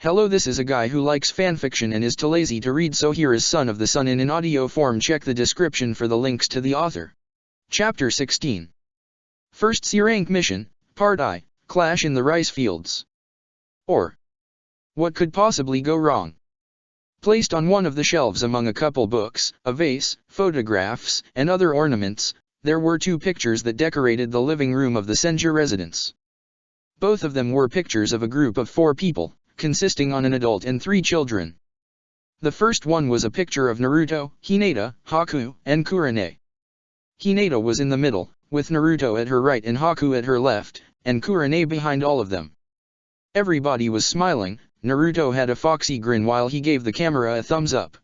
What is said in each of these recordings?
Hello, this is a guy who likes fanfiction and is too lazy to read, so here is Son of the Sun in audio form. Check the description for the links to the author. Chapter 16. First C-rank mission, Part I, Clash in the Rice Fields. Or, what could possibly go wrong? Placed on one of the shelves among a couple books, a vase, photographs, and other ornaments, there were two pictures that decorated the living room of the Senja residence. Both of them were pictures of a group of 4 people, consisting on an adult and 3 children. The first one was a picture of Naruto, Hinata, Haku, and Kurane. Hinata was in the middle, with Naruto at her right and Haku at her left, and Kurane behind all of them. Everybody was smiling. Naruto had a foxy grin while he gave the camera a thumbs up.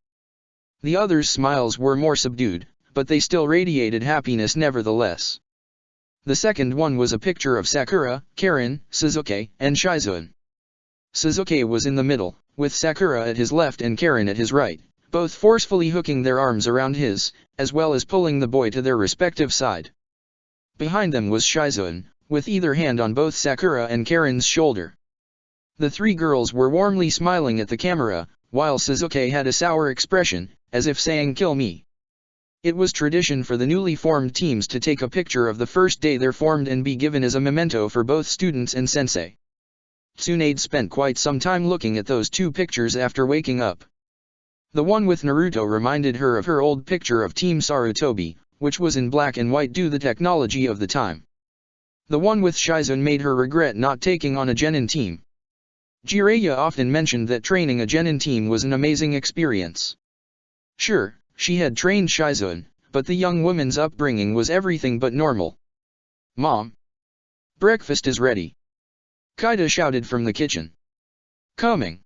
The others' smiles were more subdued, but they still radiated happiness nevertheless. The second one was a picture of Sakura, Karin, Sasuke, and Shizuan. Sasuke was in the middle, with Sakura at his left and Karin at his right, both forcefully hooking their arms around his, as well as pulling the boy to their respective side. Behind them was Shizuan, with either hand on both Sakura and Karin's shoulder. The 3 girls were warmly smiling at the camera, while Sasuke had a sour expression, as if saying "kill me." It was tradition for the newly formed teams to take a picture of the first day they're formed and be given as a memento for both students and sensei. Tsunade spent quite some time looking at those 2 pictures after waking up. The one with Naruto reminded her of her old picture of Team Sarutobi, which was in black and white due to the technology of the time. The one with Shizuan made her regret not taking on a genin team. Jiraiya often mentioned that training a genin team was an amazing experience. Sure, she had trained Shizuan, but the young woman's upbringing was everything but normal. "Mom! Breakfast is ready!" Kaida shouted from the kitchen. "Coming!"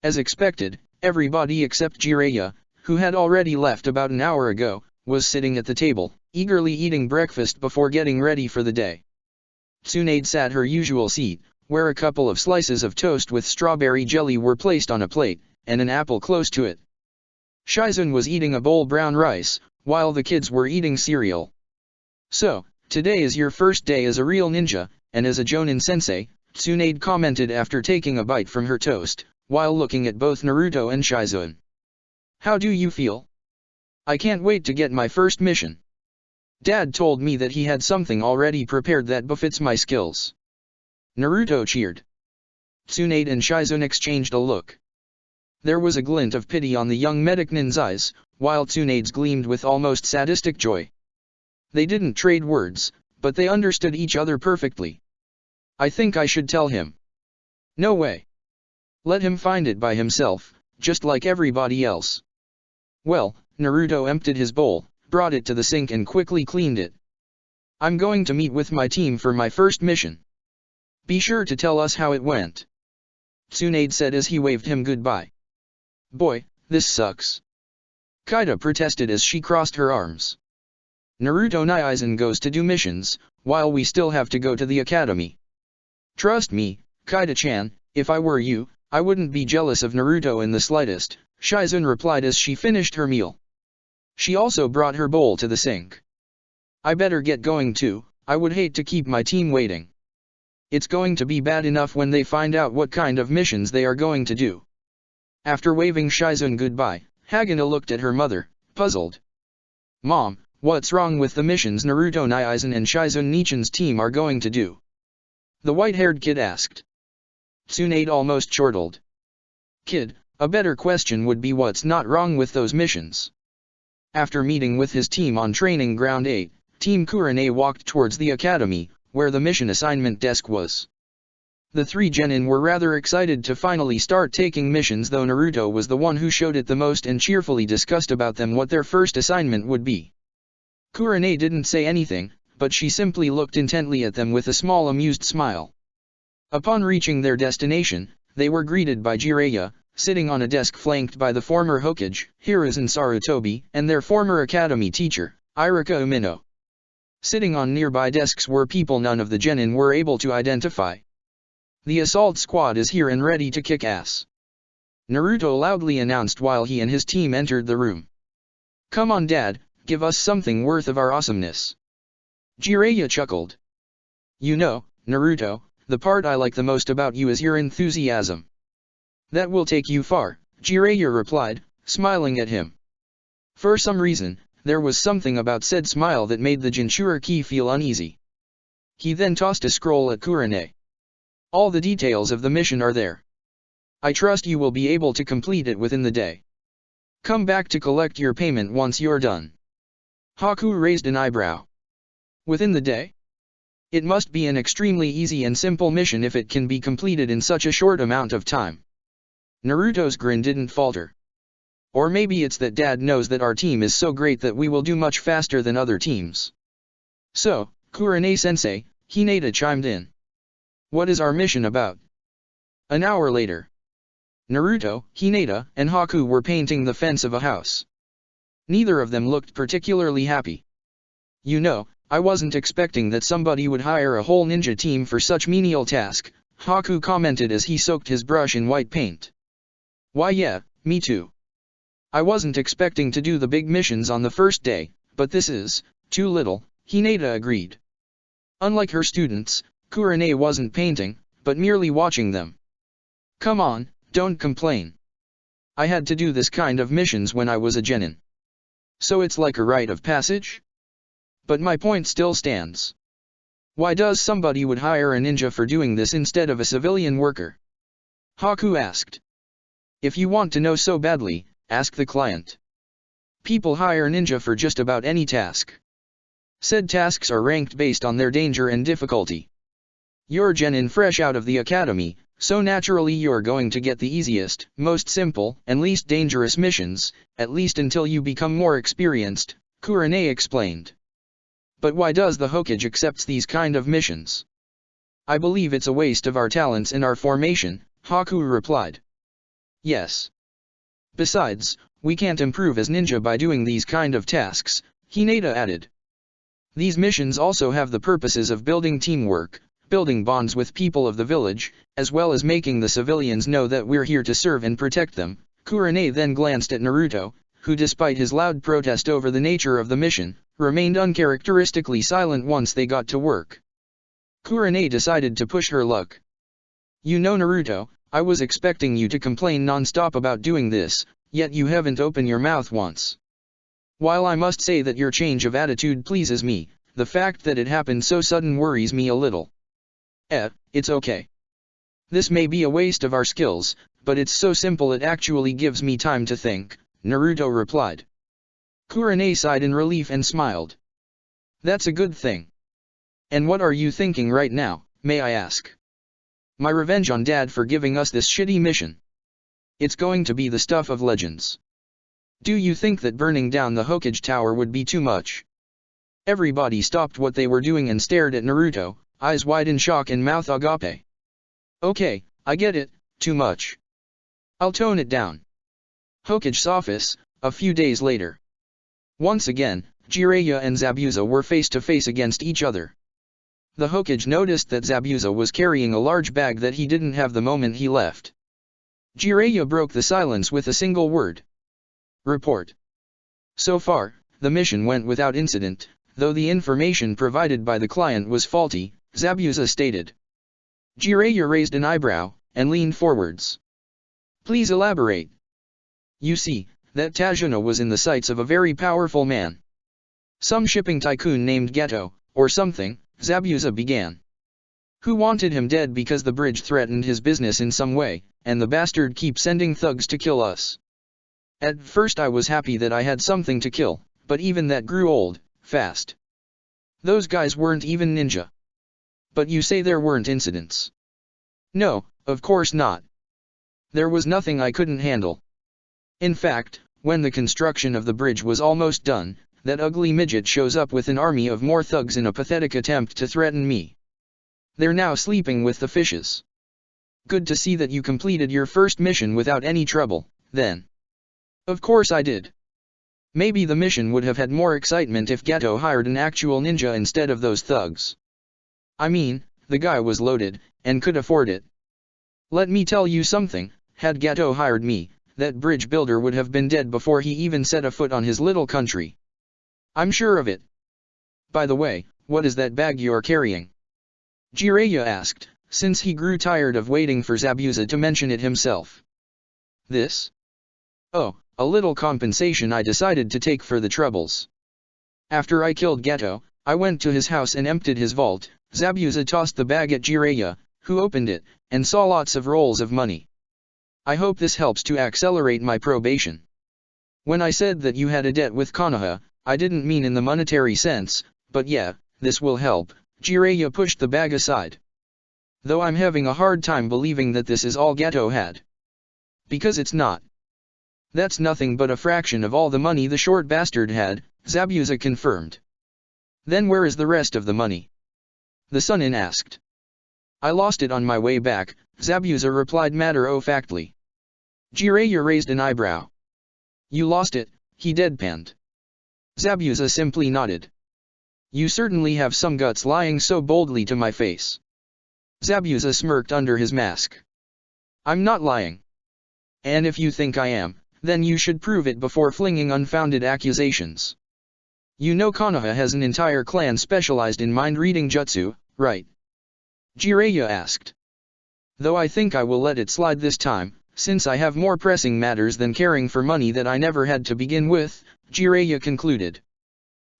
As expected, everybody except Jiraiya, who had already left about an hour ago, was sitting at the table, eagerly eating breakfast before getting ready for the day. Tsunade sat her usual seat, where a couple of slices of toast with strawberry jelly were placed on a plate, and an apple close to it. Shizuan was eating a bowl brown rice, while the kids were eating cereal. "So, today is your first day as a real ninja, and as a Jonin sensei," Tsunade commented after taking a bite from her toast, while looking at both Naruto and Shizuan. "How do you feel?" "I can't wait to get my first mission. Dad told me that he had something already prepared that befits my skills." Naruto cheered. Tsunade and Shizuan exchanged a look. There was a glint of pity on the young medicnin's eyes, while Tsunade's gleamed with almost sadistic joy. They didn't trade words, but they understood each other perfectly. "I think I should tell him." "No way. Let him find it by himself, just like everybody else." Well, Naruto emptied his bowl, brought it to the sink and quickly cleaned it. "I'm going to meet with my team for my first mission. Be sure to tell us how it went," Tsunade said as he waved him goodbye. "Boy, this sucks," Kaida protested as she crossed her arms. "Naruto Naizen goes to do missions, while we still have to go to the academy. Trust me, Kaida-chan, if I were you, I wouldn't be jealous of Naruto in the slightest," Shizuan replied as she finished her meal. She also brought her bowl to the sink. "I better get going too, I would hate to keep my team waiting. It's going to be bad enough when they find out what kind of missions they are going to do." After waving Shizuan goodbye, Hagana looked at her mother, puzzled. "Mom, what's wrong with the missions Naruto Naizen and Shizuan Nichan's team are going to do?" the white-haired kid asked. Tsunade almost chortled. "Kid, a better question would be what's not wrong with those missions." After meeting with his team on Training Ground 8, Team Kurane walked towards the academy, where the mission assignment desk was. The 3 genin were rather excited to finally start taking missions, though Naruto was the one who showed it the most and cheerfully discussed about them what their first assignment would be. Kurane didn't say anything, but she simply looked intently at them with a small amused smile. Upon reaching their destination, they were greeted by Jiraiya, sitting on a desk flanked by the former Hokage, Hiruzen Sarutobi, and their former academy teacher, Irika Umino. Sitting on nearby desks were people none of the genin were able to identify. "The assault squad is here and ready to kick ass," Naruto loudly announced while he and his team entered the room. "Come on Dad, give us something worth of our awesomeness." Jiraiya chuckled. "You know, Naruto, the part I like the most about you is your enthusiasm. That will take you far, Jiraiya replied, smiling at him. For some reason, there was something about said smile that made the Jinchuriki feel uneasy. He then tossed a scroll at Kurane. All the details of the mission are there. I trust you will be able to complete it within the day. Come back to collect your payment once you're done. Haku raised an eyebrow. Within the day? It must be an extremely easy and simple mission if it can be completed in such a short amount of time. Naruto's grin didn't falter. Or maybe it's that Dad knows that our team is so great that we will do much faster than other teams. So, Kurane-sensei, Hinata chimed in. What is our mission about? An hour later. Naruto, Hinata, and Haku were painting the fence of a house. Neither of them looked particularly happy. You know, I wasn't expecting that somebody would hire a whole ninja team for such menial task, Haku commented as he soaked his brush in white paint. Why yeah, me too. I wasn't expecting to do the big missions on the first day, but this is too little, Hinata agreed. Unlike her students, Kurane wasn't painting, but merely watching them. Come on, don't complain. I had to do this kind of missions when I was a genin. So it's like a rite of passage? But my point still stands. Why does somebody would hire a ninja for doing this instead of a civilian worker? Haku asked. If you want to know so badly, ask the client. People hire ninja for just about any task. Said tasks are ranked based on their danger and difficulty. You're genin fresh out of the academy, so naturally you're going to get the easiest, most simple, and least dangerous missions, at least until you become more experienced, Kurane explained. But why does the Hokage accept these kind of missions? I believe it's a waste of our talents and our formation, Haku replied. Yes. Besides, we can't improve as ninja by doing these kind of tasks, Hinata added. These missions also have the purposes of building teamwork, building bonds with people of the village, as well as making the civilians know that we're here to serve and protect them. Kurane then glanced at Naruto, who despite his loud protest over the nature of the mission, remained uncharacteristically silent once they got to work. Kurane decided to push her luck. You know Naruto, I was expecting you to complain non-stop about doing this, yet you haven't opened your mouth once. While I must say that your change of attitude pleases me, the fact that it happened so sudden worries me a little. It's okay. This may be a waste of our skills, but it's so simple it actually gives me time to think, Naruto replied. Kurane sighed in relief and smiled. That's a good thing. And what are you thinking right now, may I ask? My revenge on Dad for giving us this shitty mission. It's going to be the stuff of legends. Do you think that burning down the Hokage Tower would be too much? Everybody stopped what they were doing and stared at Naruto, eyes wide in shock and mouth agape. Okay, I get it, too much. I'll tone it down. Hokage's office, a few days later. Once again, Jiraiya and Zabuza were face to face against each other. The Hokage noticed that Zabuza was carrying a large bag that he didn't have the moment he left. Jiraiya broke the silence with a single word. Report. So far, the mission went without incident, though the information provided by the client was faulty, Zabuza stated. Jiraiya raised an eyebrow, and leaned forwards. Please elaborate. You see, that Tajuna was in the sights of a very powerful man. Some shipping tycoon named Gato, or something, Zabuza began. Who wanted him dead because the bridge threatened his business in some way, and the bastard keeps sending thugs to kill us. At first I was happy that I had something to kill, but even that grew old, fast. Those guys weren't even ninja. But you say there weren't incidents. No, of course not. There was nothing I couldn't handle. In fact, when the construction of the bridge was almost done, that ugly midget shows up with an army of more thugs in a pathetic attempt to threaten me. They're now sleeping with the fishes. Good to see that you completed your first mission without any trouble, then. Of course I did. Maybe the mission would have had more excitement if Gato hired an actual ninja instead of those thugs. I mean, the guy was loaded, and could afford it. Let me tell you something, had Gato hired me, that bridge builder would have been dead before he even set a foot on his little country. I'm sure of it. By the way, what is that bag you're carrying? Jiraiya asked, since he grew tired of waiting for Zabuza to mention it himself. This? Oh, a little compensation I decided to take for the troubles. After I killed Gato, I went to his house and emptied his vault. Zabuza tossed the bag at Jiraiya, who opened it, and saw lots of rolls of money. I hope this helps to accelerate my probation. When I said that you had a debt with Konoha, I didn't mean in the monetary sense, but yeah, this will help. Jiraiya pushed the bag aside. Though I'm having a hard time believing that this is all Gato had. Because it's not. That's nothing but a fraction of all the money the short bastard had, Zabuza confirmed. Then where is the rest of the money? The Sannin asked. I lost it on my way back, Zabuza replied matter-of-factly. Jiraiya raised an eyebrow. You lost it, he deadpanned. Zabuza simply nodded. You certainly have some guts lying so boldly to my face. Zabuza smirked under his mask. I'm not lying. And if you think I am, then you should prove it before flinging unfounded accusations. You know Konoha has an entire clan specialized in mind-reading jutsu, right? Jiraiya asked. Though I think I will let it slide this time, since I have more pressing matters than caring for money that I never had to begin with, Jiraiya concluded.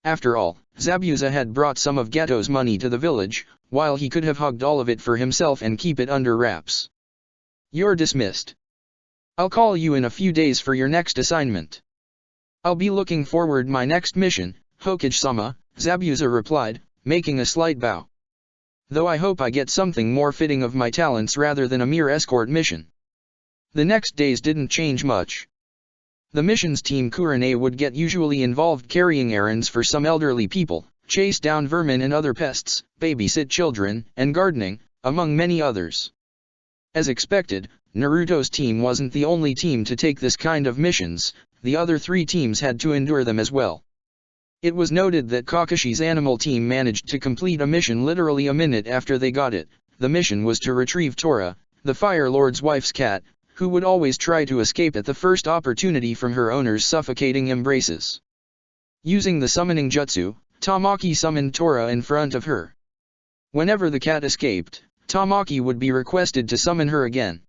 After all, Zabuza had brought some of Gato's money to the village, while he could have hugged all of it for himself and keep it under wraps. You're dismissed. I'll call you in a few days for your next assignment. I'll be looking forward my next mission, Hokage-sama, Zabuza replied, making a slight bow. Though I hope I get something more fitting of my talents rather than a mere escort mission. The next days didn't change much. The missions team Kurane would get usually involved carrying errands for some elderly people, chase down vermin and other pests, babysit children, and gardening, among many others. As expected, Naruto's team wasn't the only team to take this kind of missions, the other 3 teams had to endure them as well. It was noted that Kakashi's animal team managed to complete a mission literally a minute after they got it. The mission was to retrieve Tora, the Fire Lord's wife's cat, who would always try to escape at the first opportunity from her owner's suffocating embraces. Using the summoning jutsu, Tamaki summoned Tora in front of her. Whenever the cat escaped, Tamaki would be requested to summon her again.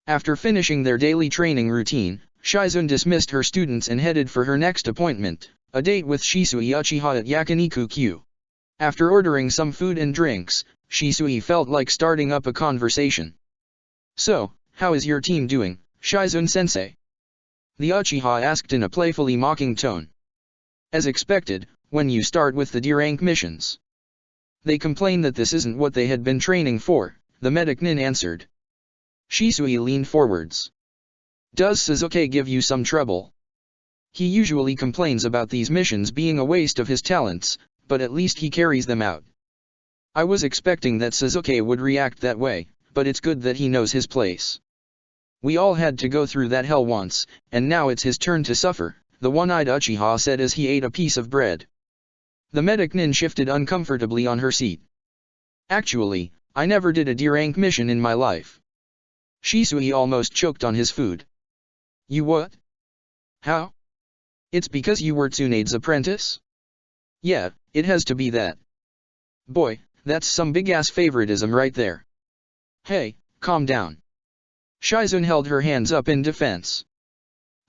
After finishing their daily training routine, Shizune dismissed her students and headed for her next appointment, a date with Shisui Uchiha at Yakiniku-Q. After ordering some food and drinks, Shisui felt like starting up a conversation. So, how is your team doing, Shizune-sensei? The Uchiha asked in a playfully mocking tone. As expected, when you start with the D-rank missions. They complain that this isn't what they had been training for, the medic Nin answered. Shisui leaned forwards. Does Sasuke give you some trouble? He usually complains about these missions being a waste of his talents, but at least he carries them out. I was expecting that Sasuke would react that way, but it's good that he knows his place. We all had to go through that hell once, and now it's his turn to suffer, the one-eyed Uchiha said as he ate a piece of bread. The medic Nin shifted uncomfortably on her seat. Actually, I never did a D-rank mission in my life. Shisui almost choked on his food. You what? How? It's because you were Tsunade's apprentice? Yeah, it has to be that. Boy, that's some big-ass favoritism right there. Hey, calm down. Shizune held her hands up in defense.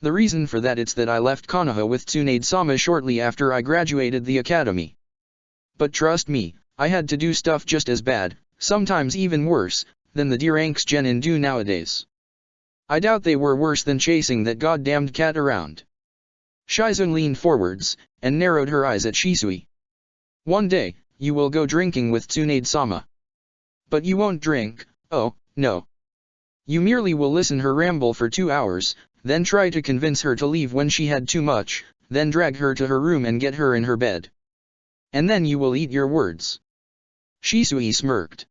The reason for that it's that I left Konoha with Tsunade-sama shortly after I graduated the academy. But trust me, I had to do stuff just as bad, sometimes even worse, than the D-ranks genin do nowadays. I doubt they were worse than chasing that goddamned cat around. Shizune leaned forwards, and narrowed her eyes at Shisui. One day, you will go drinking with Tsunade-sama. But you won't drink, oh, no. You merely will listen her ramble for 2 hours, then try to convince her to leave when she had too much, then drag her to her room and get her in her bed. And then you will eat your words. Shisui smirked.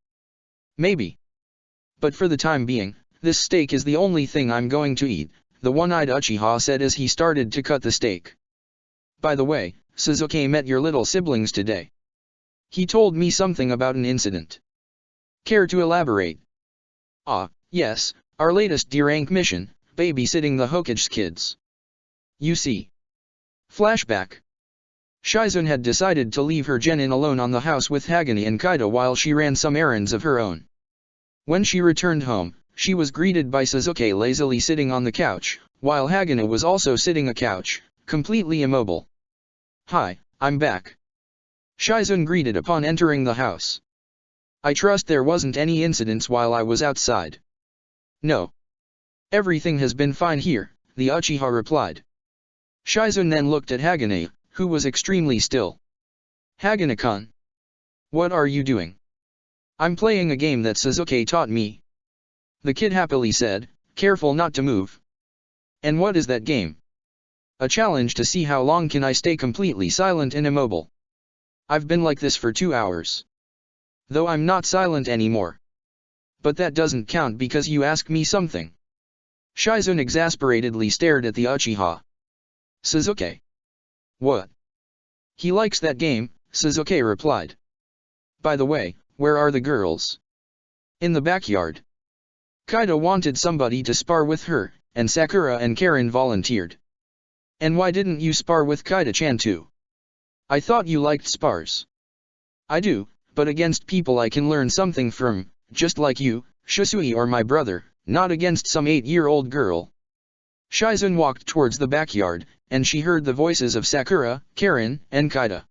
Maybe. But for the time being, this steak is the only thing I'm going to eat, the one-eyed Uchiha said as he started to cut the steak. By the way, Sasuke met your little siblings today. He told me something about an incident. Care to elaborate? Ah, yes, our latest D-rank mission, babysitting the Hokage's kids. You see. Flashback. Shizune had decided to leave her genin alone on the house with Hagane and Kaido while she ran some errands of her own. When she returned home, she was greeted by Sasuke lazily sitting on the couch, while Hagane was also sitting on a couch, completely immobile. "Hi, I'm back," Shizun greeted upon entering the house. "I trust there wasn't any incidents while I was outside." "No. Everything has been fine here," the Uchiha replied. Shizun then looked at Hagane, who was extremely still. "Hagane-kun. What are you doing?" "I'm playing a game that Sasuke taught me," the kid happily said, careful not to move. "And what is that game?" "A challenge to see how long can I stay completely silent and immobile. I've been like this for 2 hours. Though I'm not silent anymore. But that doesn't count because you asked me something." Shizun exasperatedly stared at the Uchiha. "Sasuke. What?" "He likes that game," Sasuke replied. "By the way, where are the girls?" "In the backyard. Kaida wanted somebody to spar with her, and Sakura and Karen volunteered." "And why didn't you spar with Kaida-chan too?" "I thought you liked spars." "I do, but against people I can learn something from, just like you, Shisui or my brother, not against some 8-year-old girl." Shizun walked towards the backyard, and she heard the voices of Sakura, Karen, and Kaida.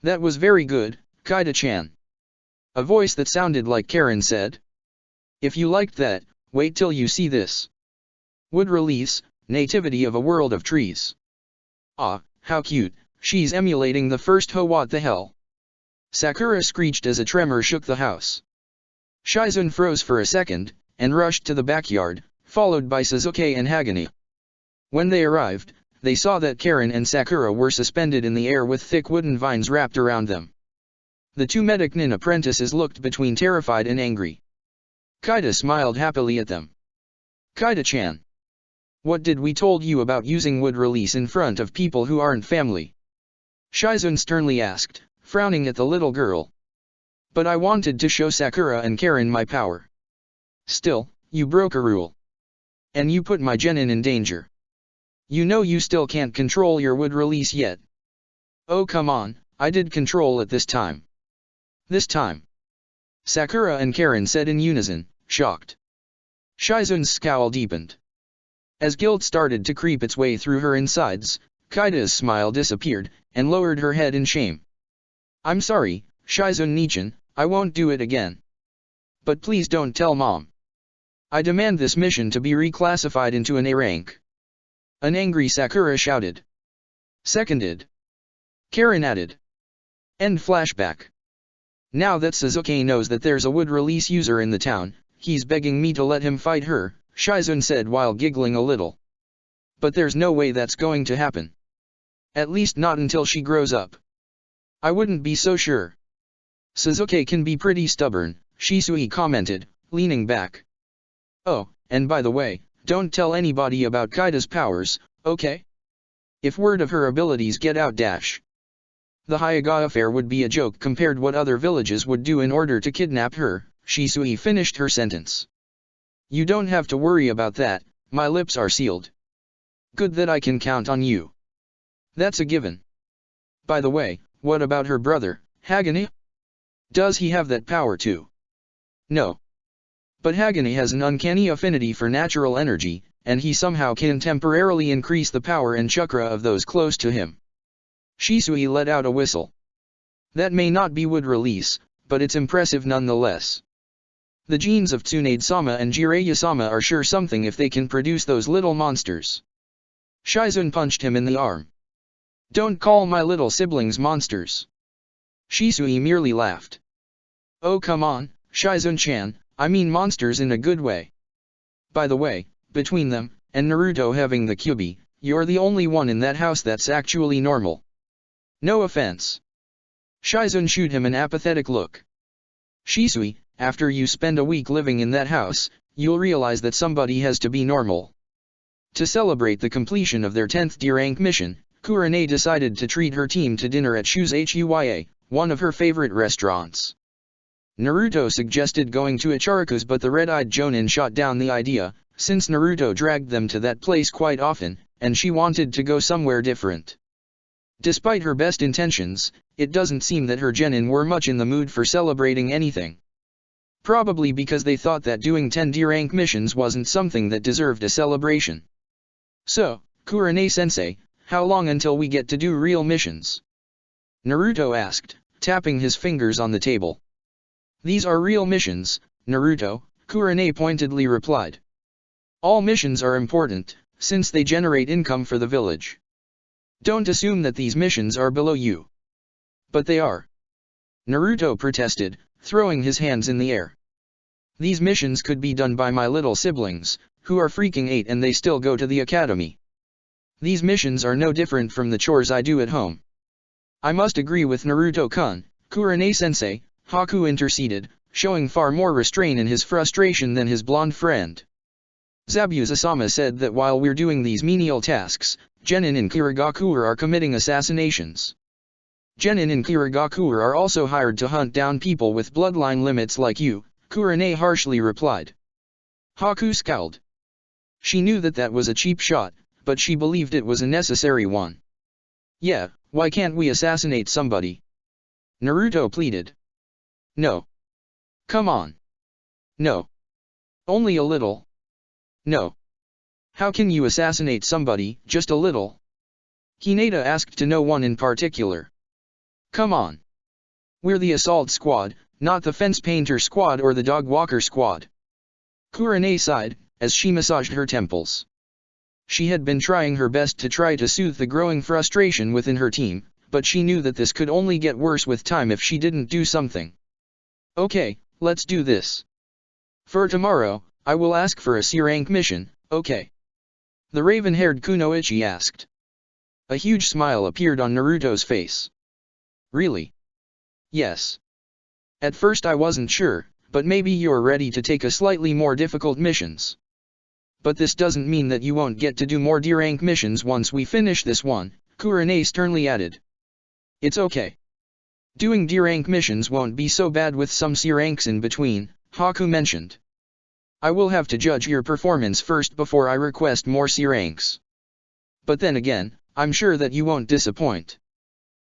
"That was very good, Kaida-chan." A voice that sounded like Karen said. "If you liked that, wait till you see this." Wood release, nativity of a world of trees. "Ah, how cute, she's emulating the first Ho what the hell." Sakura screeched as a tremor shook the house. Shizun froze for a second, and rushed to the backyard, followed by Sasuke and Hagane. When they arrived, they saw that Karen and Sakura were suspended in the air with thick wooden vines wrapped around them. The two medic nin apprentices looked between terrified and angry. Kaida smiled happily at them. "Kaida-chan. What did we told you about using wood release in front of people who aren't family?" Shizun sternly asked, frowning at the little girl. "But I wanted to show Sakura and Karen my power." "Still, you broke a rule. And you put my genin in danger. You know you still can't control your wood release yet." "Oh come on, I did control it this time." "This time?" Sakura and Karen said in unison, shocked. Shizun's scowl deepened. As guilt started to creep its way through her insides, Kaida's smile disappeared, and lowered her head in shame. "I'm sorry, Shizun-nichan, I won't do it again. But please don't tell Mom. I demand this mission to be reclassified into an A rank." An angry Sakura shouted. "Seconded." Karen added. End flashback. "Now that Sasuke knows that there's a wood release user in the town, he's begging me to let him fight her," Shizun said while giggling a little. "But there's no way that's going to happen. At least not until she grows up." "I wouldn't be so sure." "Sasuke can be pretty stubborn," Shisui commented, leaning back. "Oh, and by the way, don't tell anybody about Kaida's powers, okay? If word of her abilities get out dash. The Hyuga affair would be a joke compared what other villages would do in order to kidnap her." Shisui finished her sentence. "You don't have to worry about that, my lips are sealed." "Good that I can count on you." "That's a given." "By the way, what about her brother, Hagane? Does he have that power too?" "No. But Hagane has an uncanny affinity for natural energy, and he somehow can temporarily increase the power and chakra of those close to him." Shisui let out a whistle. "That may not be wood release, but it's impressive nonetheless. The genes of Tsunade-sama and Jiraiya-sama are sure something if they can produce those little monsters." Shizun punched him in the arm. "Don't call my little siblings monsters." Shisui merely laughed. "Oh come on, Shizun-chan, I mean monsters in a good way. By the way, between them, and Naruto having the Kyuubi, you're the only one in that house that's actually normal. No offense." Shizun shooed him an apathetic look. "Shisui, after you spend a week living in that house, you'll realize that somebody has to be normal." To celebrate the completion of their 10th D-rank mission, Kurane decided to treat her team to dinner at Shu's Huya, one of her favorite restaurants. Naruto suggested going to Ichiraku's, but the red-eyed Jonin shot down the idea, since Naruto dragged them to that place quite often, and she wanted to go somewhere different. Despite her best intentions, it doesn't seem that her genin were much in the mood for celebrating anything. Probably because they thought that doing 10 D-rank missions wasn't something that deserved a celebration. So, Kurane-sensei, how long until we get to do real missions? Naruto asked, tapping his fingers on the table. These are real missions, Naruto, Kurane pointedly replied. All missions are important, since they generate income for the village. Don't assume that these missions are below you. But they are. Naruto protested, throwing his hands in the air. These missions could be done by my little siblings, who are freaking 8 and they still go to the academy. These missions are no different from the chores I do at home. I must agree with Naruto-kun, Kurane-sensei, Haku interceded, showing far more restraint in his frustration than his blonde friend. Zabuza-sama said that while we're doing these menial tasks, Genin and Kirigakure are committing assassinations. Genin and Kirigakure are also hired to hunt down people with bloodline limits like you, Kurane harshly replied. Haku scowled. She knew that that was a cheap shot, but she believed it was a necessary one. Yeah, why can't we assassinate somebody? Naruto pleaded. No. Come on. No. Only a little. No. How can you assassinate somebody, just a little? Hinata asked to no one in particular. Come on. We're the assault squad, not the fence painter squad or the dog walker squad. Kurane sighed, as she massaged her temples. She had been trying her best to try to soothe the growing frustration within her team, but she knew that this could only get worse with time if she didn't do something. Okay, let's do this. For tomorrow, I will ask for a C-rank mission, okay? The raven-haired Kunoichi asked. A huge smile appeared on Naruto's face. Really? Yes. At first I wasn't sure, but maybe you're ready to take a slightly more difficult missions. But this doesn't mean that you won't get to do more D-rank missions once we finish this one, Kurane sternly added. It's okay. Doing D-rank missions won't be so bad with some C-ranks in between, Haku mentioned. I will have to judge your performance first before I request more C-ranks. But then again, I'm sure that you won't disappoint.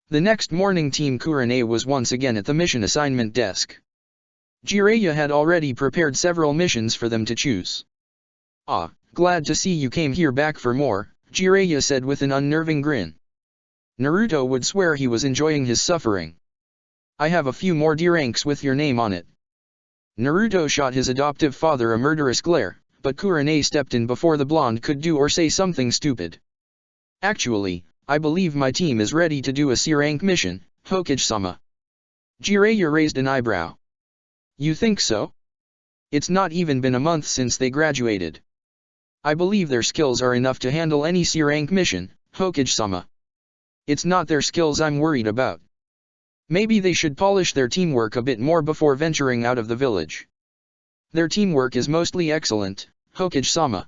The next morning Team Kurane was once again at the mission assignment desk. Jiraiya had already prepared several missions for them to choose. Ah, glad to see you came here back for more, Jiraiya said with an unnerving grin. Naruto would swear he was enjoying his suffering. I have a few more D-ranks with your name on it. Naruto shot his adoptive father a murderous glare, but Kurane stepped in before the blonde could do or say something stupid. Actually, I believe my team is ready to do a C-rank mission, Hokage-sama. Jiraiya raised an eyebrow. You think so? It's not even been a month since they graduated. I believe their skills are enough to handle any C-rank mission, Hokage-sama. It's not their skills I'm worried about. Maybe they should polish their teamwork a bit more before venturing out of the village. Their teamwork is mostly excellent, Hokage-sama.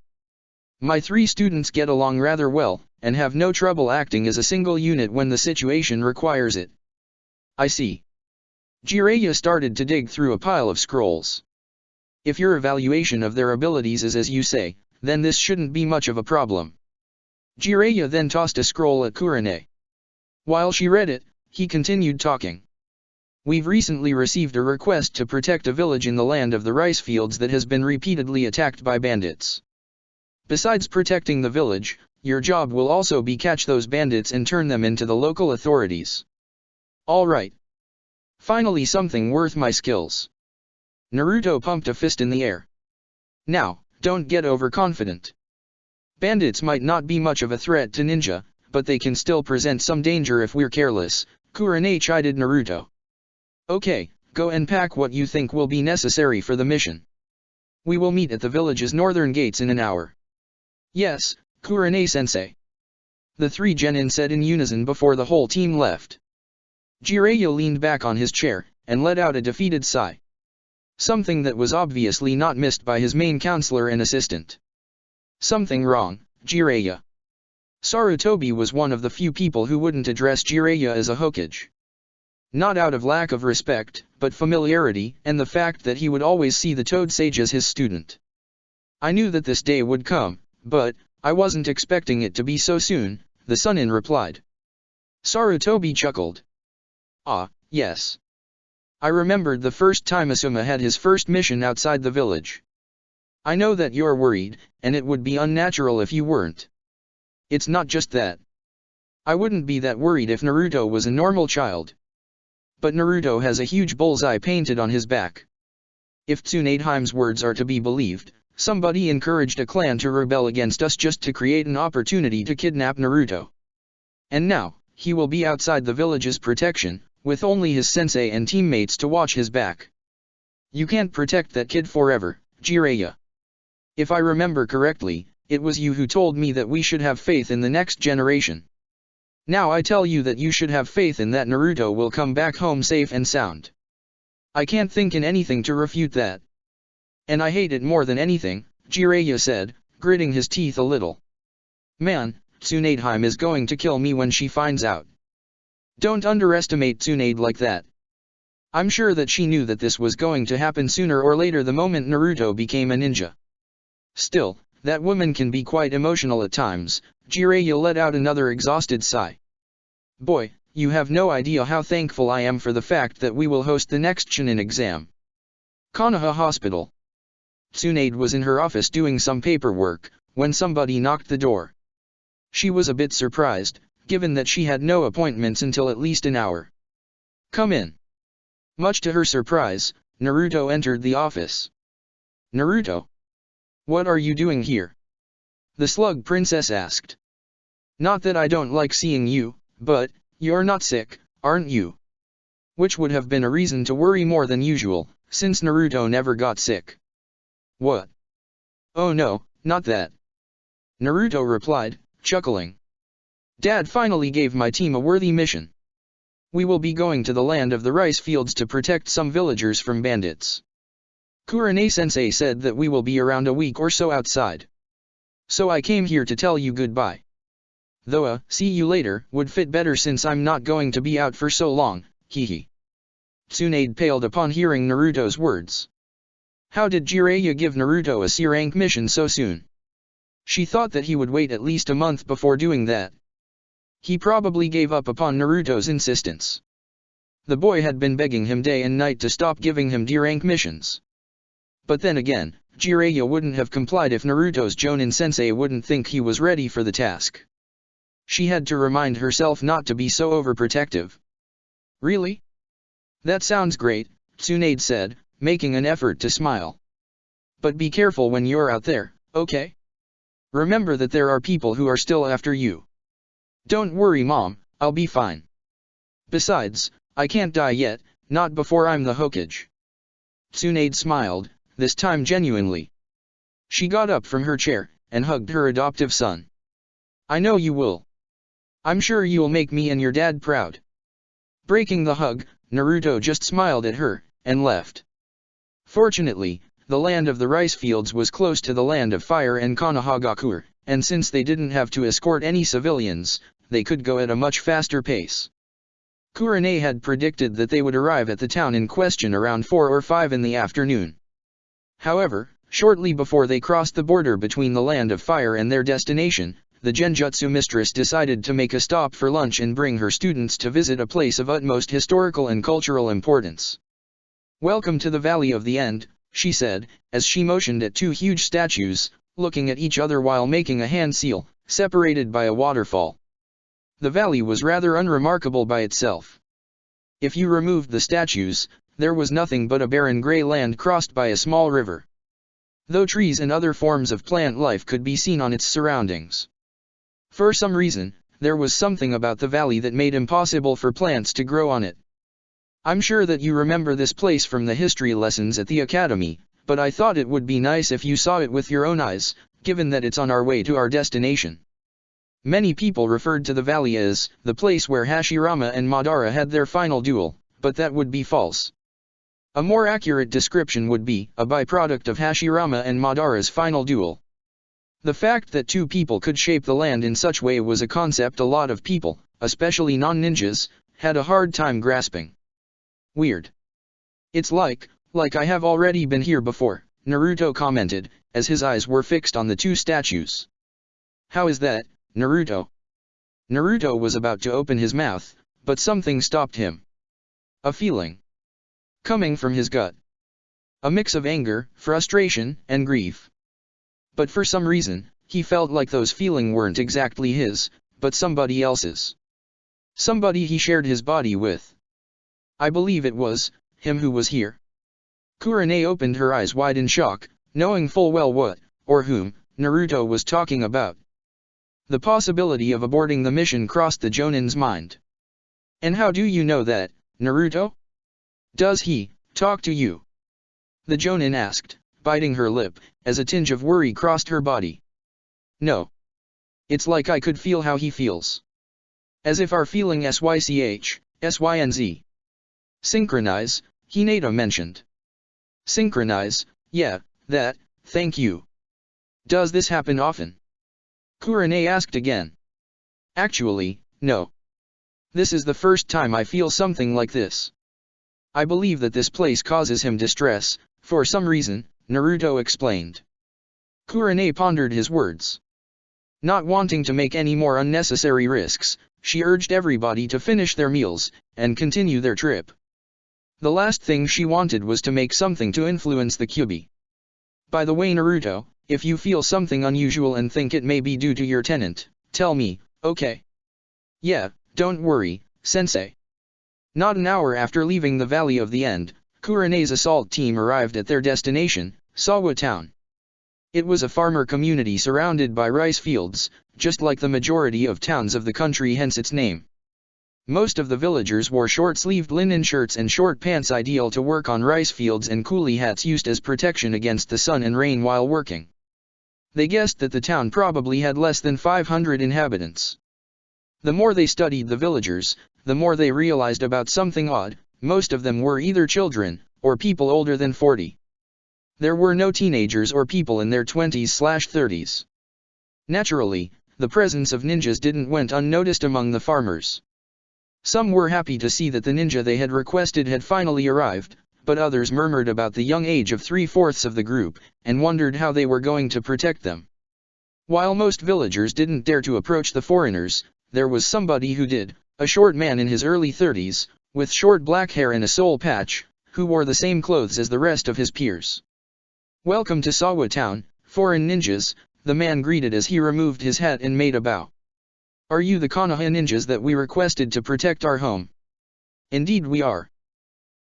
My 3 students get along rather well, and have no trouble acting as a single unit when the situation requires it. I see. Jiraiya started to dig through a pile of scrolls. If your evaluation of their abilities is as you say, then this shouldn't be much of a problem. Jiraiya then tossed a scroll at Kurane. While she read it, he continued talking. We've recently received a request to protect a village in the land of the rice fields that has been repeatedly attacked by bandits. Besides protecting the village, your job will also be catch those bandits and turn them into the local authorities. All right. Finally something worth my skills. Naruto pumped a fist in the air. Now, don't get overconfident. Bandits might not be much of a threat to ninja, but they can still present some danger if we're careless, Kurane chided Naruto. Okay, go and pack what you think will be necessary for the mission. We will meet at the village's northern gates in an hour. Yes, Kurane-sensei. The 3 genin said in unison before the whole team left. Jiraiya leaned back on his chair, and let out a defeated sigh. Something that was obviously not missed by his main counselor and assistant. Something wrong, Jiraiya. Sarutobi was one of the few people who wouldn't address Jiraiya as a Hokage. Not out of lack of respect, but familiarity and the fact that he would always see the Toad Sage as his student. I knew that this day would come, but I wasn't expecting it to be so soon, the Sannin replied. Sarutobi chuckled. Ah, yes. I remembered the first time Asuma had his first mission outside the village. I know that you're worried, and it would be unnatural if you weren't. It's not just that. I wouldn't be that worried if Naruto was a normal child. But Naruto has a huge bullseye painted on his back. If Tsunadeheim's words are to be believed, somebody encouraged a clan to rebel against us just to create an opportunity to kidnap Naruto. And now, he will be outside the village's protection, with only his sensei and teammates to watch his back. You can't protect that kid forever, Jiraiya. If I remember correctly, it was you who told me that we should have faith in the next generation. Now I tell you that you should have faith in that Naruto will come back home safe and sound. I can't think in anything to refute that. And I hate it more than anything, Jiraiya said, gritting his teeth a little. Man, Tsunadeheim is going to kill me when she finds out. Don't underestimate Tsunade like that. I'm sure that she knew that this was going to happen sooner or later the moment Naruto became a ninja. Still, that woman can be quite emotional at times. Jiraiya let out another exhausted sigh. Boy, you have no idea how thankful I am for the fact that we will host the next Chunin exam. Konoha Hospital. Tsunade was in her office doing some paperwork, when somebody knocked the door. She was a bit surprised, given that she had no appointments until at least an hour. Come in. Much to her surprise, Naruto entered the office. Naruto? What are you doing here? The Slug Princess asked. Not that I don't like seeing you, but, you're not sick, aren't you? Which would have been a reason to worry more than usual, since Naruto never got sick. What? Oh no, not that. Naruto replied, chuckling. Dad finally gave my team a worthy mission. We will be going to the land of the rice fields to protect some villagers from bandits. Kurane-sensei said that we will be around a week or so outside. So I came here to tell you goodbye. Though see you later would fit better since I'm not going to be out for so long, hehe. Tsunade paled upon hearing Naruto's words. How did Jiraiya give Naruto a C-rank mission so soon? She thought that he would wait at least a month before doing that. He probably gave up upon Naruto's insistence. The boy had been begging him day and night to stop giving him D-rank missions. But then again, Jiraiya wouldn't have complied if Naruto's Jonin-sensei wouldn't think he was ready for the task. She had to remind herself not to be so overprotective. Really? That sounds great, Tsunade said, making an effort to smile. But be careful when you're out there, okay? Remember that there are people who are still after you. Don't worry Mom, I'll be fine. Besides, I can't die yet, not before I'm the Hokage. Tsunade smiled, this time genuinely. She got up from her chair, and hugged her adoptive son. I know you will. I'm sure you'll make me and your dad proud. Breaking the hug, Naruto just smiled at her, and left. Fortunately, the land of the rice fields was close to the land of fire and Konohagakure, and since they didn't have to escort any civilians, they could go at a much faster pace. Kurane had predicted that they would arrive at the town in question around 4 or 5 in the afternoon. However, shortly before they crossed the border between the land of fire and their destination, the Genjutsu mistress decided to make a stop for lunch and bring her students to visit a place of utmost historical and cultural importance. Welcome to the Valley of the End, she said, as she motioned at 2 huge statues, looking at each other while making a hand seal, separated by a waterfall. The valley was rather unremarkable by itself. If you removed the statues, there was nothing but a barren grey land crossed by a small river. Though trees and other forms of plant life could be seen on its surroundings. For some reason, there was something about the valley that made impossible for plants to grow on it. I'm sure that you remember this place from the history lessons at the academy, but I thought it would be nice if you saw it with your own eyes, given that it's on our way to our destination. Many people referred to the valley as the place where Hashirama and Madara had their final duel, but that would be false. A more accurate description would be a byproduct of Hashirama and Madara's final duel. The fact that 2 people could shape the land in such way was a concept a lot of people, especially non-ninjas, had a hard time grasping. Weird. It's like I have already been here before, Naruto commented, as his eyes were fixed on the 2 statues. How is that, Naruto? Naruto was about to open his mouth, but something stopped him. A feeling. coming from his gut. A mix of anger, frustration, and grief. But for some reason, he felt like those feelings weren't exactly his, but somebody else's. Somebody he shared his body with. I believe it was him who was here. Kurane opened her eyes wide in shock, knowing full well what, or whom, Naruto was talking about. The possibility of aborting the mission crossed the Jonin's mind. And how do you know that, Naruto? Does he talk to you? The Jonin asked, biting her lip, as a tinge of worry crossed her body. No. It's like I could feel how he feels. As if our feeling SYNZ. Synchronize, Hinata mentioned. Synchronize, yeah, that, thank you. Does this happen often? Kurane asked again. Actually, no. This is the first time I feel something like this. I believe that this place causes him distress, for some reason, Naruto explained. Kurane pondered his words. Not wanting to make any more unnecessary risks, she urged everybody to finish their meals, and continue their trip. The last thing she wanted was to make something to influence the Kyuubi. By the way Naruto, if you feel something unusual and think it may be due to your tenant, tell me, okay? Yeah, don't worry, sensei. Not an hour after leaving the Valley of the End, Kurane's assault team arrived at their destination, Sawa Town. It was a farmer community surrounded by rice fields, just like the majority of towns of the country, hence its name. Most of the villagers wore short-sleeved linen shirts and short pants, ideal to work on rice fields, and coolie hats used as protection against the sun and rain while working. They guessed that the town probably had less than 500 inhabitants. The more they studied the villagers, the more they realized about something odd. Most of them were either children, or people older than 40. There were no teenagers or people in their 20s/30s. Naturally, the presence of ninjas didn't went unnoticed among the farmers. Some were happy to see that the ninja they had requested had finally arrived, but others murmured about the young age of 3/4 of the group, and wondered how they were going to protect them. While most villagers didn't dare to approach the foreigners, there was somebody who did, a short man in his early 30s, with short black hair and a soul patch, who wore the same clothes as the rest of his peers. Welcome to Sawa Town, foreign ninjas, the man greeted as he removed his hat and made a bow. Are you the Konoha ninjas that we requested to protect our home? Indeed we are.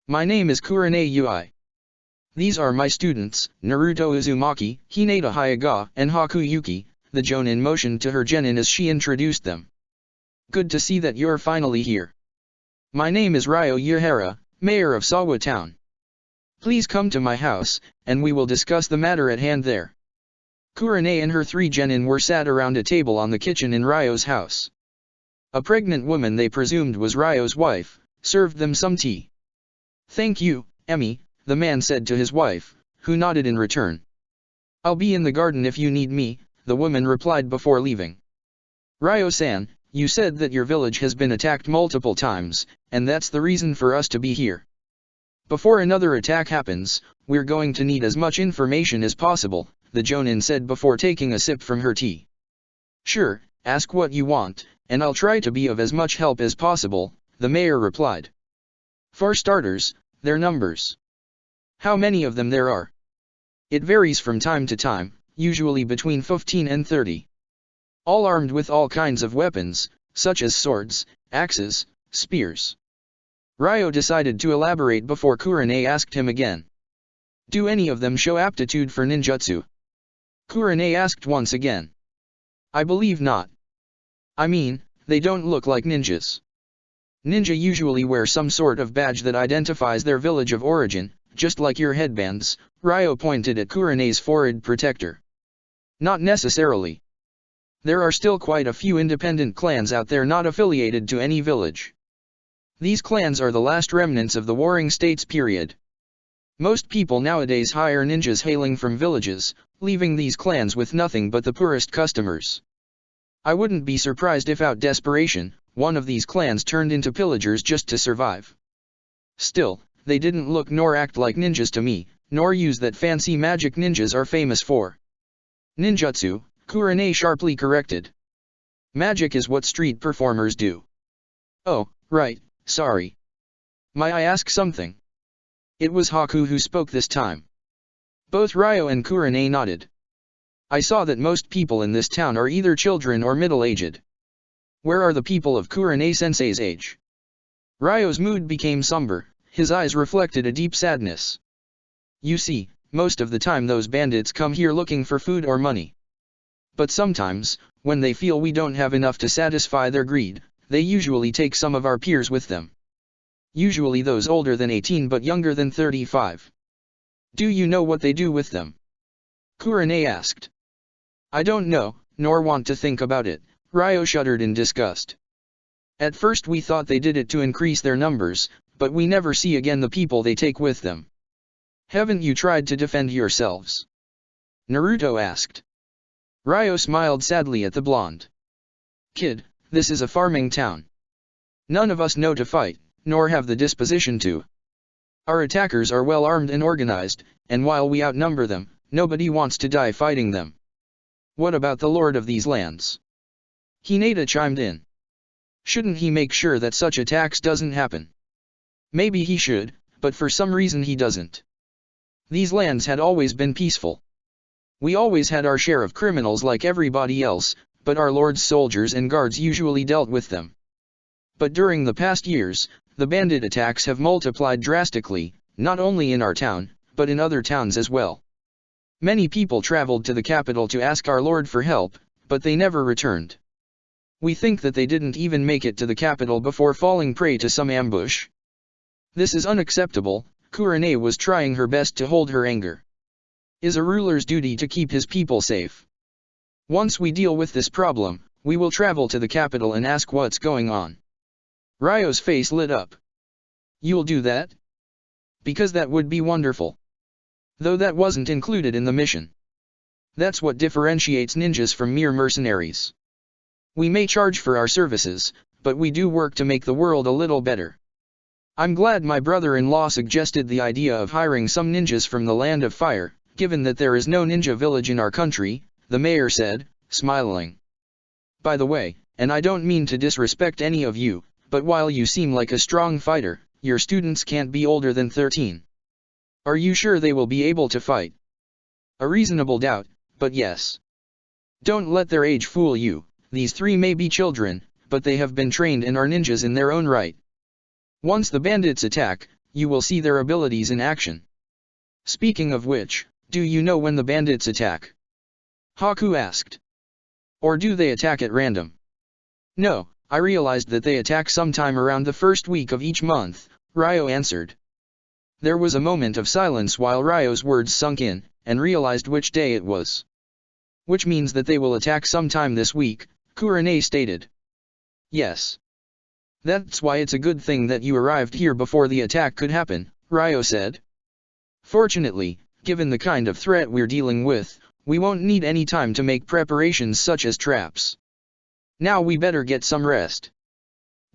My name is Kurane Ui. These are my students, Naruto Uzumaki, Hinata Hyuga, and Hakuyuki. The Jonin motioned to her genin as she introduced them. Good to see that you're finally here. My name is Ryo Uehara, mayor of Sawa Town. Please come to my house, and we will discuss the matter at hand there. Kurane and her 3 genin were sat around a table on the kitchen in Ryo's house. A pregnant woman they presumed was Ryo's wife, served them some tea. Thank you, Emmy, the man said to his wife, who nodded in return. I'll be in the garden if you need me, the woman replied before leaving. Ryo-san, you said that your village has been attacked multiple times, and that's the reason for us to be here. Before another attack happens, we're going to need as much information as possible, the Jonin said before taking a sip from her tea. Sure, ask what you want, and I'll try to be of as much help as possible, the mayor replied. For starters, their numbers. How many of them there are? It varies from time to time, usually between 15 and 30. All armed with all kinds of weapons, such as swords, axes, spears. Ryo decided to elaborate before Kurane asked him again. Do any of them show aptitude for ninjutsu? Kurane asked once again. I believe not. I mean, they don't look like ninjas. Ninja usually wear some sort of badge that identifies their village of origin, just like your headbands, Ryo pointed at Kurane's forehead protector. Not necessarily. There are still quite a few independent clans out there not affiliated to any village. These clans are the last remnants of the Warring States period. Most people nowadays hire ninjas hailing from villages, leaving these clans with nothing but the poorest customers. I wouldn't be surprised if out desperation, one of these clans turned into pillagers just to survive. Still, they didn't look nor act like ninjas to me, nor use that fancy magic ninjas are famous for. Ninjutsu, Kurane sharply corrected. Magic is what street performers do. Oh, right, sorry. May I ask something? It was Haku who spoke this time. Both Ryo and Kurane nodded. I saw that most people in this town are either children or middle-aged. Where are the people of Kurane-sensei's age? Ryo's mood became somber, his eyes reflected a deep sadness. You see, most of the time those bandits come here looking for food or money. But sometimes, when they feel we don't have enough to satisfy their greed, they usually take some of our peers with them. Usually those older than 18 but younger than 35. Do you know what they do with them? Kurane asked. I don't know, nor want to think about it, Ryo shuddered in disgust. At first we thought they did it to increase their numbers, but we never see again the people they take with them. Haven't you tried to defend yourselves? Naruto asked. Ryo smiled sadly at the blonde. Kid, this is a farming town. None of us know to fight, nor have the disposition to. Our attackers are well armed and organized, and while we outnumber them, nobody wants to die fighting them. What about the lord of these lands? Hinata chimed in. Shouldn't he make sure that such attacks doesn't happen? Maybe he should, but for some reason he doesn't. These lands had always been peaceful. We always had our share of criminals like everybody else, but our lord's soldiers and guards usually dealt with them. But during the past years, the bandit attacks have multiplied drastically, not only in our town, but in other towns as well. Many people traveled to the capital to ask our lord for help, but they never returned. We think that they didn't even make it to the capital before falling prey to some ambush. This is unacceptable. Kurane was trying her best to hold her anger. Is a ruler's duty to keep his people safe. Once we deal with this problem, we will travel to the capital and ask what's going on. Ryo's face lit up. You'll do that? Because that would be wonderful. Though that wasn't included in the mission. That's what differentiates ninjas from mere mercenaries. We may charge for our services, but we do work to make the world a little better. I'm glad my brother-in-law suggested the idea of hiring some ninjas from the Land of Fire, given that there is no ninja village in our country, the mayor said, smiling. By the way, and I don't mean to disrespect any of you, but while you seem like a strong fighter, your students can't be older than 13. Are you sure they will be able to fight? A reasonable doubt, but yes. Don't let their age fool you, these three may be children, but they have been trained and are ninjas in their own right. Once the bandits attack, you will see their abilities in action. Speaking of which, do you know when the bandits attack? Haku asked. Or do they attack at random? No, I realized that they attack sometime around the first week of each month, Ryo answered. There was a moment of silence while Ryo's words sunk in, and realized which day it was. Which means that they will attack sometime this week, Kurane stated. Yes. That's why it's a good thing that you arrived here before the attack could happen, Ryo said. Fortunately, given the kind of threat we're dealing with, we won't need any time to make preparations such as traps. Now we better get some rest.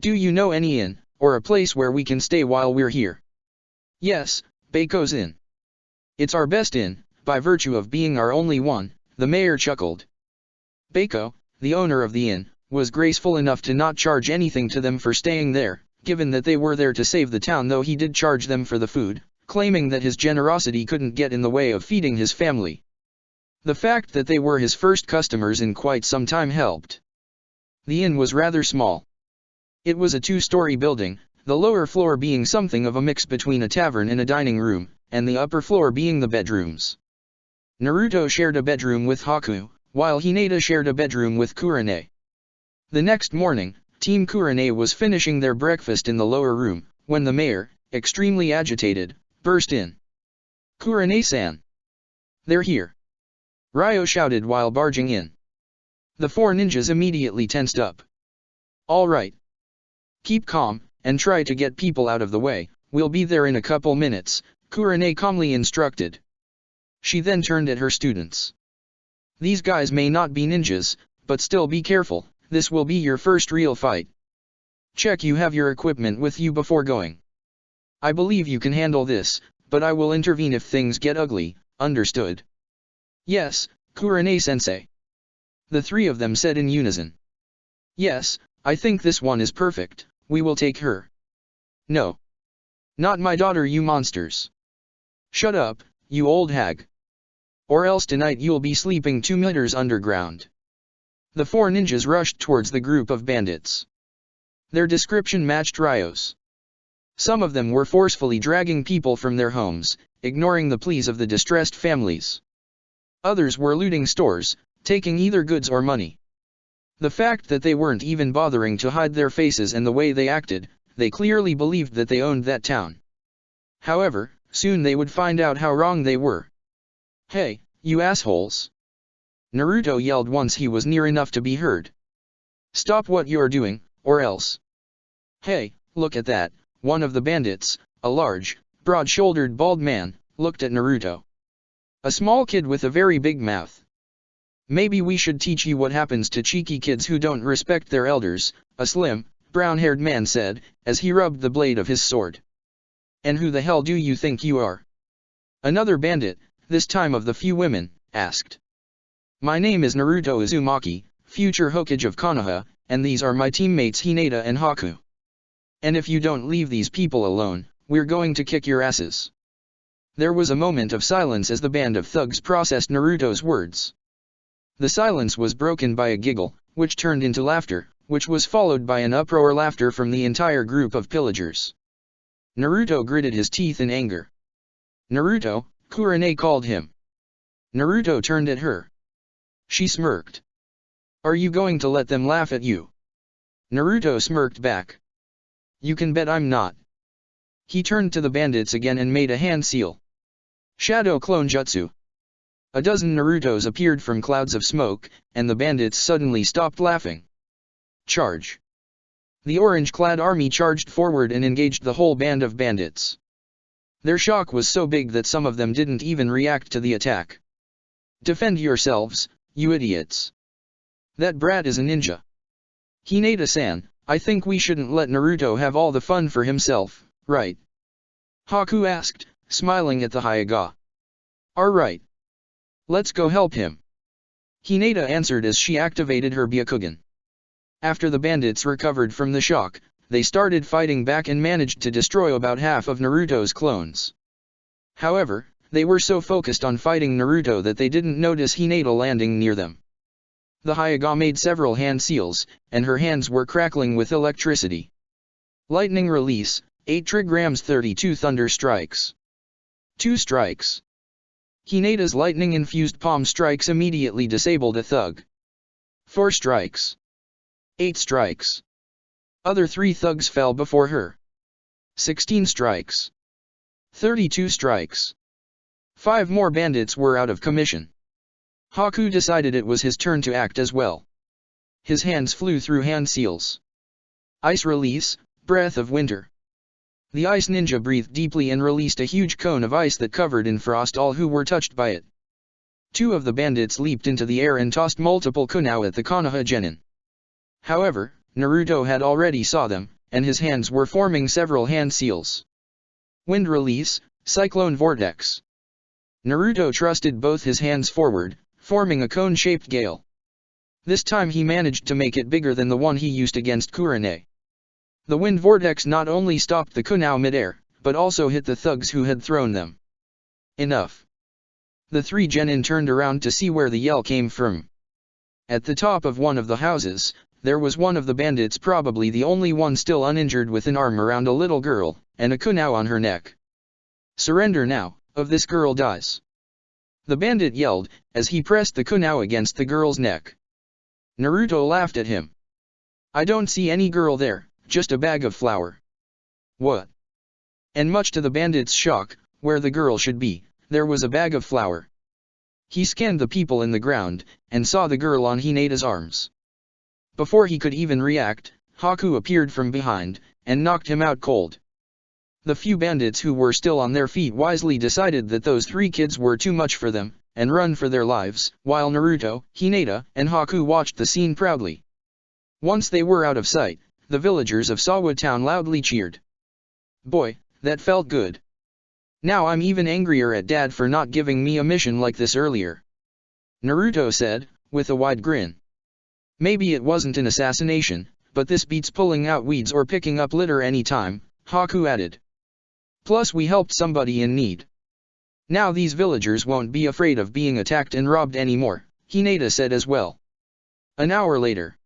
Do you know any inn, or a place where we can stay while we're here? Yes, Bako's Inn. It's our best inn, by virtue of being our only one, the mayor chuckled. Bako, the owner of the inn, was graceful enough to not charge anything to them for staying there, given that they were there to save the town, though he did charge them for the food, claiming that his generosity couldn't get in the way of feeding his family. The fact that they were his first customers in quite some time helped. The inn was rather small. It was a two-story building, the lower floor being something of a mix between a tavern and a dining room, and the upper floor being the bedrooms. Naruto shared a bedroom with Haku, while Hinata shared a bedroom with Kurane. The next morning, Team Kurane was finishing their breakfast in the lower room, when the mayor, extremely agitated, burst in. Kurane-san! They're here! Ryo shouted while barging in. The four ninjas immediately tensed up. All right. Keep calm, and try to get people out of the way, we'll be there in a couple minutes, Kurane calmly instructed. She then turned at her students. These guys may not be ninjas, but still be careful, this will be your first real fight. Check you have your equipment with you before going. I believe you can handle this, but I will intervene if things get ugly, understood? Yes, Kurane-sensei. The three of them said in unison. Yes, I think this one is perfect, we will take her. No. Not my daughter, you monsters. Shut up, you old hag. Or else tonight you'll be sleeping 2 meters underground. The four ninjas rushed towards the group of bandits. Their description matched Ryo's. Some of them were forcefully dragging people from their homes, ignoring the pleas of the distressed families. Others were looting stores, taking either goods or money. The fact that they weren't even bothering to hide their faces and the way they acted, they clearly believed that they owned that town. However, soon they would find out how wrong they were. Hey, you assholes! Naruto yelled once he was near enough to be heard. Stop what you're doing, or else. Hey, look at that, one of the bandits, a large, broad-shouldered bald man, looked at Naruto. A small kid with a very big mouth. Maybe we should teach you what happens to cheeky kids who don't respect their elders, a slim, brown-haired man said, as he rubbed the blade of his sword. And who the hell do you think you are? Another bandit, this time of the few women, asked. My name is Naruto Uzumaki, future Hokage of Konoha, and these are my teammates Hinata and Haku. And if you don't leave these people alone, we're going to kick your asses. There was a moment of silence as the band of thugs processed Naruto's words. The silence was broken by a giggle, which turned into laughter, which was followed by an uproar laughter from the entire group of pillagers. Naruto gritted his teeth in anger. Naruto, Kurane called him. Naruto turned at her. She smirked. Are you going to let them laugh at you? Naruto smirked back. You can bet I'm not. He turned to the bandits again and made a hand seal. Shadow Clone Jutsu. A dozen Narutos appeared from clouds of smoke, and the bandits suddenly stopped laughing. Charge. The orange-clad army charged forward and engaged the whole band of bandits. Their shock was so big that some of them didn't even react to the attack. Defend yourselves, you idiots. That brat is a ninja. Hinata-san, I think we shouldn't let Naruto have all the fun for himself, right? Haku asked, smiling at the Hyuga. Alright. Let's go help him. Hinata answered as she activated her Byakugan. After the bandits recovered from the shock, they started fighting back and managed to destroy about half of Naruto's clones. However, they were so focused on fighting Naruto that they didn't notice Hinata landing near them. The Hyuga made several hand seals, and her hands were crackling with electricity. Lightning release, 8 trigrams 32 thunder strikes. 2 strikes. Hinata's lightning-infused palm strikes immediately disabled a thug. 4 strikes. 8 strikes. Other 3 thugs fell before her. 16 strikes. 32 strikes. 5 more bandits were out of commission. Haku decided it was his turn to act as well. His hands flew through hand seals. Ice release, breath of winter. The ice ninja breathed deeply and released a huge cone of ice that covered in frost all who were touched by it. 2 of the bandits leaped into the air and tossed multiple kunao at the Konoha genin. However, Naruto had already saw them, and his hands were forming several hand seals. Wind release, cyclone vortex. Naruto thrusted both his hands forward, forming a cone-shaped gale. This time he managed to make it bigger than the one he used against Kurane. The wind vortex not only stopped the kunao midair, but also hit the thugs who had thrown them. Enough. The 3 genin turned around to see where the yell came from. At the top of one of the houses, there was one of the bandits, probably the only one still uninjured, with an arm around a little girl, and a kunao on her neck. Surrender now, or this girl dies. The bandit yelled, as he pressed the kunao against the girl's neck. Naruto laughed at him. I don't see any girl there, just a bag of flour. What? And much to the bandit's shock, where the girl should be, there was a bag of flour. He scanned the people in the ground, and saw the girl on Hinata's arms. Before he could even react, Haku appeared from behind, and knocked him out cold. The few bandits who were still on their feet wisely decided that those 3 kids were too much for them, and run for their lives, while Naruto, Hinata, and Haku watched the scene proudly. Once they were out of sight, the villagers of Sawa Town loudly cheered. Boy, that felt good. Now I'm even angrier at Dad for not giving me a mission like this earlier. Naruto said, with a wide grin. Maybe it wasn't an assassination, but this beats pulling out weeds or picking up litter any time, Haku added. Plus we helped somebody in need. Now these villagers won't be afraid of being attacked and robbed anymore, Hinata said as well. An hour later.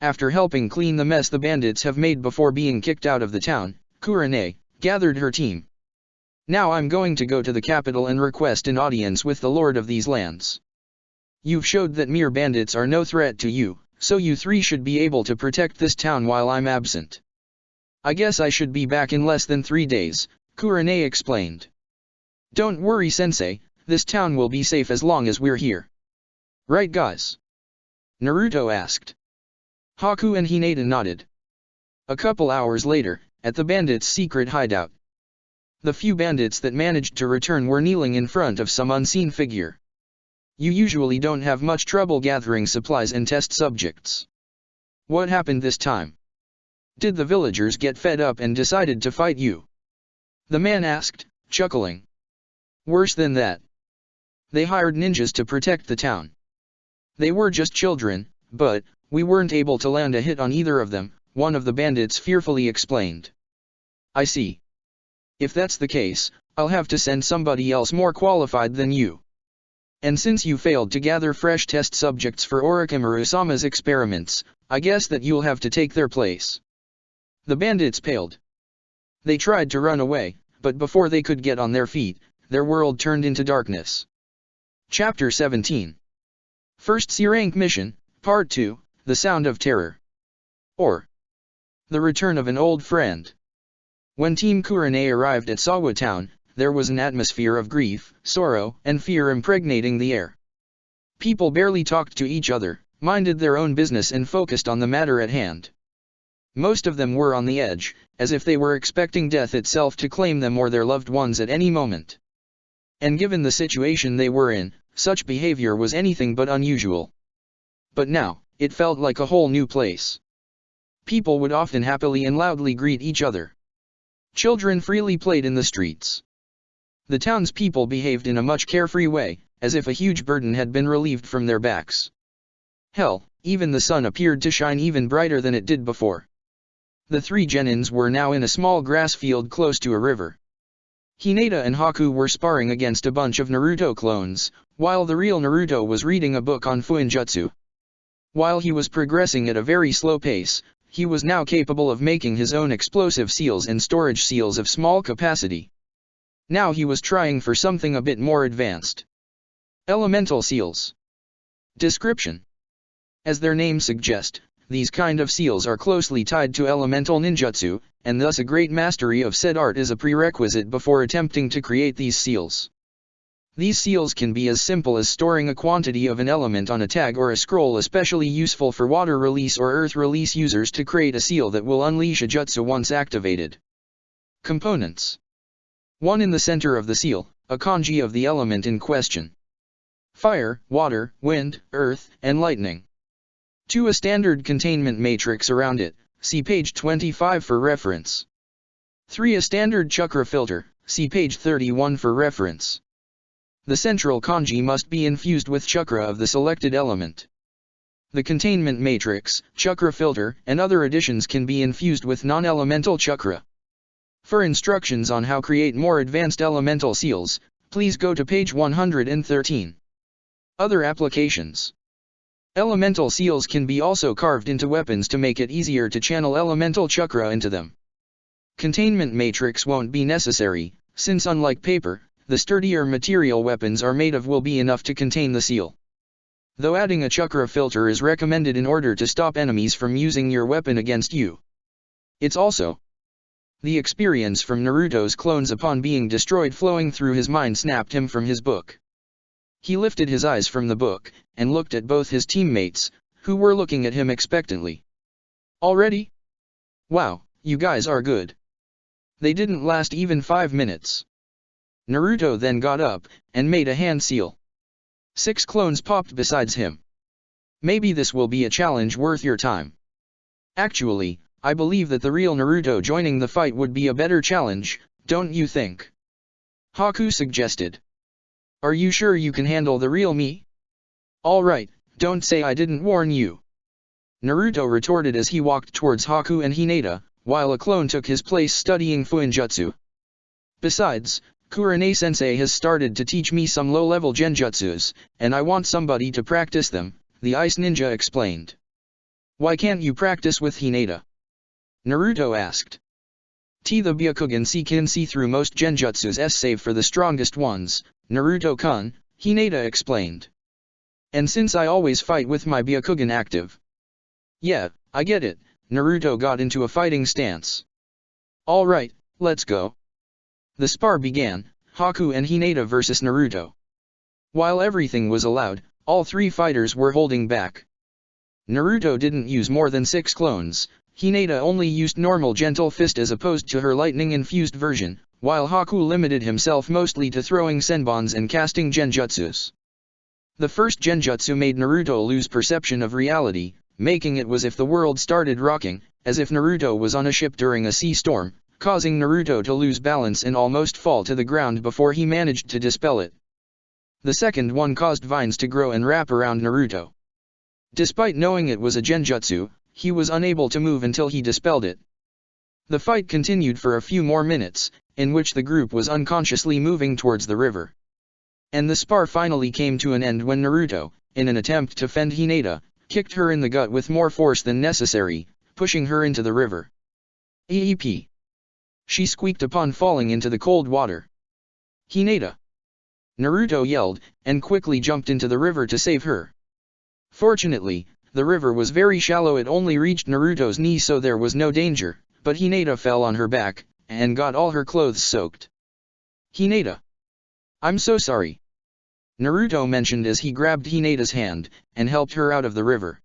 After helping clean the mess the bandits have made before being kicked out of the town, Kurane gathered her team. Now I'm going to go to the capital and request an audience with the lord of these lands. You've showed that mere bandits are no threat to you, so you three should be able to protect this town while I'm absent. I guess I should be back in less than 3 days, Kurane explained. Don't worry sensei, this town will be safe as long as we're here. Right guys? Naruto asked. Haku and Hinata nodded. A couple hours later, at the bandits' secret hideout. The few bandits that managed to return were kneeling in front of some unseen figure. You usually don't have much trouble gathering supplies and test subjects. What happened this time? Did the villagers get fed up and decided to fight you? The man asked, chuckling. Worse than that. They hired ninjas to protect the town. They were just children, but we weren't able to land a hit on either of them, one of the bandits fearfully explained. I see. If that's the case, I'll have to send somebody else more qualified than you. And since you failed to gather fresh test subjects for Orochimaru-sama's experiments, I guess that you'll have to take their place. The bandits paled. They tried to run away, but before they could get on their feet, their world turned into darkness. Chapter 17. First C-Rank Mission, Part 2, The Sound of Terror. Or The Return of an Old Friend. When Team Kurane arrived at Sawa Town, there was an atmosphere of grief, sorrow, and fear impregnating the air. People barely talked to each other, minded their own business and focused on the matter at hand. Most of them were on the edge, as if they were expecting death itself to claim them or their loved ones at any moment. And given the situation they were in, such behavior was anything but unusual. But now, it felt like a whole new place. People would often happily and loudly greet each other. Children freely played in the streets. The townspeople behaved in a much carefree way, as if a huge burden had been relieved from their backs. Hell, even the sun appeared to shine even brighter than it did before. The 3 genins were now in a small grass field close to a river. Hinata and Haku were sparring against a bunch of Naruto clones, while the real Naruto was reading a book on Fuinjutsu. While he was progressing at a very slow pace, he was now capable of making his own explosive seals and storage seals of small capacity. Now he was trying for something a bit more advanced. Elemental seals. Description. As their names suggest, these kind of seals are closely tied to elemental ninjutsu, and thus a great mastery of said art is a prerequisite before attempting to create these seals. These seals can be as simple as storing a quantity of an element on a tag or a scroll, especially useful for water release or earth release users to create a seal that will unleash a jutsu once activated. Components. 1 in the center of the seal, a kanji of the element in question. Fire, water, wind, earth, and lightning. 2 a standard containment matrix around it, see page 25 for reference. 3 a standard chakra filter, see page 31 for reference. The central kanji must be infused with chakra of the selected element. The containment matrix, chakra filter, and other additions can be infused with non-elemental chakra. For instructions on how create more advanced elemental seals, please go to page 113. Other applications. Elemental seals can be also carved into weapons to make it easier to channel elemental chakra into them. Containment matrix won't be necessary, since unlike paper, the sturdier material weapons are made of will be enough to contain the seal. Though adding a chakra filter is recommended in order to stop enemies from using your weapon against you. It's also the experience from Naruto's clones upon being destroyed flowing through his mind snapped him from his book. He lifted his eyes from the book, and looked at both his teammates, who were looking at him expectantly. Already? Wow, you guys are good. They didn't last even 5 minutes. Naruto then got up, and made a hand seal. 6 clones popped besides him. Maybe this will be a challenge worth your time. Actually, I believe that the real Naruto joining the fight would be a better challenge, don't you think? Haku suggested. Are you sure you can handle the real me? Alright, don't say I didn't warn you. Naruto retorted as he walked towards Haku and Hinata, while a clone took his place studying Fuinjutsu. Besides, Kurane-sensei has started to teach me some low-level genjutsus, and I want somebody to practice them, the ice ninja explained. Why can't you practice with Hinata? Naruto asked. The Byakugan can see through most genjutsus save for the strongest ones, Naruto-kun, Hinata explained. And since I always fight with my Byakugan active. Yeah, I get it, Naruto got into a fighting stance. Alright, let's go. The spar began, Haku and Hinata versus Naruto. While everything was allowed, all three fighters were holding back. Naruto didn't use more than 6 clones, Hinata only used normal gentle fist as opposed to her lightning-infused version, while Haku limited himself mostly to throwing senbons and casting genjutsus. The first genjutsu made Naruto lose perception of reality, making it as if the world started rocking, as if Naruto was on a ship during a sea storm, causing Naruto to lose balance and almost fall to the ground before he managed to dispel it. The second one caused vines to grow and wrap around Naruto. Despite knowing it was a genjutsu, he was unable to move until he dispelled it. The fight continued for a few more minutes, in which the group was unconsciously moving towards the river. And the spar finally came to an end when Naruto, in an attempt to fend Hinata, kicked her in the gut with more force than necessary, pushing her into the river. Eep! She squeaked upon falling into the cold water. Hinata! Naruto yelled, and quickly jumped into the river to save her. Fortunately, the river was very shallow, it only reached Naruto's knee, so there was no danger, but Hinata fell on her back, and got all her clothes soaked. Hinata! I'm so sorry. Naruto mentioned as he grabbed Hinata's hand, and helped her out of the river.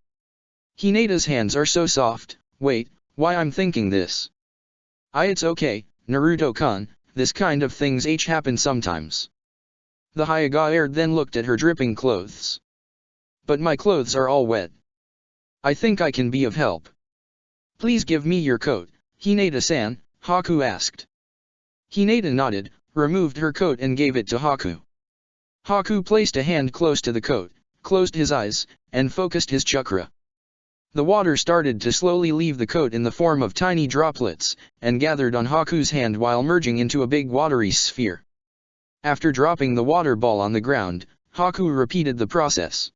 Hinata's hands are so soft, wait, why I'm thinking this. It's okay, Naruto-kun, this kind of things happen sometimes. The Hyuga then looked at her dripping clothes. But my clothes are all wet. I think I can be of help. Please give me your coat, Hinata-san, Haku asked. Hinata nodded, removed her coat and gave it to Haku. Haku placed a hand close to the coat, closed his eyes, and focused his chakra. The water started to slowly leave the coat in the form of tiny droplets, and gathered on Haku's hand while merging into a big watery sphere. After dropping the water ball on the ground, Haku repeated the process.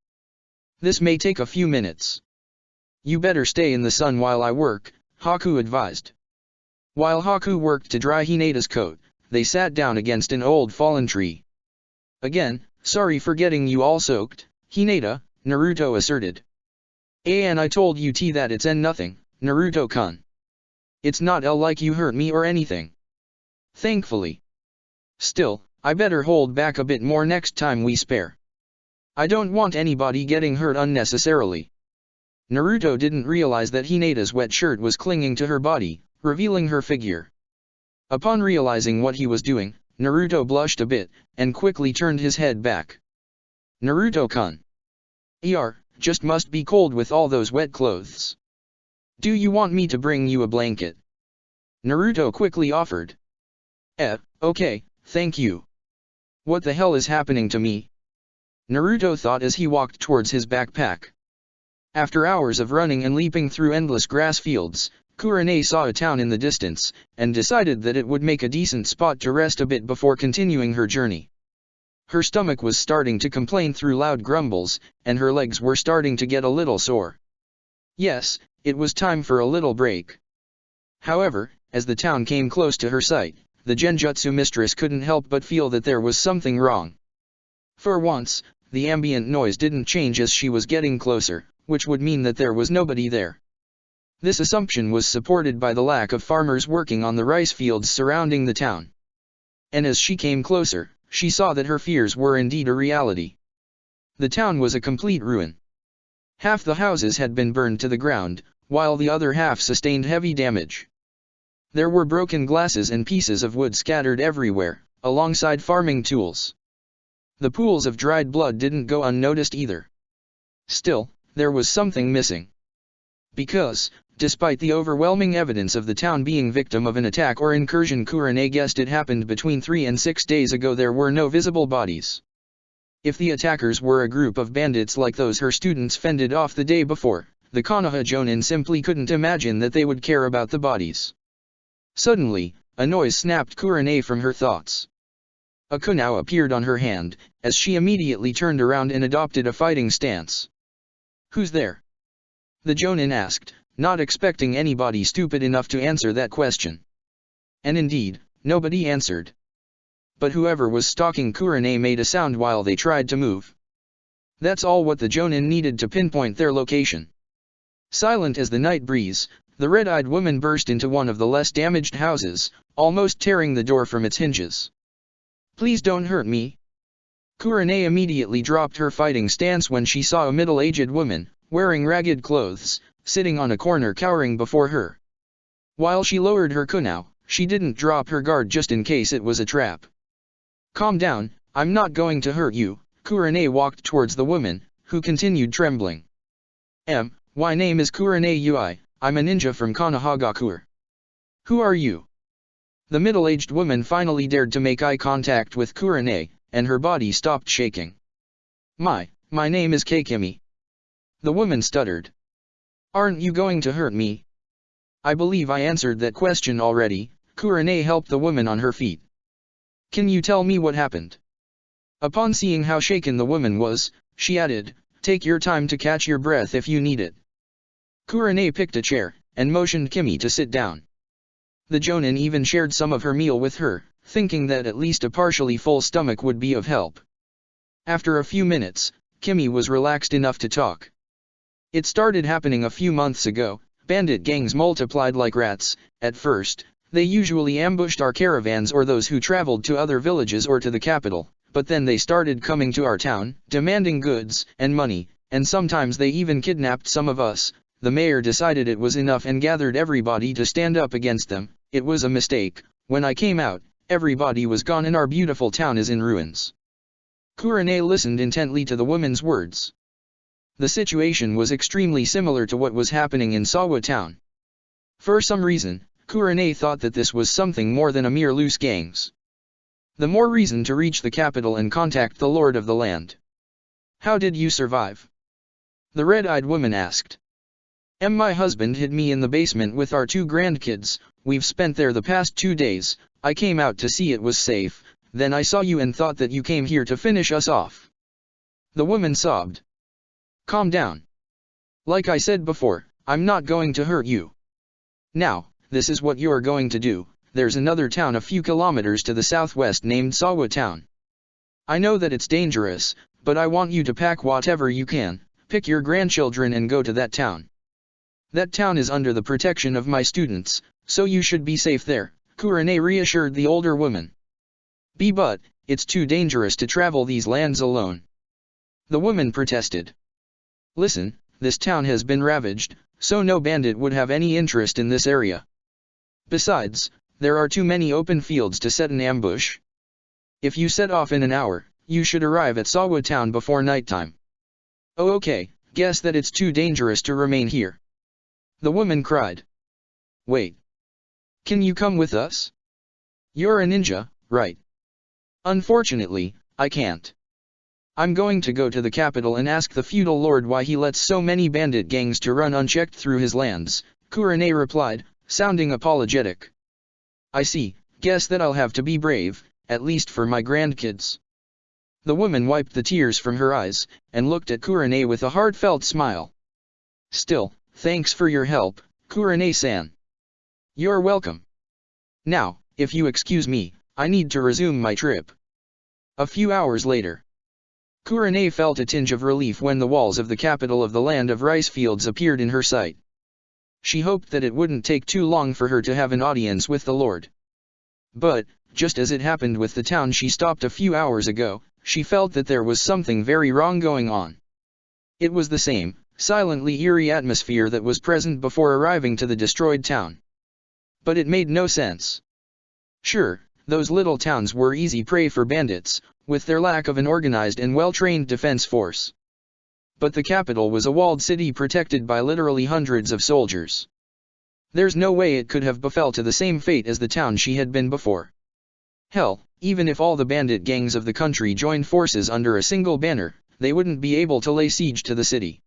This may take a few minutes. You better stay in the sun while I work, Haku advised. While Haku worked to dry Hinata's coat, they sat down against an old fallen tree. Again, sorry for getting you all soaked, Hinata, Naruto asserted. And I told you that it's nothing, Naruto-kun. It's not like you hurt me or anything. Thankfully. Still, I better hold back a bit more next time we spar. I don't want anybody getting hurt unnecessarily. Naruto didn't realize that Hinata's wet shirt was clinging to her body, revealing her figure. Upon realizing what he was doing, Naruto blushed a bit, and quickly turned his head back. Naruto-kun. Just must be cold with all those wet clothes. Do you want me to bring you a blanket? Naruto quickly offered. Okay, thank you. What the hell is happening to me? Naruto thought as he walked towards his backpack. After hours of running and leaping through endless grass fields, Kurane saw a town in the distance, and decided that it would make a decent spot to rest a bit before continuing her journey. Her stomach was starting to complain through loud grumbles, and her legs were starting to get a little sore. Yes, it was time for a little break. However, as the town came close to her sight, the genjutsu mistress couldn't help but feel that there was something wrong. For once, the ambient noise didn't change as she was getting closer, which would mean that there was nobody there. This assumption was supported by the lack of farmers working on the rice fields surrounding the town. And as she came closer, she saw that her fears were indeed a reality. The town was a complete ruin. Half the houses had been burned to the ground, while the other half sustained heavy damage. There were broken glasses and pieces of wood scattered everywhere, alongside farming tools. The pools of dried blood didn't go unnoticed either. Still, there was something missing. Because, despite the overwhelming evidence of the town being victim of an attack or incursion, Kurane guessed it happened between 3 and 6 days ago, there were no visible bodies. If the attackers were a group of bandits like those her students fended off the day before, the Konoha Jonin simply couldn't imagine that they would care about the bodies. Suddenly, a noise snapped Kurane from her thoughts. A kunao appeared on her hand, as she immediately turned around and adopted a fighting stance. "Who's there?" the jonin asked, not expecting anybody stupid enough to answer that question. And indeed, nobody answered. But whoever was stalking Kurane made a sound while they tried to move. That's all what the jonin needed to pinpoint their location. Silent as the night breeze, the red-eyed woman burst into one of the less damaged houses, almost tearing the door from its hinges. "Please don't hurt me." Kurane immediately dropped her fighting stance when she saw a middle-aged woman, wearing ragged clothes, sitting on a corner cowering before her. While she lowered her kunao, she didn't drop her guard just in case it was a trap. "Calm down, I'm not going to hurt you." Kurane walked towards the woman, who continued trembling. My name is Kurane Ui, I'm a ninja from Kanahagakur. Who are you?" The middle-aged woman finally dared to make eye contact with Kurane, and her body stopped shaking. My name is Kakimi." The woman stuttered. "Aren't you going to hurt me?" "I believe I answered that question already." Kurane helped the woman on her feet. "Can you tell me what happened?" Upon seeing how shaken the woman was, she added, "Take your time to catch your breath if you need it." Kurane picked a chair, and motioned Kimi to sit down. The jonin even shared some of her meal with her, thinking that at least a partially full stomach would be of help. After a few minutes, Kimi was relaxed enough to talk. "It started happening a few months ago. Bandit gangs multiplied like rats. At first, they usually ambushed our caravans or those who traveled to other villages or to the capital, but then they started coming to our town, demanding goods and money, and sometimes they even kidnapped some of us. The mayor decided it was enough and gathered everybody to stand up against them. It was a mistake. When I came out, everybody was gone and our beautiful town is in ruins." Kurane listened intently to the woman's words. The situation was extremely similar to what was happening in Sawa town. For some reason, Kurane thought that this was something more than a mere loose gangs. The more reason to reach the capital and contact the lord of the land. "How did you survive?" the red-eyed woman asked. My husband hid me in the basement with our 2 grandkids. We've spent there the past 2 days. I came out to see it was safe, then I saw you and thought that you came here to finish us off." The woman sobbed. "Calm down. Like I said before, I'm not going to hurt you. Now, this is what you're going to do. There's another town a few kilometers to the southwest named Sawa Town. I know that it's dangerous, but I want you to pack whatever you can, pick your grandchildren and go to that town. That town is under the protection of my students, so you should be safe there," Kurane reassured the older woman. But, it's too dangerous to travel these lands alone." The woman protested. "Listen, this town has been ravaged, so no bandit would have any interest in this area. Besides, there are too many open fields to set an ambush. If you set off in an hour, you should arrive at Sawa town before nighttime." "Oh okay, guess that it's too dangerous to remain here," the woman cried. "Wait. Can you come with us? You're a ninja, right?" "Unfortunately, I can't. I'm going to go to the capital and ask the feudal lord why he lets so many bandit gangs to run unchecked through his lands," Kurane replied, sounding apologetic. "I see, guess that I'll have to be brave, at least for my grandkids." The woman wiped the tears from her eyes, and looked at Kurane with a heartfelt smile. "Still, thanks for your help, Kurane-san." "You're welcome. Now, if you excuse me, I need to resume my trip." A few hours later, Kurane felt a tinge of relief when the walls of the capital of the land of rice fields appeared in her sight. She hoped that it wouldn't take too long for her to have an audience with the Lord. But, just as it happened with the town she stopped a few hours ago, she felt that there was something very wrong going on. It was the same, silently eerie atmosphere that was present before arriving to the destroyed town. But it made no sense. Sure, those little towns were easy prey for bandits, with their lack of an organized and well-trained defense force. But the capital was a walled city protected by literally hundreds of soldiers. There's no way it could have befell to the same fate as the town she had been before. Hell, even if all the bandit gangs of the country joined forces under a single banner, they wouldn't be able to lay siege to the city.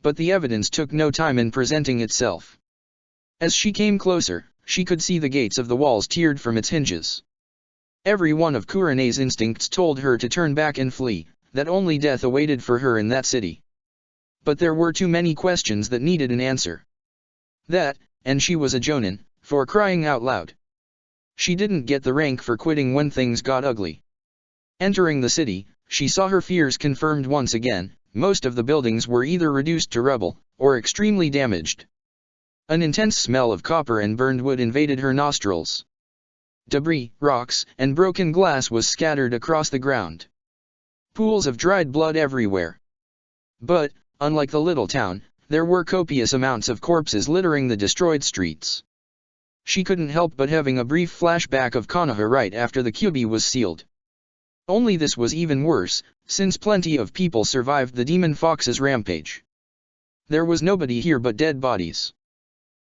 But the evidence took no time in presenting itself. As she came closer, she could see the gates of the walls teared from its hinges. Every one of Kurene's instincts told her to turn back and flee, that only death awaited for her in that city. But there were too many questions that needed an answer. That, and she was a Jonin, for crying out loud. She didn't get the rank for quitting when things got ugly. Entering the city, she saw her fears confirmed once again. Most of the buildings were either reduced to rubble, or extremely damaged. An intense smell of copper and burned wood invaded her nostrils. Debris, rocks, and broken glass was scattered across the ground. Pools of dried blood everywhere. But, unlike the little town, there were copious amounts of corpses littering the destroyed streets. She couldn't help but having a brief flashback of Konoha right after the Kyubi was sealed. Only this was even worse, since plenty of people survived the demon fox's rampage. There was nobody here but dead bodies.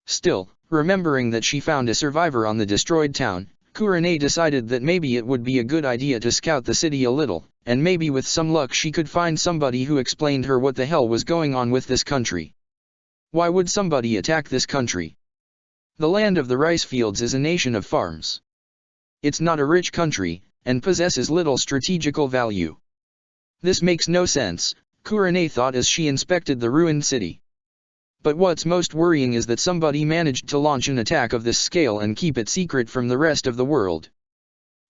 Still, remembering that she found a survivor on the destroyed town, Kurene decided that maybe it would be a good idea to scout the city a little, and maybe with some luck she could find somebody who explained her what the hell was going on with this country. Why would somebody attack this country? The land of the rice fields is a nation of farms. It's not a rich country, and possesses little strategical value. This makes no sense, Kurene thought as she inspected the ruined city. But what's most worrying is that somebody managed to launch an attack of this scale and keep it secret from the rest of the world.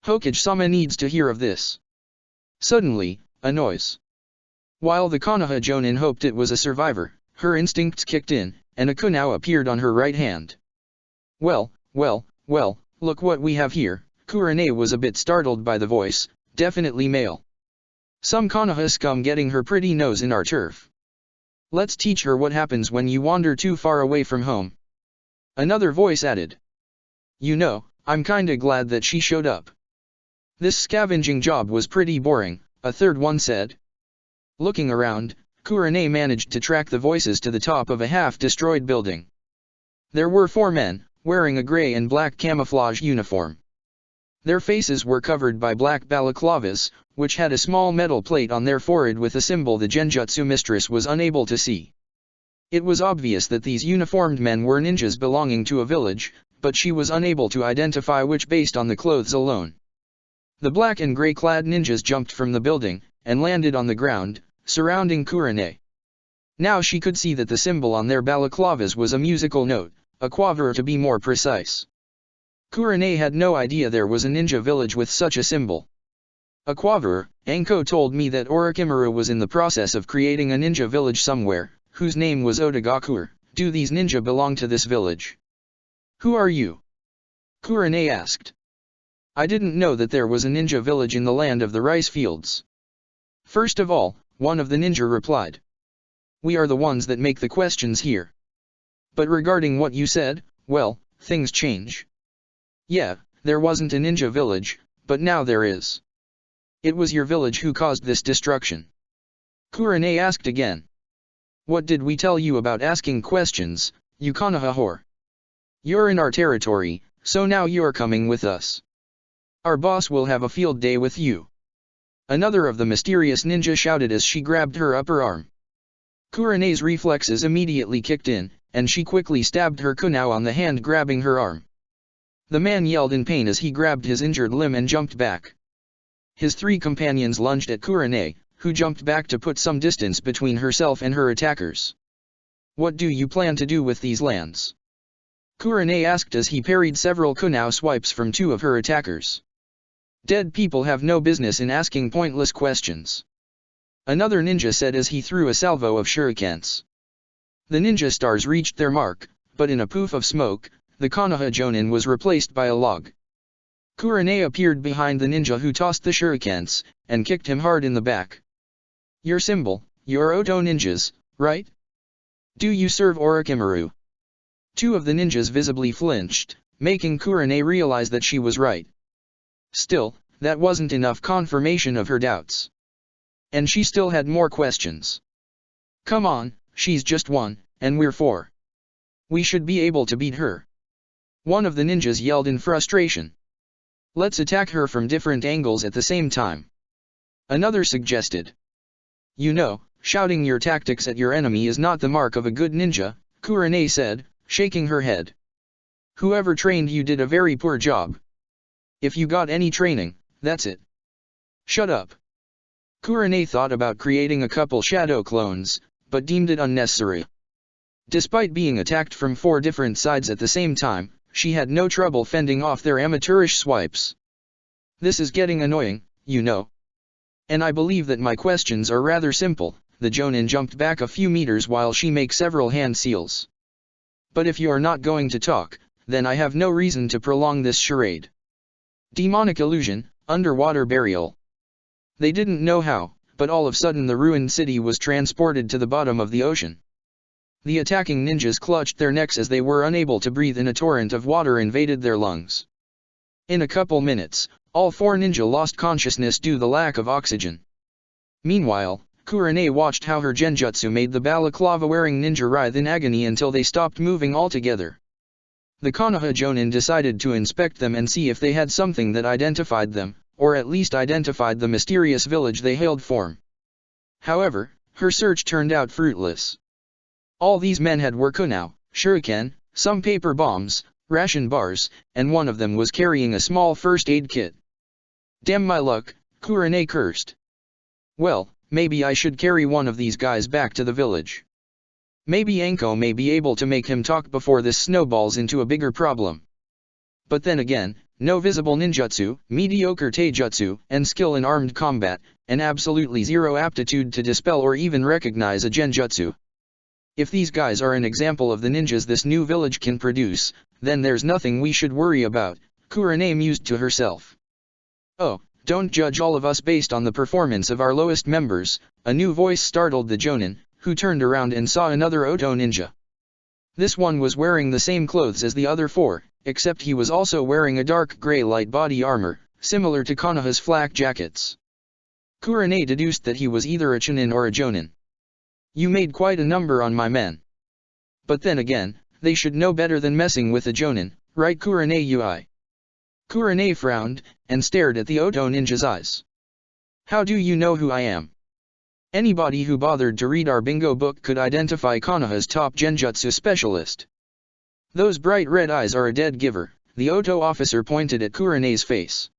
Hokage-sama needs to hear of this. Suddenly, a noise. While the Konoha Jonin hoped it was a survivor, her instincts kicked in, and a kunao appeared on her right hand. Well, look what we have here. Kurene was a bit startled by the voice, definitely male. Some Konoha scum getting her pretty nose in our turf. Let's teach her what happens when you wander too far away from home. Another voice added. You know, I'm kinda glad that she showed up. This scavenging job was pretty boring, a third one said. Looking around, Kurene managed to track the voices to the top of a half-destroyed building. There were 4 men, wearing a gray and black camouflage uniform. Their faces were covered by black balaclavas, which had a small metal plate on their forehead with a symbol the Genjutsu mistress was unable to see. It was obvious that these uniformed men were ninjas belonging to a village, but she was unable to identify which based on the clothes alone. The black and gray-clad ninjas jumped from the building, and landed on the ground, surrounding Kurene. Now she could see that the symbol on their balaclavas was a musical note, a quaver to be more precise. Kurene had no idea there was a ninja village with such a symbol. A quaver, Anko told me that Orochimaru was in the process of creating a ninja village somewhere, whose name was Otagakur. Do these ninja belong to this village? Who are you? Kurene asked. I didn't know that there was a ninja village in the land of the rice fields. First of all, one of the ninja replied. We are the ones that make the questions here. But regarding what you said, well, things change. Yeah, there wasn't a ninja village, but now there is. It was your village who caused this destruction. Kurene asked again. What did we tell you about asking questions, you Konoha whore? You're in our territory, so now you're coming with us. Our boss will have a field day with you. Another of the mysterious ninja shouted as she grabbed her upper arm. Kurene's reflexes immediately kicked in, and she quickly stabbed her kunao on the hand grabbing her arm. The man yelled in pain as he grabbed his injured limb and jumped back. His 3 companions lunged at Kurene, who jumped back to put some distance between herself and her attackers. What do you plan to do with these lands? Kurene asked as he parried several kunao swipes from 2 of her attackers. Dead people have no business in asking pointless questions. Another ninja said as he threw a salvo of shurikens. The ninja stars reached their mark, but in a poof of smoke, the Konoha Jonin was replaced by a log. Kurene appeared behind the ninja who tossed the shurikens, and kicked him hard in the back. Your symbol, you're Oto ninjas, right? Do you serve Orochimaru? 2 of the ninjas visibly flinched, making Kurene realize that she was right. Still, that wasn't enough confirmation of her doubts. And she still had more questions. Come on, she's just 1, and we're 4. We should be able to beat her. One of the ninjas yelled in frustration. Let's attack her from different angles at the same time. Another suggested. You know, shouting your tactics at your enemy is not the mark of a good ninja, Kurene said, shaking her head. Whoever trained you did a very poor job. If you got any training, that's it. Shut up. Kurane thought about creating a couple shadow clones, but deemed it unnecessary. Despite being attacked from 4 different sides at the same time, she had no trouble fending off their amateurish swipes. This is getting annoying, you know. And I believe that my questions are rather simple. The Jonin jumped back a few meters while she makes several hand seals. But if you are not going to talk, then I have no reason to prolong this charade. Demonic illusion, underwater burial. They didn't know how, but all of a sudden the ruined city was transported to the bottom of the ocean. The attacking ninjas clutched their necks as they were unable to breathe and a torrent of water invaded their lungs. In a couple minutes, all 4 ninja lost consciousness due to the lack of oxygen. Meanwhile, Kurane watched how her genjutsu made the balaclava-wearing ninja writhe in agony until they stopped moving altogether. The Konoha Jonin decided to inspect them and see if they had something that identified them, or at least identified the mysterious village they hailed from. However, her search turned out fruitless. All these men had were kunai, shuriken, some paper bombs, ration bars, and one of them was carrying a small first aid kit. Damn my luck, Kurane cursed. Well, maybe I should carry one of these guys back to the village. Maybe Anko may be able to make him talk before this snowballs into a bigger problem. But then again, no visible ninjutsu, mediocre taijutsu, and skill in armed combat, and absolutely zero aptitude to dispel or even recognize a genjutsu. If these guys are an example of the ninjas this new village can produce, then there's nothing we should worry about, Kurane mused to herself. Oh, don't judge all of us based on the performance of our lowest members, a new voice startled the Jonin, who turned around and saw another Oto ninja. This one was wearing the same clothes as the other 4, except he was also wearing a dark gray light body armor, similar to Konoha's flak jackets. Kurane deduced that he was either a Chunin or a Jonin. You made quite a number on my men. But then again, they should know better than messing with a Jonin, right Kurane Ui? Kurane frowned, and stared at the Oto ninja's eyes. How do you know who I am? Anybody who bothered to read our bingo book could identify Konoha's top genjutsu specialist. Those bright red eyes are a dead giver, the Oto officer pointed at Kurane's face.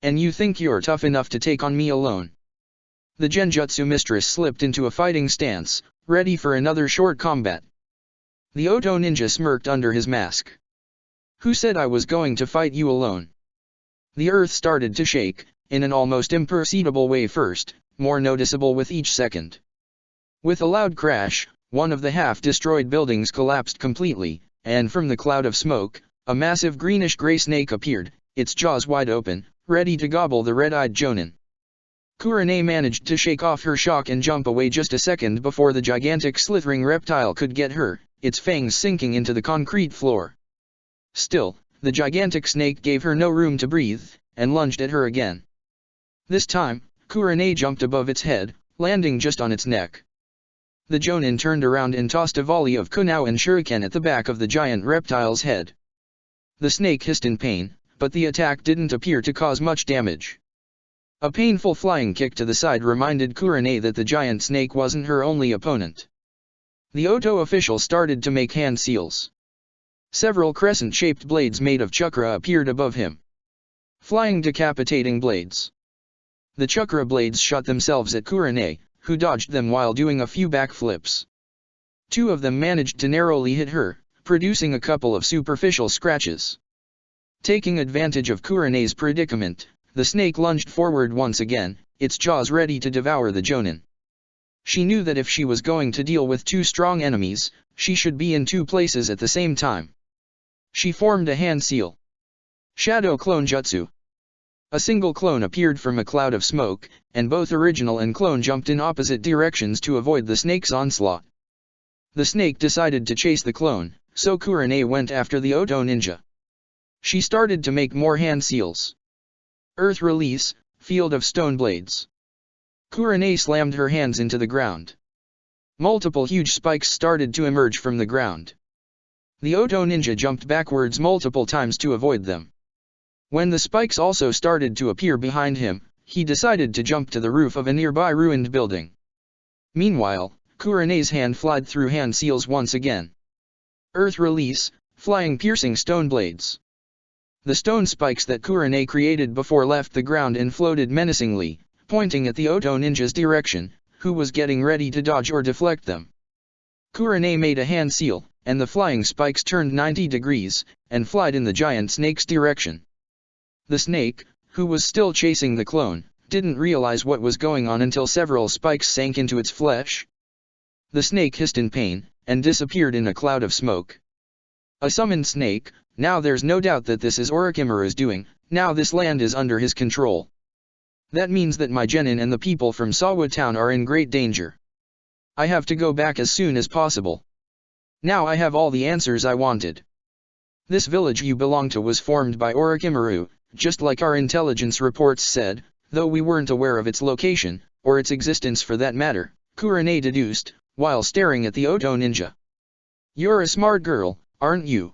And you think you're tough enough to take on me alone? The genjutsu mistress slipped into a fighting stance, ready for another short combat. The Oto ninja smirked under his mask. Who said I was going to fight you alone? The earth started to shake, in an almost imperceptible way first, more noticeable with each second. With a loud crash, one of the half-destroyed buildings collapsed completely, and from the cloud of smoke, a massive greenish-gray snake appeared, its jaws wide open, ready to gobble the red-eyed Jonin. Kurane managed to shake off her shock and jump away just a second before the gigantic slithering reptile could get her, its fangs sinking into the concrete floor. Still, the gigantic snake gave her no room to breathe, and lunged at her again. This time, Kurane jumped above its head, landing just on its neck. The Jonin turned around and tossed a volley of kunai and shuriken at the back of the giant reptile's head. The snake hissed in pain, but the attack didn't appear to cause much damage. A painful flying kick to the side reminded Kurane that the giant snake wasn't her only opponent. The Oto official started to make hand seals. Several crescent-shaped blades made of chakra appeared above him. Flying decapitating blades. The chakra blades shot themselves at Kurane, who dodged them while doing a few backflips. 2 of them managed to narrowly hit her, producing a couple of superficial scratches. Taking advantage of Kurane's predicament, the snake lunged forward once again, its jaws ready to devour the Jonin. She knew that if she was going to deal with 2 strong enemies, she should be in 2 places at the same time. She formed a hand seal. Shadow Clone Jutsu. A single clone appeared from a cloud of smoke, and both original and clone jumped in opposite directions to avoid the snake's onslaught. The snake decided to chase the clone, so Kurane went after the Oto ninja. She started to make more hand seals. Earth release, field of stone blades. Kurane slammed her hands into the ground. Multiple huge spikes started to emerge from the ground. The Oto ninja jumped backwards multiple times to avoid them. When the spikes also started to appear behind him, he decided to jump to the roof of a nearby ruined building. Meanwhile, Kurane's hand flied through hand seals once again. Earth release, flying piercing stone blades. The stone spikes that Kurenai created before left the ground and floated menacingly, pointing at the Oto ninja's direction, who was getting ready to dodge or deflect them. Kurenai made a hand seal, and the flying spikes turned 90 degrees, and flied in the giant snake's direction. The snake, who was still chasing the clone, didn't realize what was going on until several spikes sank into its flesh. The snake hissed in pain, and disappeared in a cloud of smoke. A summoned snake. Now there's no doubt that this is Orochimaru's doing. Now this land is under his control. That means that my genin and the people from Sawa town are in great danger. I have to go back as soon as possible. Now I have all the answers I wanted. This village you belong to was formed by Orochimaru, just like our intelligence reports said, though we weren't aware of its location, or its existence for that matter, Kurenai deduced, while staring at the Oto ninja. You're a smart girl, aren't you?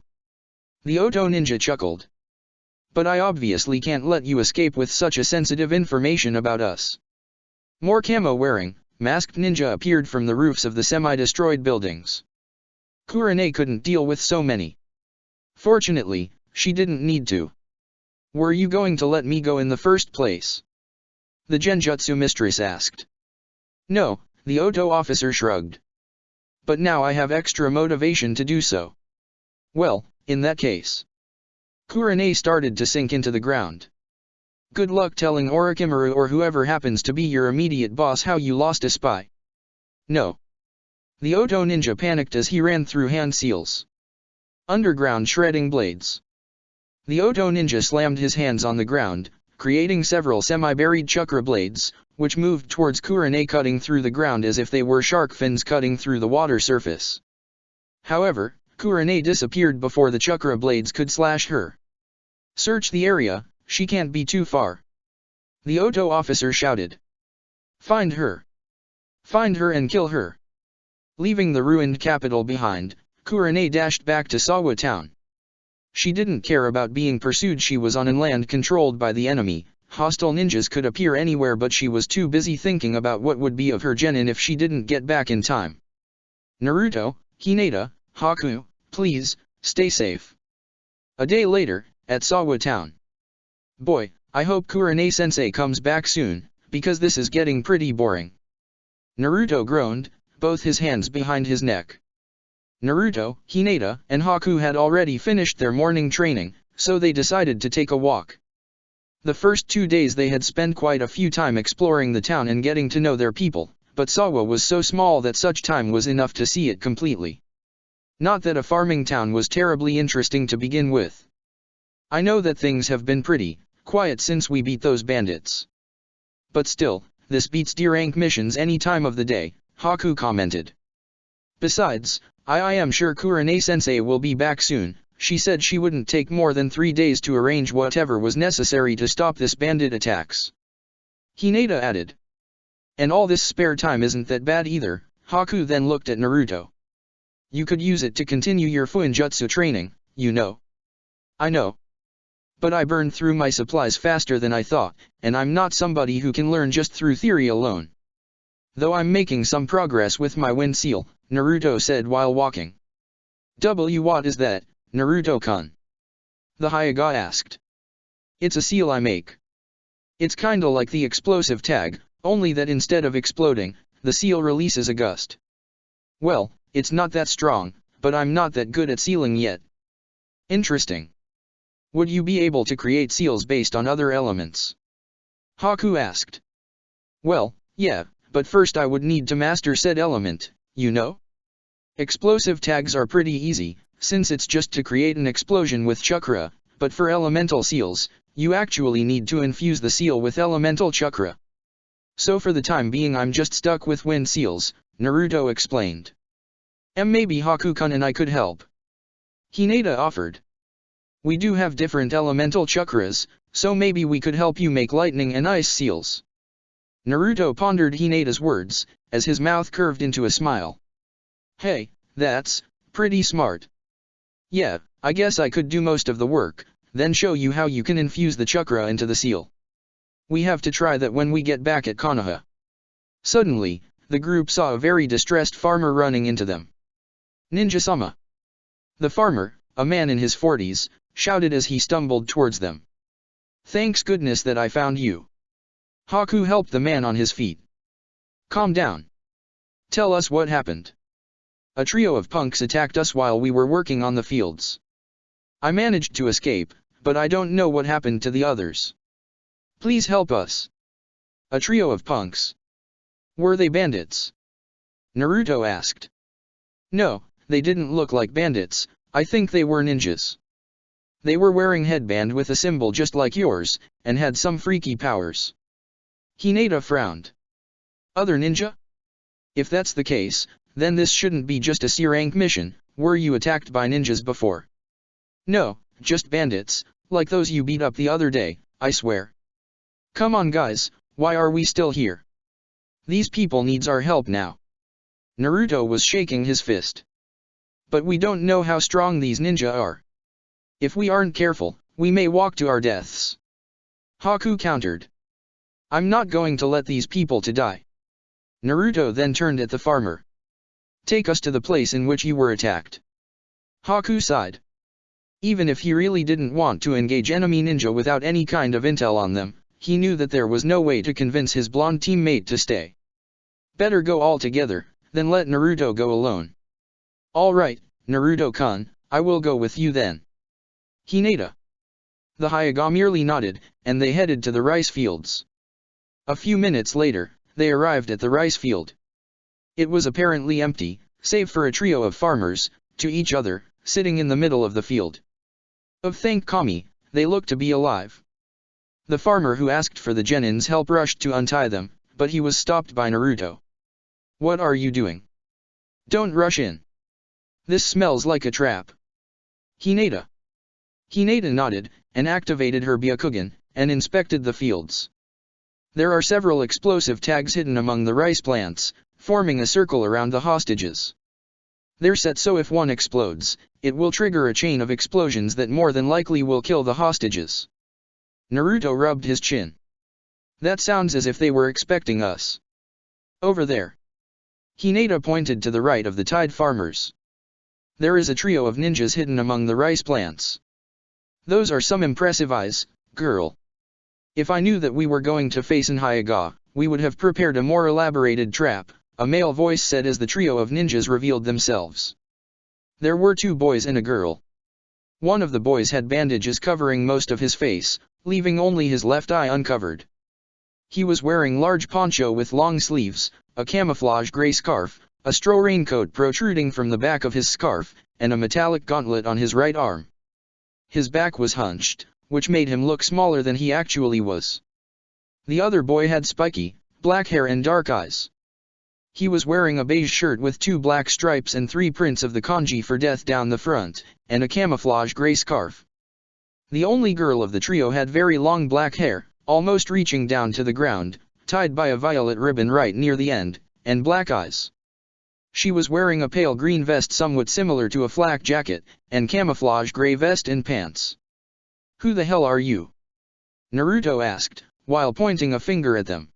The Oto ninja chuckled. But I obviously can't let you escape with such a sensitive information about us. More camo-wearing, masked ninja appeared from the roofs of the semi-destroyed buildings. Kurenai couldn't deal with so many. Fortunately, she didn't need to. Were you going to let me go in the first place? The Genjutsu mistress asked. No, the Oto officer shrugged. But now I have extra motivation to do so. Well, in that case. Kurenai started to sink into the ground. Good luck telling Orochimaru or whoever happens to be your immediate boss how you lost a spy. No. The Oto ninja panicked as he ran through hand seals. Underground shredding blades. The Oto ninja slammed his hands on the ground, creating several semi-buried chakra blades, which moved towards Kurenai, cutting through the ground as if they were shark fins cutting through the water surface. However, Kurenai disappeared before the chakra blades could slash her. Search the area, she can't be too far. The Oto officer shouted. Find her. Find her and kill her. Leaving the ruined capital behind, Kurenai dashed back to Sawa town. She didn't care about being pursued. She was on an land controlled by the enemy. Hostile ninjas could appear anywhere, but she was too busy thinking about what would be of her genin if she didn't get back in time. Naruto, Hinata, Haku, please, stay safe. A day later, at Sawa town. Boy, I hope Kurenai-sensei comes back soon, because this is getting pretty boring. Naruto groaned, both his hands behind his neck. Naruto, Hinata, and Haku had already finished their morning training, so they decided to take a walk. The first 2 days they had spent quite a few time exploring the town and getting to know their people, but Sawa was so small that such time was enough to see it completely. Not that a farming town was terribly interesting to begin with. I know that things have been pretty quiet since we beat those bandits. But still, this beats D-rank missions any time of the day, Haku commented. Besides, I am sure Kurenai-sensei will be back soon. She said she wouldn't take more than 3 days to arrange whatever was necessary to stop this bandit attacks. Hinata added. And all this spare time isn't that bad either. Haku then looked at Naruto. You could use it to continue your Fuinjutsu training, you know. I know. But I burned through my supplies faster than I thought, and I'm not somebody who can learn just through theory alone. Though I'm making some progress with my wind seal, Naruto said while walking. What is that, Naruto-kun? The Hyuga asked. It's a seal I make. It's kinda like the explosive tag, only that instead of exploding, the seal releases a gust. Well, it's not that strong, but I'm not that good at sealing yet. Interesting. Would you be able to create seals based on other elements? Haku asked. Well, yeah, but first I would need to master said element, you know? Explosive tags are pretty easy, since it's just to create an explosion with chakra, but for elemental seals, you actually need to infuse the seal with elemental chakra. So for the time being I'm just stuck with wind seals, Naruto explained. Maybe Haku-kun and I could help. Hinata offered. We do have different elemental chakras, so maybe we could help you make lightning and ice seals. Naruto pondered Hinata's words, as his mouth curved into a smile. Hey, that's pretty smart. Yeah, I guess I could do most of the work, then show you how you can infuse the chakra into the seal. We have to try that when we get back at Konoha. Suddenly, the group saw a very distressed farmer running into them. Ninja-sama. The farmer, a man in his 40s, shouted as he stumbled towards them. Thanks goodness that I found you. Haku helped the man on his feet. Calm down. Tell us what happened. A trio of punks attacked us while we were working on the fields. I managed to escape, but I don't know what happened to the others. Please help us. A trio of punks. Were they bandits? Naruto asked. No, they didn't look like bandits, I think they were ninjas. They were wearing headband with a symbol just like yours, and had some freaky powers. Hinata frowned. Other ninja? If that's the case, then this shouldn't be just a C-rank mission. Were you attacked by ninjas before? No, just bandits, like those you beat up the other day, I swear. Come on guys, why are we still here? These people needs our help now. Naruto was shaking his fist. But we don't know how strong these ninja are. If we aren't careful, we may walk to our deaths. Haku countered. I'm not going to let these people to die. Naruto then turned at the farmer. Take us to the place in which you were attacked. Haku sighed. Even if he really didn't want to engage enemy ninja without any kind of intel on them, he knew that there was no way to convince his blonde teammate to stay. Better go all together, than let Naruto go alone. Alright, Naruto-kun, I will go with you then. Hinata. The Hyuga merely nodded, and they headed to the rice fields. A few minutes later, they arrived at the rice field. It was apparently empty, save for a trio of farmers, to each other, sitting in the middle of the field. Thank Kami, they looked to be alive. The farmer who asked for the genin's help rushed to untie them, but he was stopped by Naruto. What are you doing? Don't rush in. This smells like a trap. Hinata. Hinata nodded, and activated her Byakugan, and inspected the fields. There are several explosive tags hidden among the rice plants, forming a circle around the hostages. They're set so if one explodes, it will trigger a chain of explosions that more than likely will kill the hostages. Naruto rubbed his chin. That sounds as if they were expecting us. Over there. Hinata pointed to the right of the tied farmers. There is a trio of ninjas hidden among the rice plants. Those are some impressive eyes, girl. If I knew that we were going to face an Hyuga, we would have prepared a more elaborated trap, a male voice said as the trio of ninjas revealed themselves. There were two boys and a girl. One of the boys had bandages covering most of his face, leaving only his left eye uncovered. He was wearing large poncho with long sleeves, a camouflage gray scarf, a straw raincoat protruding from the back of his scarf, and a metallic gauntlet on his right arm. His back was hunched, which made him look smaller than he actually was. The other boy had spiky, black hair and dark eyes. He was wearing a beige shirt with 2 black stripes and 3 prints of the kanji for death down the front, and a camouflage gray scarf. The only girl of the trio had very long black hair, almost reaching down to the ground, tied by a violet ribbon right near the end, and black eyes. She was wearing a pale green vest somewhat similar to a flak jacket, and camouflage gray vest and pants. Who the hell are you? Naruto asked, while pointing a finger at them.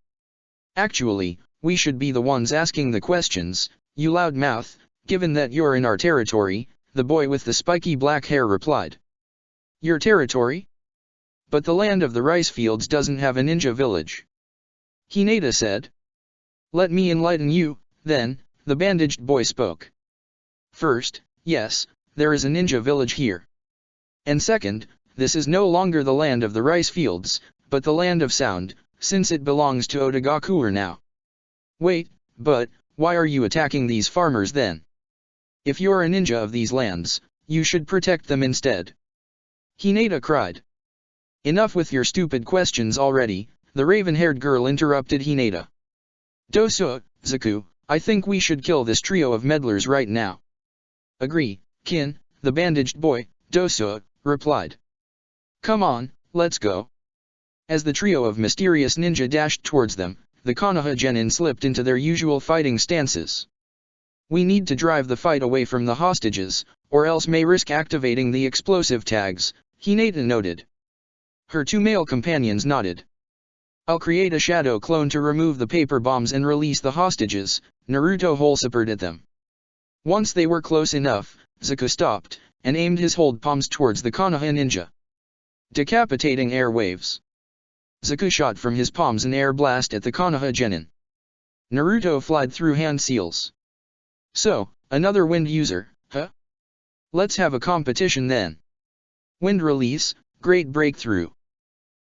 Actually, we should be the ones asking the questions, you loudmouth, given that you're in our territory, the boy with the spiky black hair replied. Your territory? But the land of the rice fields doesn't have a ninja village. Hinata said. Let me enlighten you, then, the bandaged boy spoke. First, yes, there is a ninja village here. And second, this is no longer the land of the rice fields, but the land of sound, since it belongs to Otagakure now. Wait, but, why are you attacking these farmers then? If you're a ninja of these lands, you should protect them instead. Hinata cried. Enough with your stupid questions already, the raven-haired girl interrupted Hinata. Dosu, Zaku, I think we should kill this trio of meddlers right now. Agree, Kin, the bandaged boy, Dosu, replied. Come on, let's go. As the trio of mysterious ninja dashed towards them, the Konoha genin slipped into their usual fighting stances. We need to drive the fight away from the hostages, or else may risk activating the explosive tags, Hinata noted. Her 2 male companions nodded. I'll create a shadow clone to remove the paper bombs and release the hostages, Naruto whispered at them. Once they were close enough, Zaku stopped, and aimed his hold palms towards the Konoha ninja. Decapitating air waves. Zaku shot from his palms an air blast at the Konoha genin. Naruto flied through hand seals. So, another wind user, huh? Let's have a competition then. Wind release, great breakthrough.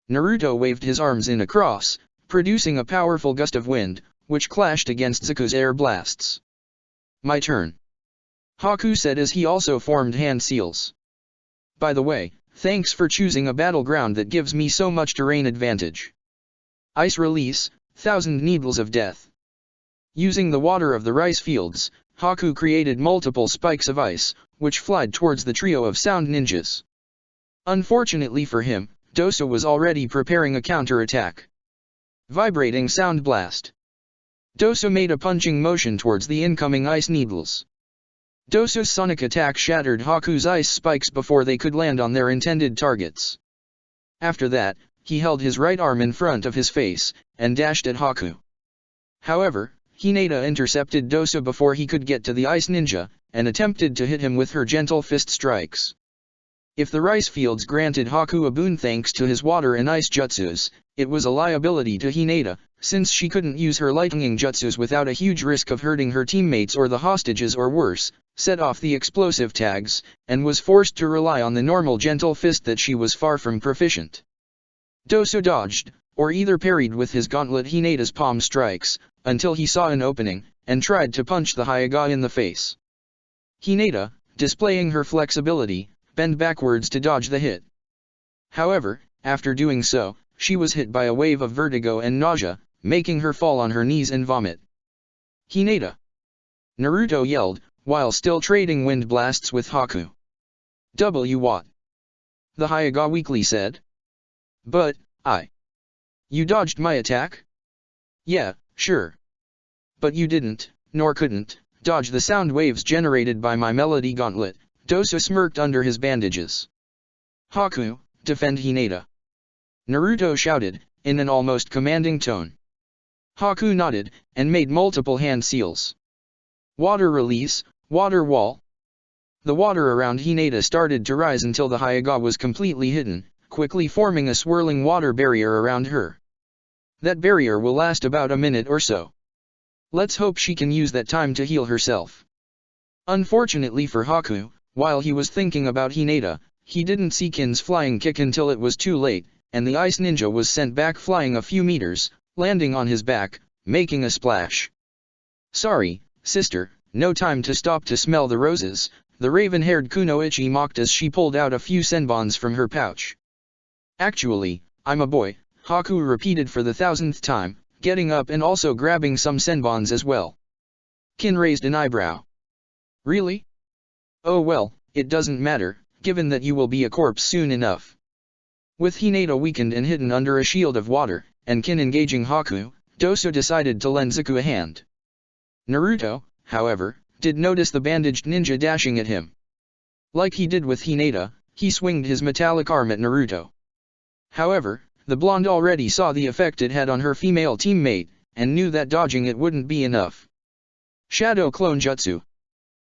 Naruto waved his arms in a cross, producing a powerful gust of wind, which clashed against Zaku's air blasts. My turn. Haku said as he also formed hand seals. By the way, thanks for choosing a battleground that gives me so much terrain advantage. Ice release, 1,000 needles of death. Using the water of the rice fields, Haku created multiple spikes of ice, which flied towards the trio of sound ninjas. Unfortunately for him, Doso was already preparing a counter-attack. Vibrating sound blast. Doso made a punching motion towards the incoming ice needles. Doso's sonic attack shattered Haku's ice spikes before they could land on their intended targets. After that, he held his right arm in front of his face, and dashed at Haku. However, Hinata intercepted Doso before he could get to the ice ninja, and attempted to hit him with her gentle fist strikes. If the rice fields granted Haku a boon thanks to his water and ice jutsus, it was a liability to Hinata, since she couldn't use her lightning jutsus without a huge risk of hurting her teammates or the hostages or worse, set off the explosive tags, and was forced to rely on the normal gentle fist that she was far from proficient. Doso dodged, or either parried with his gauntlet Hinata's palm strikes, until he saw an opening, and tried to punch the Hyuga in the face. Hinata, displaying her flexibility, bent backwards to dodge the hit. However, after doing so, she was hit by a wave of vertigo and nausea, making her fall on her knees and vomit. Hinata! Naruto yelled, while still trading wind blasts with Haku. What? The Hyuga weakly said. But, You dodged my attack? Yeah, sure. But you didn't, nor couldn't, dodge the sound waves generated by my melody gauntlet. Doso smirked under his bandages. Haku, defend Hinata. Naruto shouted, in an almost commanding tone. Haku nodded, and made multiple hand seals. Water release, water wall. The water around Hinata started to rise until the Hyuga was completely hidden, quickly forming a swirling water barrier around her. That barrier will last about a minute or so. Let's hope she can use that time to heal herself. Unfortunately for Haku, while he was thinking about Hinata, he didn't see Kin's flying kick until it was too late, and the ice ninja was sent back flying a few meters, landing on his back, making a splash. Sorry, sister, no time to stop to smell the roses, the raven-haired Kunoichi mocked as she pulled out a few senbons from her pouch. Actually, I'm a boy, Haku repeated for the 1,000th time, getting up and also grabbing some senbons as well. Kin raised an eyebrow. Really? Oh well, it doesn't matter, given that you will be a corpse soon enough. With Hinata weakened and hidden under a shield of water, and Kin engaging Haku, Doso decided to lend Zaku a hand. Naruto, however, did notice the bandaged ninja dashing at him. Like he did with Hinata, he swinged his metallic arm at Naruto. However, the blonde already saw the effect it had on her female teammate, and knew that dodging it wouldn't be enough. Shadow Clone Jutsu.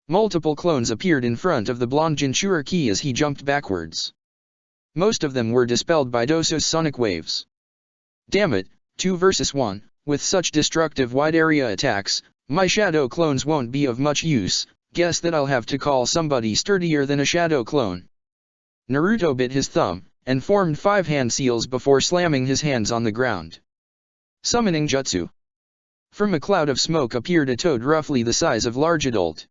Multiple clones appeared in front of the blonde Jinchuriki as he jumped backwards. Most of them were dispelled by Doso's sonic waves. Damn it, 2 versus 1, with such destructive wide area attacks, my shadow clones won't be of much use, guess that I'll have to call somebody sturdier than a shadow clone. Naruto bit his thumb, and formed 5 hand seals before slamming his hands on the ground. Summoning Jutsu. From a cloud of smoke appeared a toad roughly the size of large adult.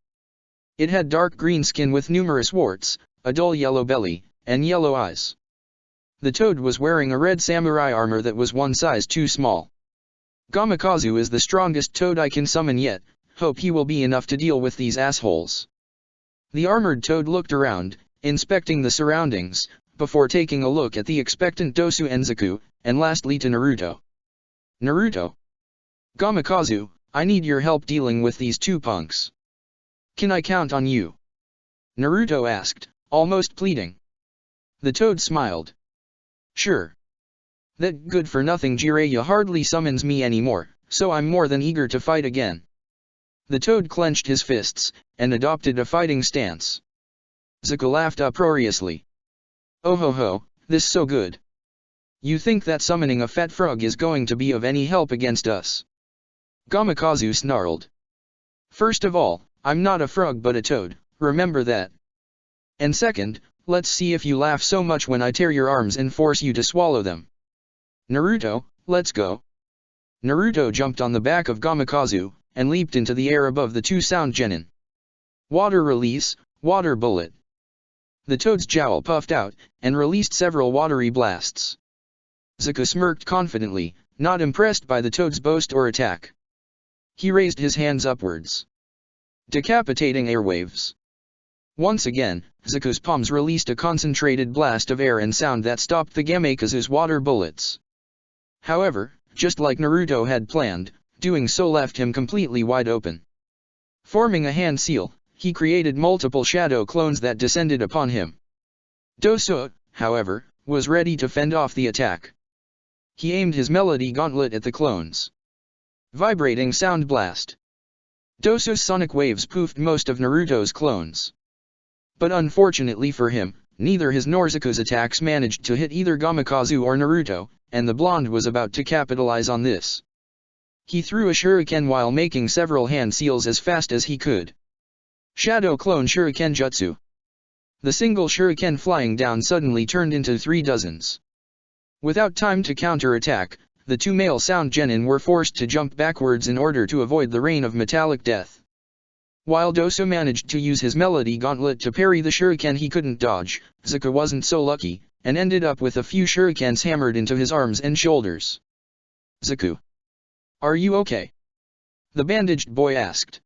It had dark green skin with numerous warts, a dull yellow belly, and yellow eyes. The toad was wearing a red samurai armor that was one size too small. Gamikazu is the strongest toad I can summon yet, hope he will be enough to deal with these assholes. The armored toad looked around, inspecting the surroundings, before taking a look at the expectant Dosu and Zaku, and lastly to Naruto. Naruto. Gamikazu, I need your help dealing with these 2 punks. Can I count on you? Naruto asked, almost pleading. The toad smiled. Sure. That good-for-nothing Jiraiya hardly summons me anymore, so I'm more than eager to fight again. The toad clenched his fists, and adopted a fighting stance. Zuko laughed uproariously. Oh ho ho, this so good. You think that summoning a fat frog is going to be of any help against us? Gamakazu snarled. First of all, I'm not a frog but a toad, remember that. And second, let's see if you laugh so much when I tear your arms and force you to swallow them. Naruto, let's go. Naruto jumped on the back of Gamakazu, and leaped into the air above the two sound genin. Water release, water bullet. The toad's jowl puffed out, and released several watery blasts. Zuko smirked confidently, not impressed by the toad's boast or attack. He raised his hands upwards. Decapitating airwaves. Once again, Zuko's palms released a concentrated blast of air and sound that stopped the Gamekazu's water bullets. However, just like Naruto had planned, doing so left him completely wide open. Forming a hand seal, he created multiple shadow clones that descended upon him. Doso, however, was ready to fend off the attack. He aimed his melody gauntlet at the clones. Vibrating sound blast. Doso's sonic waves poofed most of Naruto's clones. But unfortunately for him, neither his nor Zuko's attacks managed to hit either Gamakazu or Naruto, and the blonde was about to capitalize on this. He threw a shuriken while making several hand seals as fast as he could. Shadow Clone Shuriken Jutsu. The single shuriken flying down suddenly turned into 3 dozens. Without time to counter-attack, the two male sound genin were forced to jump backwards in order to avoid the rain of metallic death. While Doso managed to use his melody gauntlet to parry the shuriken he couldn't dodge, Zuko wasn't so lucky, and ended up with a few shurikens hammered into his arms and shoulders. Zuko. Are you okay? The bandaged boy asked.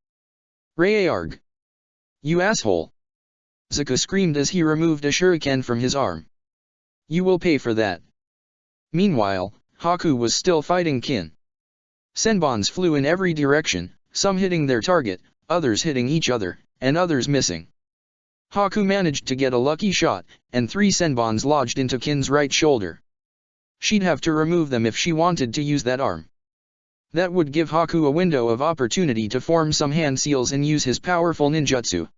Rayarg. You asshole. Zuko screamed as he removed a shuriken from his arm. You will pay for that. Meanwhile, Haku was still fighting Kin. Senbons flew in every direction, some hitting their target, others hitting each other, and others missing. Haku managed to get a lucky shot, and 3 senbons lodged into Kin's right shoulder. She'd have to remove them if she wanted to use that arm. That would give Haku a window of opportunity to form some hand seals and use his powerful ninjutsu.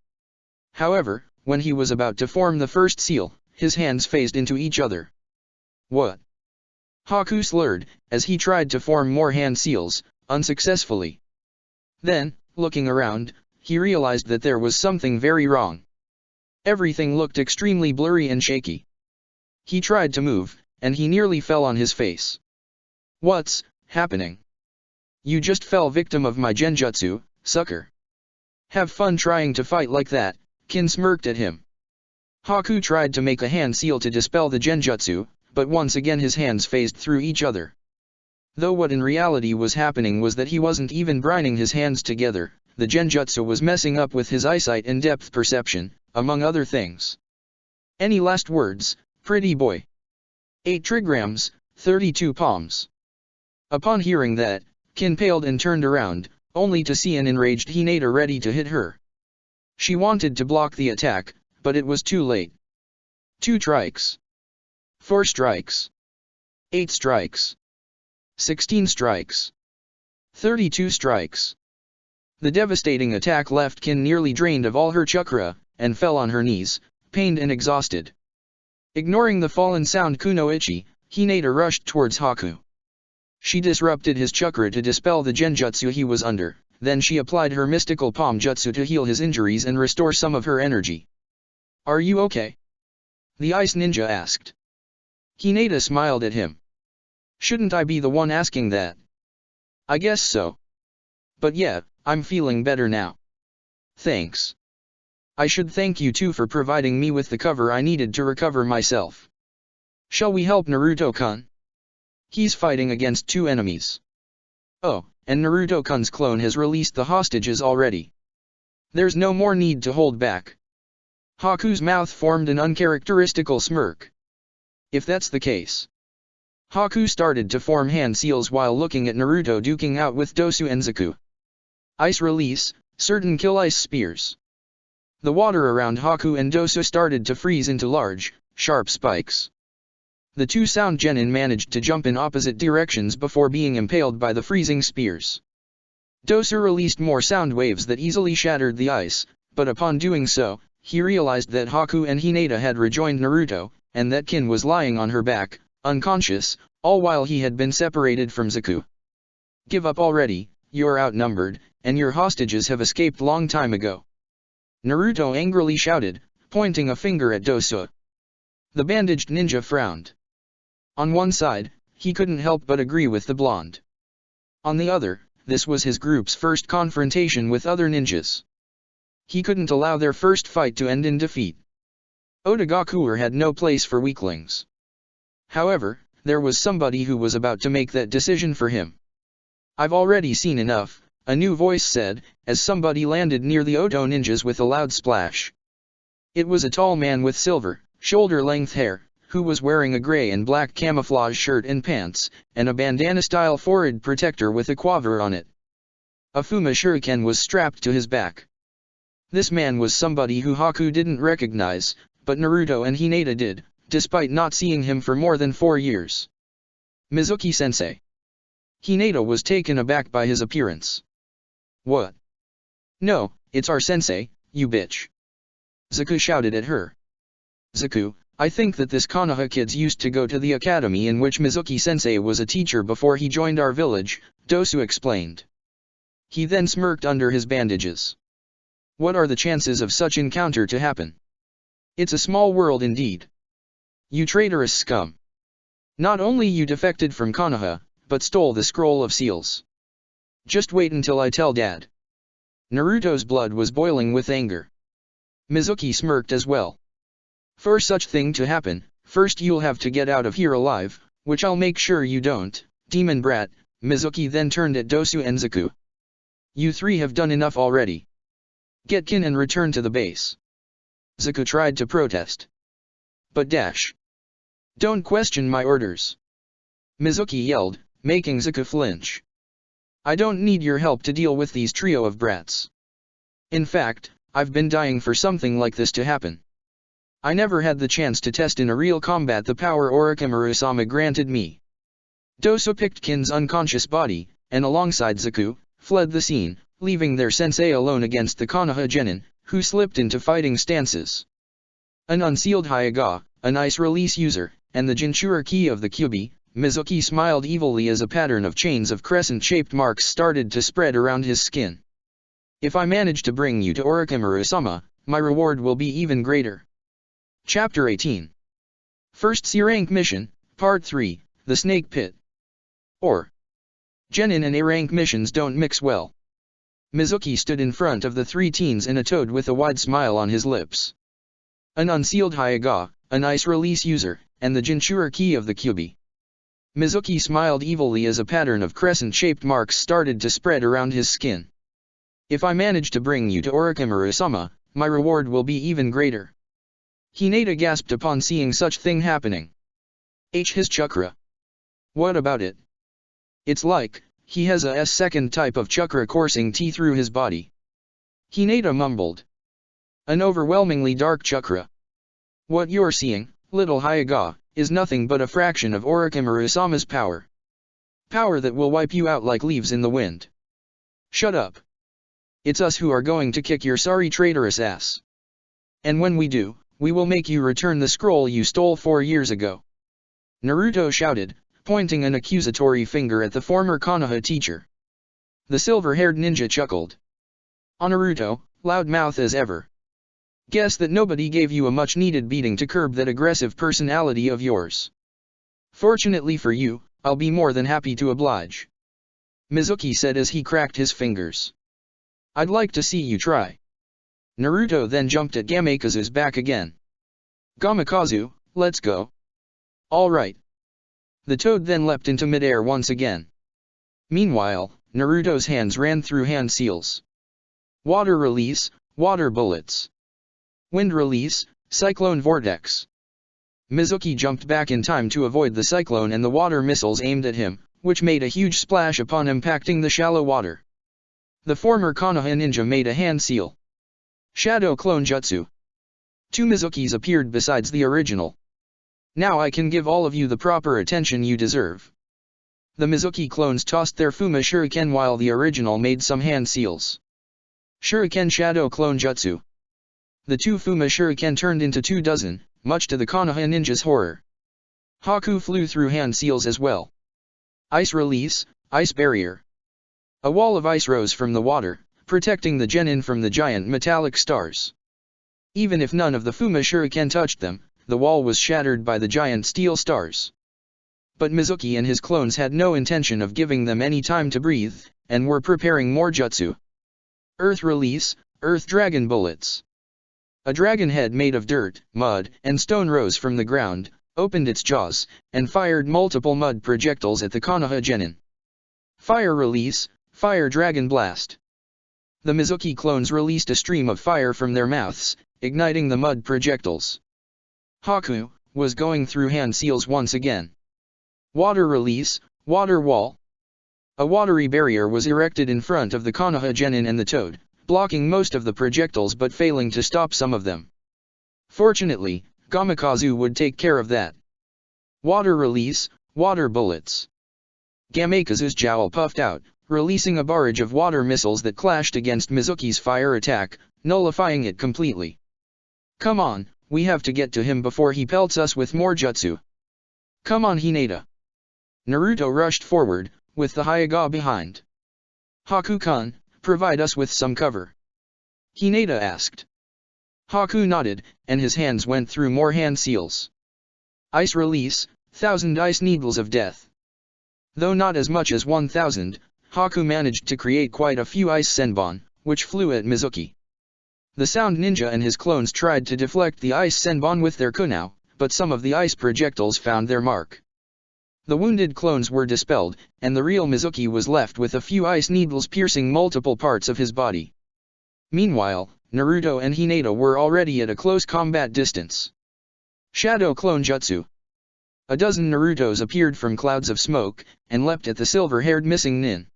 However, when he was about to form the first seal, his hands phased into each other. What? Haku slurred, as he tried to form more hand seals, unsuccessfully. Then, looking around, he realized that there was something very wrong. Everything looked extremely blurry and shaky. He tried to move, and he nearly fell on his face. What's happening? You just fell victim of my genjutsu, sucker. Have fun trying to fight like that, Kin smirked at him. Haku tried to make a hand seal to dispel the genjutsu, but once again his hands phased through each other. Though what in reality was happening was that he wasn't even brining his hands together, the genjutsu was messing up with his eyesight and depth perception, among other things. Any last words, pretty boy? 8 trigrams, 32 palms. Upon hearing that, Kin paled and turned around, only to see an enraged Hinata ready to hit her. She wanted to block the attack, but it was too late. 2 strikes. 4 strikes. 8 strikes. 16 strikes. 32 strikes. The devastating attack left Kin nearly drained of all her chakra, and fell on her knees, pained and exhausted. Ignoring the fallen sound kunoichi, Hinata rushed towards Haku. She disrupted his chakra to dispel the genjutsu he was under, then she applied her mystical palm jutsu to heal his injuries and restore some of her energy. Are you okay? The ice ninja asked. Hinata smiled at him. Shouldn't I be the one asking that? I guess so. But yeah, I'm feeling better now. Thanks. I should thank you too for providing me with the cover I needed to recover myself. Shall we help Naruto-kun? He's fighting against 2 enemies. Oh, and Naruto-kun's clone has released the hostages already. There's no more need to hold back. Haku's mouth formed an uncharacteristical smirk. If that's the case. Haku started to form hand seals while looking at Naruto duking out with Dosu and Zuko. Ice release, certain kill ice spears. The water around Haku and Dosu started to freeze into large, sharp spikes. The 2 sound genin managed to jump in opposite directions before being impaled by the freezing spears. Dosu released more sound waves that easily shattered the ice, but upon doing so, he realized that Haku and Hinata had rejoined Naruto, and that Kin was lying on her back, unconscious, all while he had been separated from Zaku. "Give up already, you're outnumbered, and your hostages have escaped long time ago," Naruto angrily shouted, pointing a finger at Dosu. The bandaged ninja frowned. On one side, he couldn't help but agree with the blonde. On the other, this was his group's first confrontation with other ninjas. He couldn't allow their first fight to end in defeat. Otogakuer had no place for weaklings. However, there was somebody who was about to make that decision for him. "I've already seen enough," a new voice said, as somebody landed near the Oto ninjas with a loud splash. It was a tall man with silver, shoulder-length hair, who was wearing a gray and black camouflage shirt and pants, and a bandana-style forehead protector with a quiver on it. A Fuma shuriken was strapped to his back. This man was somebody who Haku didn't recognize, but Naruto and Hinata did, despite not seeing him for more than 4 years. "Mizuki-sensei." Hinata was taken aback by his appearance. "What? No, it's our sensei, you bitch," Zaku shouted at her. "Zaku, I think that this Konoha kid's used to go to the academy in which Mizuki-sensei was a teacher before he joined our village," Dosu explained. He then smirked under his bandages. "What are the chances of such encounter to happen? It's a small world indeed. You traitorous scum. Not only you defected from Konoha, but stole the scroll of seals. Just wait until I tell Dad." Naruto's blood was boiling with anger. Mizuki smirked as well. "For such thing to happen, first you'll have to get out of here alive, which I'll make sure you don't, demon brat." Mizuki then turned at Dosu and Zaku. "You three have done enough already. Get Kin and return to the base." Zaku tried to protest. "But don't question my orders," Mizuki yelled, making Zaku flinch. "I don't need your help to deal with these trio of brats. In fact, I've been dying for something like this to happen. I never had the chance to test in a real combat the power Orochimaru-sama granted me." Dosu picked Kin's unconscious body, and alongside Zaku, fled the scene, leaving their sensei alone against the Konoha genin, who slipped into fighting stances. An unsealed Hyuga, an ice release user, and the Jinchuriki key of the Kyubi, Mizuki smiled evilly as a pattern of chains of crescent-shaped marks started to spread around his skin. "If I manage to bring you to Orochimaru-sama, my reward will be even greater." Chapter 18. First C-Rank Mission, Part 3, The Snake Pit. Genin and A-Rank missions don't mix well. Mizuki stood in front of the three teens in a toad with a wide smile on his lips. An unsealed Hyuga, an ice release user, and the Jinchuriki key of the Kyubi. Mizuki smiled evilly as a pattern of crescent-shaped marks started to spread around his skin. "If I manage to bring you to Orochimaru-sama, my reward will be even greater." Hinata gasped upon seeing such thing happening. His chakra. What about it? It's like, he has a second type of chakra coursing through his body. Hinata mumbled. An overwhelmingly dark chakra. What you're seeing, little Hyuga, is nothing but a fraction of Orochimaru-sama's power. Power that will wipe you out like leaves in the wind. Shut up. It's us who are going to kick your sorry traitorous ass. And when we do, we will make you return the scroll you stole 4 years ago. Naruto shouted, pointing an accusatory finger at the former Konoha teacher. The silver-haired ninja chuckled. Naruto, loudmouth as ever. Guess that nobody gave you a much-needed beating to curb that aggressive personality of yours. Fortunately for you, I'll be more than happy to oblige. Mizuki said as he cracked his fingers. I'd like to see you try. Naruto then jumped at Gamekazu's back again. Gamekazu, let's go. All right. The toad then leapt into midair once again. Meanwhile, Naruto's hands ran through hand seals. Water release, water bullets. Wind release, cyclone vortex. Mizuki jumped back in time to avoid the cyclone and the water missiles aimed at him, which made a huge splash upon impacting the shallow water. The former Konoha ninja made a hand seal. Shadow Clone Jutsu. 2 Mizukis appeared besides the original. Now I can give all of you the proper attention you deserve. The Mizuki clones tossed their Fuma Shuriken while the original made some hand seals. Shuriken Shadow Clone Jutsu. The two Fuma Shuriken turned into 2 dozen, much to the Konoha ninja's horror. Haku flew through hand seals as well. Ice release, ice barrier. A wall of ice rose from the water, protecting the genin from the giant metallic stars. Even if none of the Fuma Shuriken touched them, the wall was shattered by the giant steel stars. But Mizuki and his clones had no intention of giving them any time to breathe, and were preparing more jutsu. Earth release, earth dragon bullets. A dragon head made of dirt, mud, and stone rose from the ground, opened its jaws, and fired multiple mud projectiles at the Konoha genin. Fire release, fire dragon blast. The Mizuki clones released a stream of fire from their mouths, igniting the mud projectiles. Haku was going through hand seals once again. Water release, water wall. A watery barrier was erected in front of the Konoha genin and the toad, blocking most of the projectiles but failing to stop some of them. Fortunately, Gamikazu would take care of that. Water release, water bullets. Gamikazu's jowl puffed out, releasing a barrage of water missiles that clashed against Mizuki's fire attack, nullifying it completely. Come on, we have to get to him before he pelts us with more jutsu. Come on Hinata. Naruto rushed forward, with the Hyuga behind. Haku-kun, provide us with some cover. Hinata asked. Haku nodded, and his hands went through more hand seals. Ice release, 1,000 ice needles of death. Though not as much as 1,000, Haku managed to create quite a few ice senbon, which flew at Mizuki. The Sound Ninja and his clones tried to deflect the ice senbon with their kunao, but some of the ice projectiles found their mark. The wounded clones were dispelled, and the real Mizuki was left with a few ice needles piercing multiple parts of his body. Meanwhile, Naruto and Hinata were already at a close combat distance. Shadow Clone Jutsu. A dozen Narutos appeared from clouds of smoke, and leapt at the silver-haired missing nin.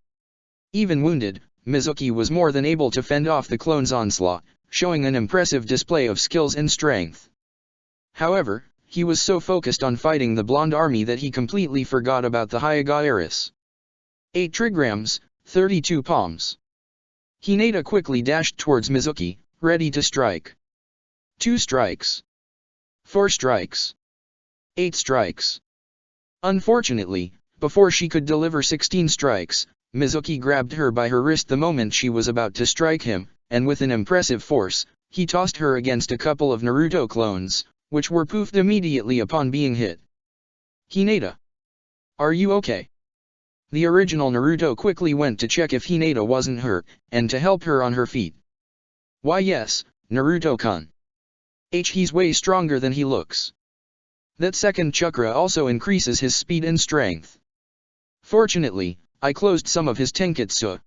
Even wounded, Mizuki was more than able to fend off the clone's onslaught, showing an impressive display of skills and strength. However, he was so focused on fighting the blonde army that he completely forgot about the Hyuga heiress. 8 trigrams, 32 palms. Hinata quickly dashed towards Mizuki, ready to strike. 2 strikes. 4 strikes. 8 strikes. Unfortunately, before she could deliver 16 strikes, Mizuki grabbed her by her wrist the moment she was about to strike him, and with an impressive force, he tossed her against a couple of Naruto clones, which were poofed immediately upon being hit. Hinata. Are you okay? The original Naruto quickly went to check if Hinata wasn't hurt, and to help her on her feet. Why yes, Naruto-kun. He's way stronger than he looks. That second chakra also increases his speed and strength. Fortunately, I closed some of his tenketsu.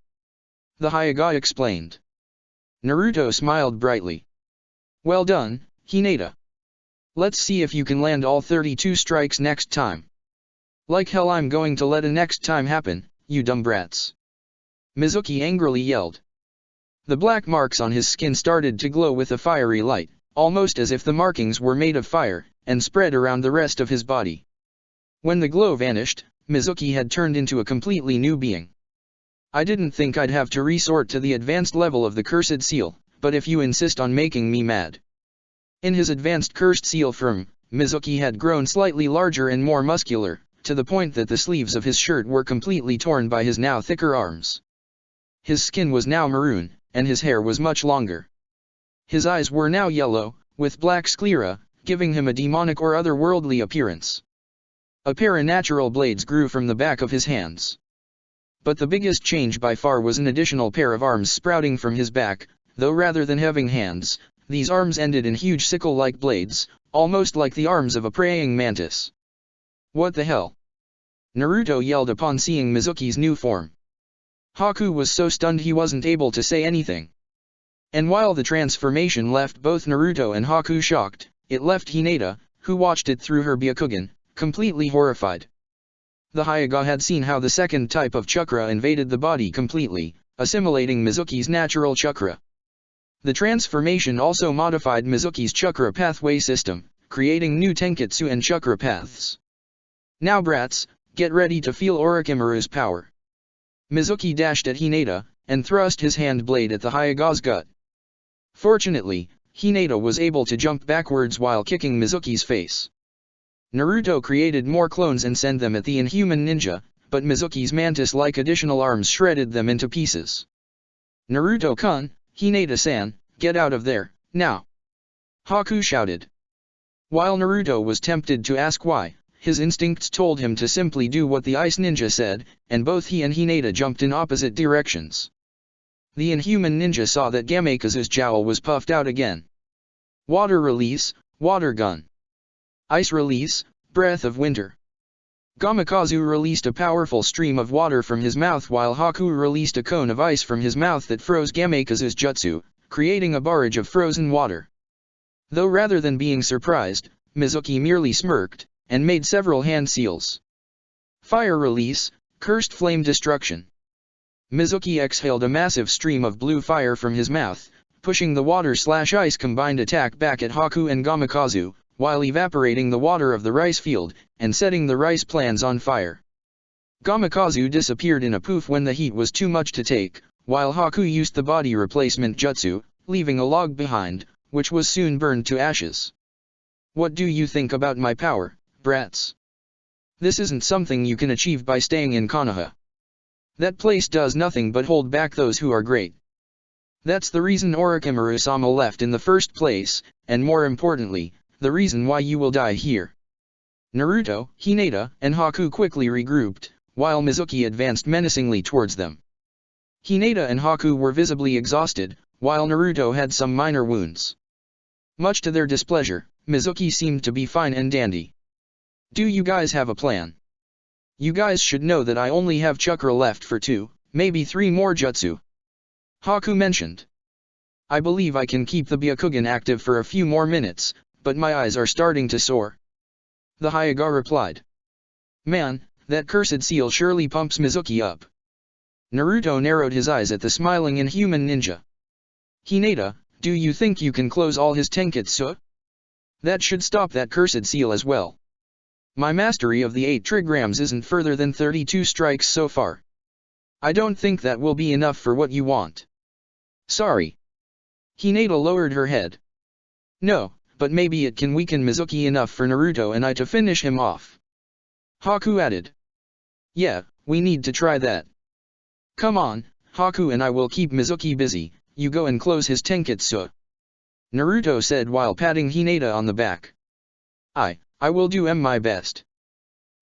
The Hyuga explained. Naruto smiled brightly. Well done, Hinata. Let's see if you can land all 32 strikes next time. Like hell I'm going to let a next time happen, you dumb brats. Mizuki angrily yelled. The black marks on his skin started to glow with a fiery light, almost as if the markings were made of fire, and spread around the rest of his body. When the glow vanished, Mizuki had turned into a completely new being. I didn't think I'd have to resort to the advanced level of the cursed seal, but if you insist on making me mad. In his advanced cursed seal form, Mizuki had grown slightly larger and more muscular, to the point that the sleeves of his shirt were completely torn by his now thicker arms. His skin was now maroon, and his hair was much longer. His eyes were now yellow, with black sclera, giving him a demonic or otherworldly appearance. A pair of natural blades grew from the back of his hands. But the biggest change by far was an additional pair of arms sprouting from his back, though rather than having hands, these arms ended in huge sickle-like blades, almost like the arms of a praying mantis. What the hell? Naruto yelled upon seeing Mizuki's new form. Haku was so stunned he wasn't able to say anything. And while the transformation left both Naruto and Haku shocked, it left Hinata, who watched it through her Byakugan, completely horrified. The Hyuga had seen how the second type of chakra invaded the body completely, assimilating Mizuki's natural chakra. The transformation also modified Mizuki's chakra pathway system, creating new tenketsu and chakra paths. Now brats, get ready to feel Orochimaru's power. Mizuki dashed at Hinata, and thrust his hand blade at the Hyuga's gut. Fortunately, Hinata was able to jump backwards while kicking Mizuki's face. Naruto created more clones and sent them at the inhuman ninja, but Mizuki's mantis-like additional arms shredded them into pieces. "Naruto-kun, Hinata-san, get out of there, now!" Haku shouted. While Naruto was tempted to ask why, his instincts told him to simply do what the ice ninja said, and both he and Hinata jumped in opposite directions. The inhuman ninja saw that Gamekazu's jowl was puffed out again. Water release, water gun. Ice release, breath of winter. Gamekazu released a powerful stream of water from his mouth while Haku released a cone of ice from his mouth that froze Gamekazu's jutsu, creating a barrage of frozen water. Though rather than being surprised, Mizuki merely smirked, and made several hand seals. Fire release, cursed flame destruction. Mizuki exhaled a massive stream of blue fire from his mouth, pushing the water/ice combined attack back at Haku and Gamekazu, while evaporating the water of the rice field, and setting the rice plants on fire. Gamekazu disappeared in a poof when the heat was too much to take, while Haku used the body replacement jutsu, leaving a log behind, which was soon burned to ashes. "What do you think about my power, brats? This isn't something you can achieve by staying in Konoha. That place does nothing but hold back those who are great. That's the reason Orochimaru-sama left in the first place, and more importantly, the reason why you will die here." Naruto, Hinata, and Haku quickly regrouped, while Mizuki advanced menacingly towards them. Hinata and Haku were visibly exhausted, while Naruto had some minor wounds. Much to their displeasure, Mizuki seemed to be fine and dandy. "Do you guys have a plan? You guys should know that I only have chakra left for 2, maybe 3 more jutsu," Haku mentioned. "I believe I can keep the Byakugan active for a few more minutes, but my eyes are starting to sore," the Hyuga replied. "Man, that cursed seal surely pumps Mizuki up." Naruto narrowed his eyes at the smiling inhuman ninja. "Hinata, do you think you can close all his tenketsu? That should stop that cursed seal as well. My mastery of the 8 trigrams isn't further than 32 strikes so far. I don't think that will be enough for what you want." "Sorry." Hinata lowered her head. "No, but maybe it can weaken Mizuki enough for Naruto and I to finish him off," Haku added. "Yeah, we need to try that. Come on, Haku and I will keep Mizuki busy, you go and close his tenketsu," Naruto said while patting Hinata on the back. I will do my best."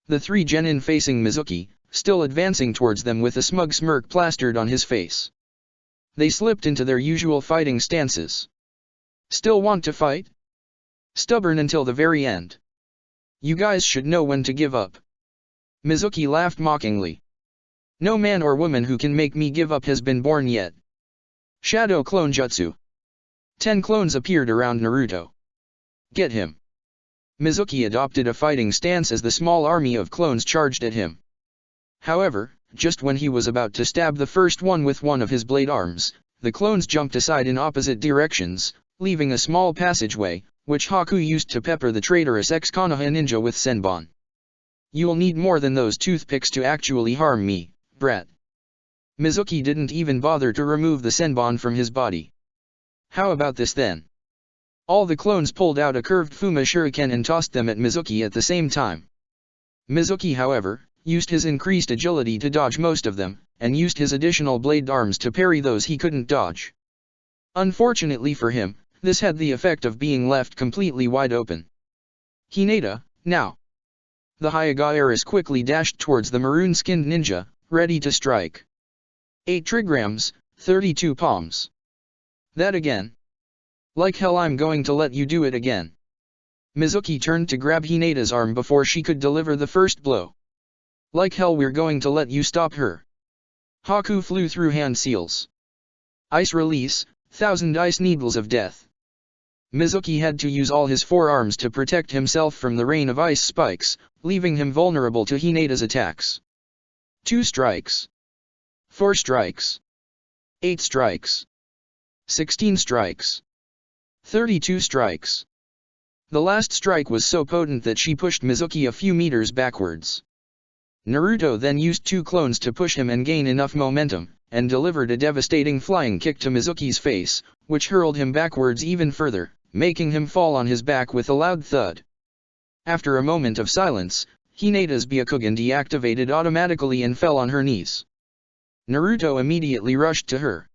The 3 genin facing Mizuki, still advancing towards them with a smug smirk plastered on his face. They slipped into their usual fighting stances. "Still want to fight? Stubborn until the very end. You guys should know when to give up." Mizuki laughed mockingly. "No man or woman who can make me give up has been born yet." Shadow Clone Jutsu. 10 clones appeared around Naruto. "Get him." Mizuki adopted a fighting stance as the small army of clones charged at him. However, just when he was about to stab the first one with one of his blade arms, the clones jumped aside in opposite directions, leaving a small passageway, which Haku used to pepper the traitorous ex-Konoha ninja with senbon. "You'll need more than those toothpicks to actually harm me, brat." Mizuki didn't even bother to remove the senbon from his body. "How about this then?" All the clones pulled out a curved Fuma Shuriken and tossed them at Mizuki at the same time. Mizuki, however, used his increased agility to dodge most of them, and used his additional blade arms to parry those he couldn't dodge. Unfortunately for him, this had the effect of being left completely wide open. "Hinata, now!" The Hyuga heiress quickly dashed towards the maroon-skinned ninja, ready to strike. 8 trigrams, 32 palms. "That again? Like hell, I'm going to let you do it again." Mizuki turned to grab Hinata's arm before she could deliver the first blow. "Like hell, we're going to let you stop her." Haku flew through hand seals. Ice release, 1,000 ice needles of death. Mizuki had to use all his forearms to protect himself from the rain of ice spikes, leaving him vulnerable to Hinata's attacks. 2 strikes. 4 strikes. 8 strikes. 16 strikes. 32 strikes. The last strike was so potent that she pushed Mizuki a few meters backwards. Naruto then used 2 clones to push him and gain enough momentum, and delivered a devastating flying kick to Mizuki's face, which hurled him backwards even further, making him fall on his back with a loud thud. After a moment of silence, Hinata's Byakugan deactivated automatically and fell on her knees. Naruto immediately rushed to her.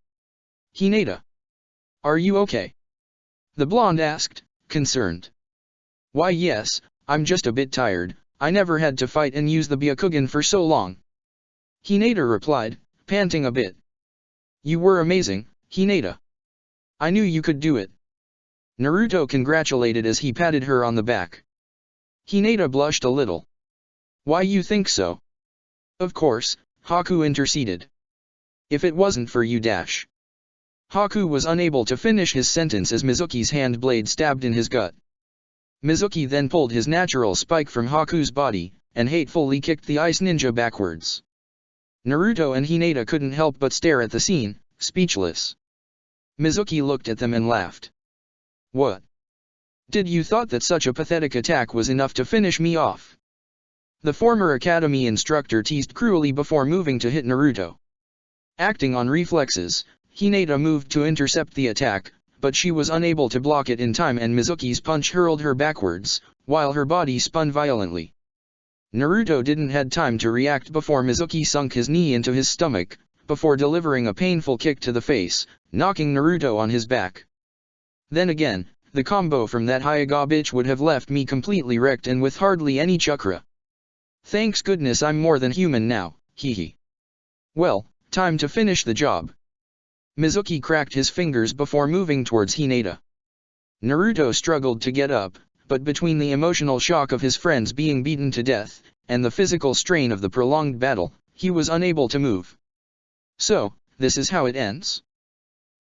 "Hinata, are you okay?" the blonde asked, concerned. "Why yes, I'm just a bit tired, I never had to fight and use the Byakugan for so long," Hinata replied, panting a bit. "You were amazing, Hinata. I knew you could do it." Naruto congratulated as he patted her on the back. Hinata blushed a little. "Why you think so?" "Of course," Haku interceded. "If it wasn't for you dash." Haku was unable to finish his sentence as Mizuki's hand blade stabbed in his gut. Mizuki then pulled his natural spike from Haku's body, and hatefully kicked the ice ninja backwards. Naruto and Hinata couldn't help but stare at the scene, speechless. Mizuki looked at them and laughed. "What? Did you thought that such a pathetic attack was enough to finish me off?" The former academy instructor teased cruelly before moving to hit Naruto. Acting on reflexes, Hinata moved to intercept the attack, but she was unable to block it in time and Mizuki's punch hurled her backwards, while her body spun violently. Naruto didn't had time to react before Mizuki sunk his knee into his stomach, before delivering a painful kick to the face, knocking Naruto on his back. Then again, the combo from that Hyuga bitch would have left me completely wrecked and with hardly any chakra. Thanks goodness I'm more than human now, hehe. Well, time to finish the job. Mizuki cracked his fingers before moving towards Hinata. Naruto struggled to get up, but between the emotional shock of his friends being beaten to death, and the physical strain of the prolonged battle, he was unable to move. So, this is how it ends?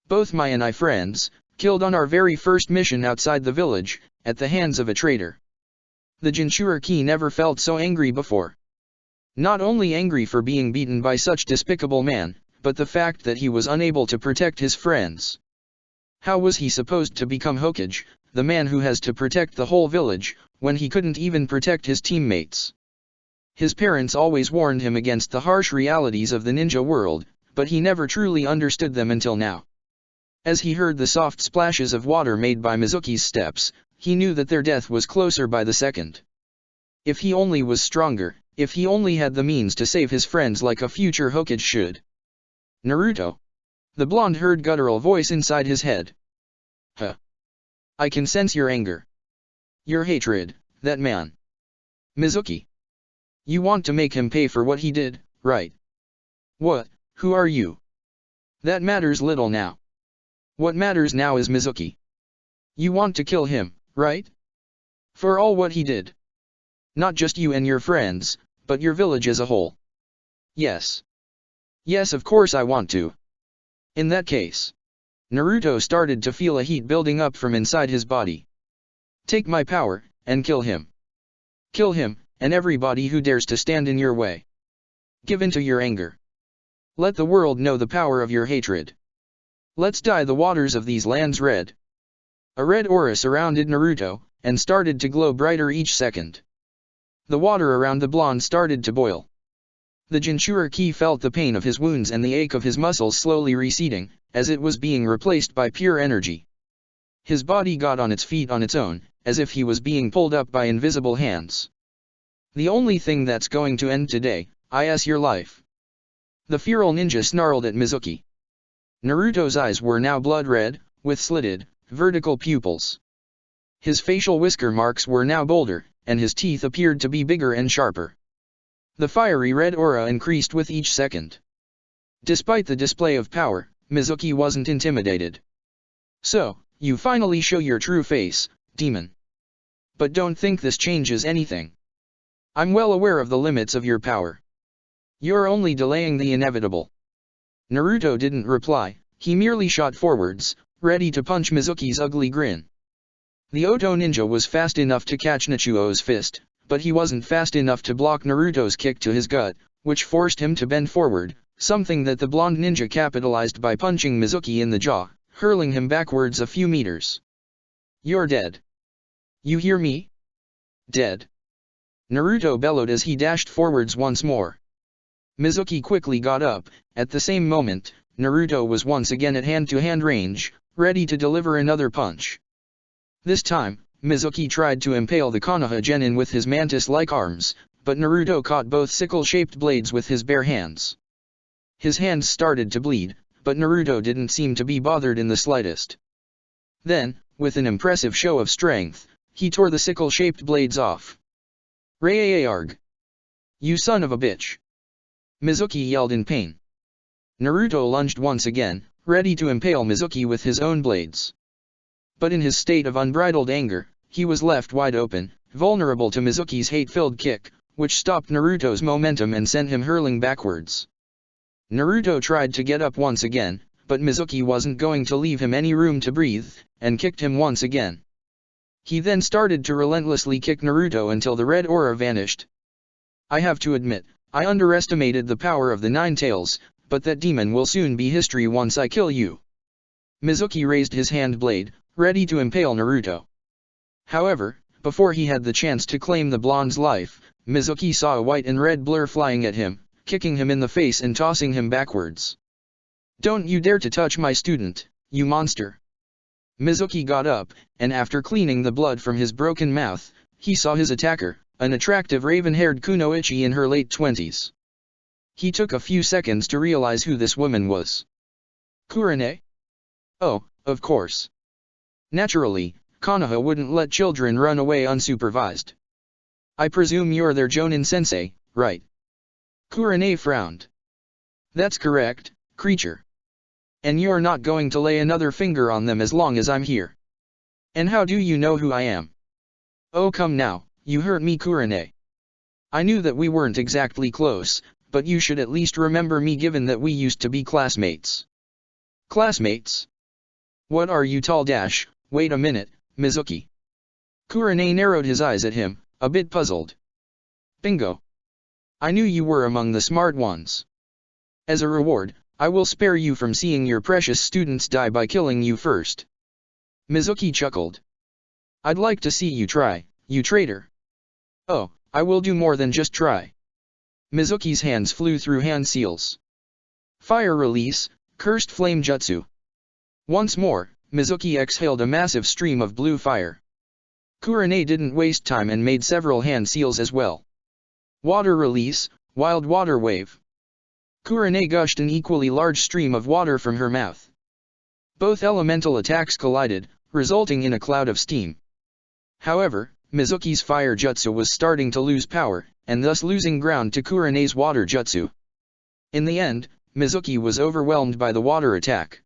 Both my and I friends, killed on our very first mission outside the village, at the hands of a traitor. The Jinchuriki never felt so angry before. Not only angry for being beaten by such despicable man, but the fact that he was unable to protect his friends. How was he supposed to become Hokage, the man who has to protect the whole village, when he couldn't even protect his teammates? His parents always warned him against the harsh realities of the ninja world, but he never truly understood them until now. As he heard the soft splashes of water made by Mizuki's steps, he knew that their death was closer by the second. If he only was stronger, if he only had the means to save his friends like a future Hokage should. "Naruto." The blonde heard guttural voice inside his head. "Huh. I can sense your anger. Your hatred, that man. Mizuki. You want to make him pay for what he did, right? What, who are you? That matters little now. What matters now is Mizuki. You want to kill him, right? For all what he did. Not just you and your friends, but your village as a whole." "Yes. Yes, of course I want to." In that case. Naruto started to feel a heat building up from inside his body. "Take my power, and kill him. Kill him, and everybody who dares to stand in your way. Give in to your anger. Let the world know the power of your hatred. Let's dye the waters of these lands red." A red aura surrounded Naruto, and started to glow brighter each second. The water around the blonde started to boil. The Jinchuriki felt the pain of his wounds and the ache of his muscles slowly receding, as it was being replaced by pure energy. His body got on its feet on its own, as if he was being pulled up by invisible hands. "The only thing that's going to end today, is your life." The feral ninja snarled at Mizuki. Naruto's eyes were now blood red, with slitted, vertical pupils. His facial whisker marks were now bolder, and his teeth appeared to be bigger and sharper. The fiery red aura increased with each second. Despite the display of power, Mizuki wasn't intimidated. "So, you finally show your true face, demon. But don't think this changes anything. I'm well aware of the limits of your power. You're only delaying the inevitable." Naruto didn't reply, he merely shot forwards, ready to punch Mizuki's ugly grin. The Oto ninja was fast enough to catch Nichuo's fist, but he wasn't fast enough to block Naruto's kick to his gut, which forced him to bend forward, something that the blonde ninja capitalized by punching Mizuki in the jaw, hurling him backwards a few meters. "You're dead. You hear me? Dead." Naruto bellowed as he dashed forwards once more. Mizuki quickly got up. At the same moment, Naruto was once again at hand-to-hand range, ready to deliver another punch. This time, Mizuki tried to impale the Konoha genin with his mantis-like arms, but Naruto caught both sickle-shaped blades with his bare hands. His hands started to bleed, but Naruto didn't seem to be bothered in the slightest. Then, with an impressive show of strength, he tore the sickle-shaped blades off. "Rayarg! You son of a bitch!" Mizuki yelled in pain. Naruto lunged once again, ready to impale Mizuki with his own blades. But in his state of unbridled anger, he was left wide open, vulnerable to Mizuki's hate-filled kick, which stopped Naruto's momentum and sent him hurling backwards. Naruto tried to get up once again, but Mizuki wasn't going to leave him any room to breathe, and kicked him once again. He then started to relentlessly kick Naruto until the red aura vanished. "I have to admit, I underestimated the power of the Nine Tails, but that demon will soon be history once I kill you." Mizuki raised his hand blade, ready to impale Naruto. However, before he had the chance to claim the blonde's life, Mizuki saw a white and red blur flying at him, kicking him in the face and tossing him backwards. "Don't you dare to touch my student, you monster!" Mizuki got up, and after cleaning the blood from his broken mouth, he saw his attacker, an attractive raven-haired kunoichi in her late 20s. He took a few seconds to realize who this woman was. Kurane? Oh, of course. Naturally, Konoha wouldn't let children run away unsupervised. "I presume you're their Jonin-sensei, right?" Kurane frowned. "That's correct, creature. And you're not going to lay another finger on them as long as I'm here. And how do you know who I am?" "Oh come now, you hurt me, Kurane. I knew that we weren't exactly close, but you should at least remember me given that we used to be classmates." "Classmates? What are you tall dash, wait a minute, Mizuki." Kurane narrowed his eyes at him, a bit puzzled. "Bingo. I knew you were among the smart ones. As a reward, I will spare you from seeing your precious students die by killing you first." Mizuki chuckled. "I'd like to see you try, you traitor." "Oh, I will do more than just try." Mizuki's hands flew through hand seals. Fire release, cursed flame jutsu. Once more, Mizuki exhaled a massive stream of blue fire. Kurane didn't waste time and made several hand seals as well. Water release, wild water wave. Kurane gushed an equally large stream of water from her mouth. Both elemental attacks collided, resulting in a cloud of steam. However, Mizuki's fire jutsu was starting to lose power, and thus losing ground to Kurane's water jutsu. In the end, Mizuki was overwhelmed by the water attack.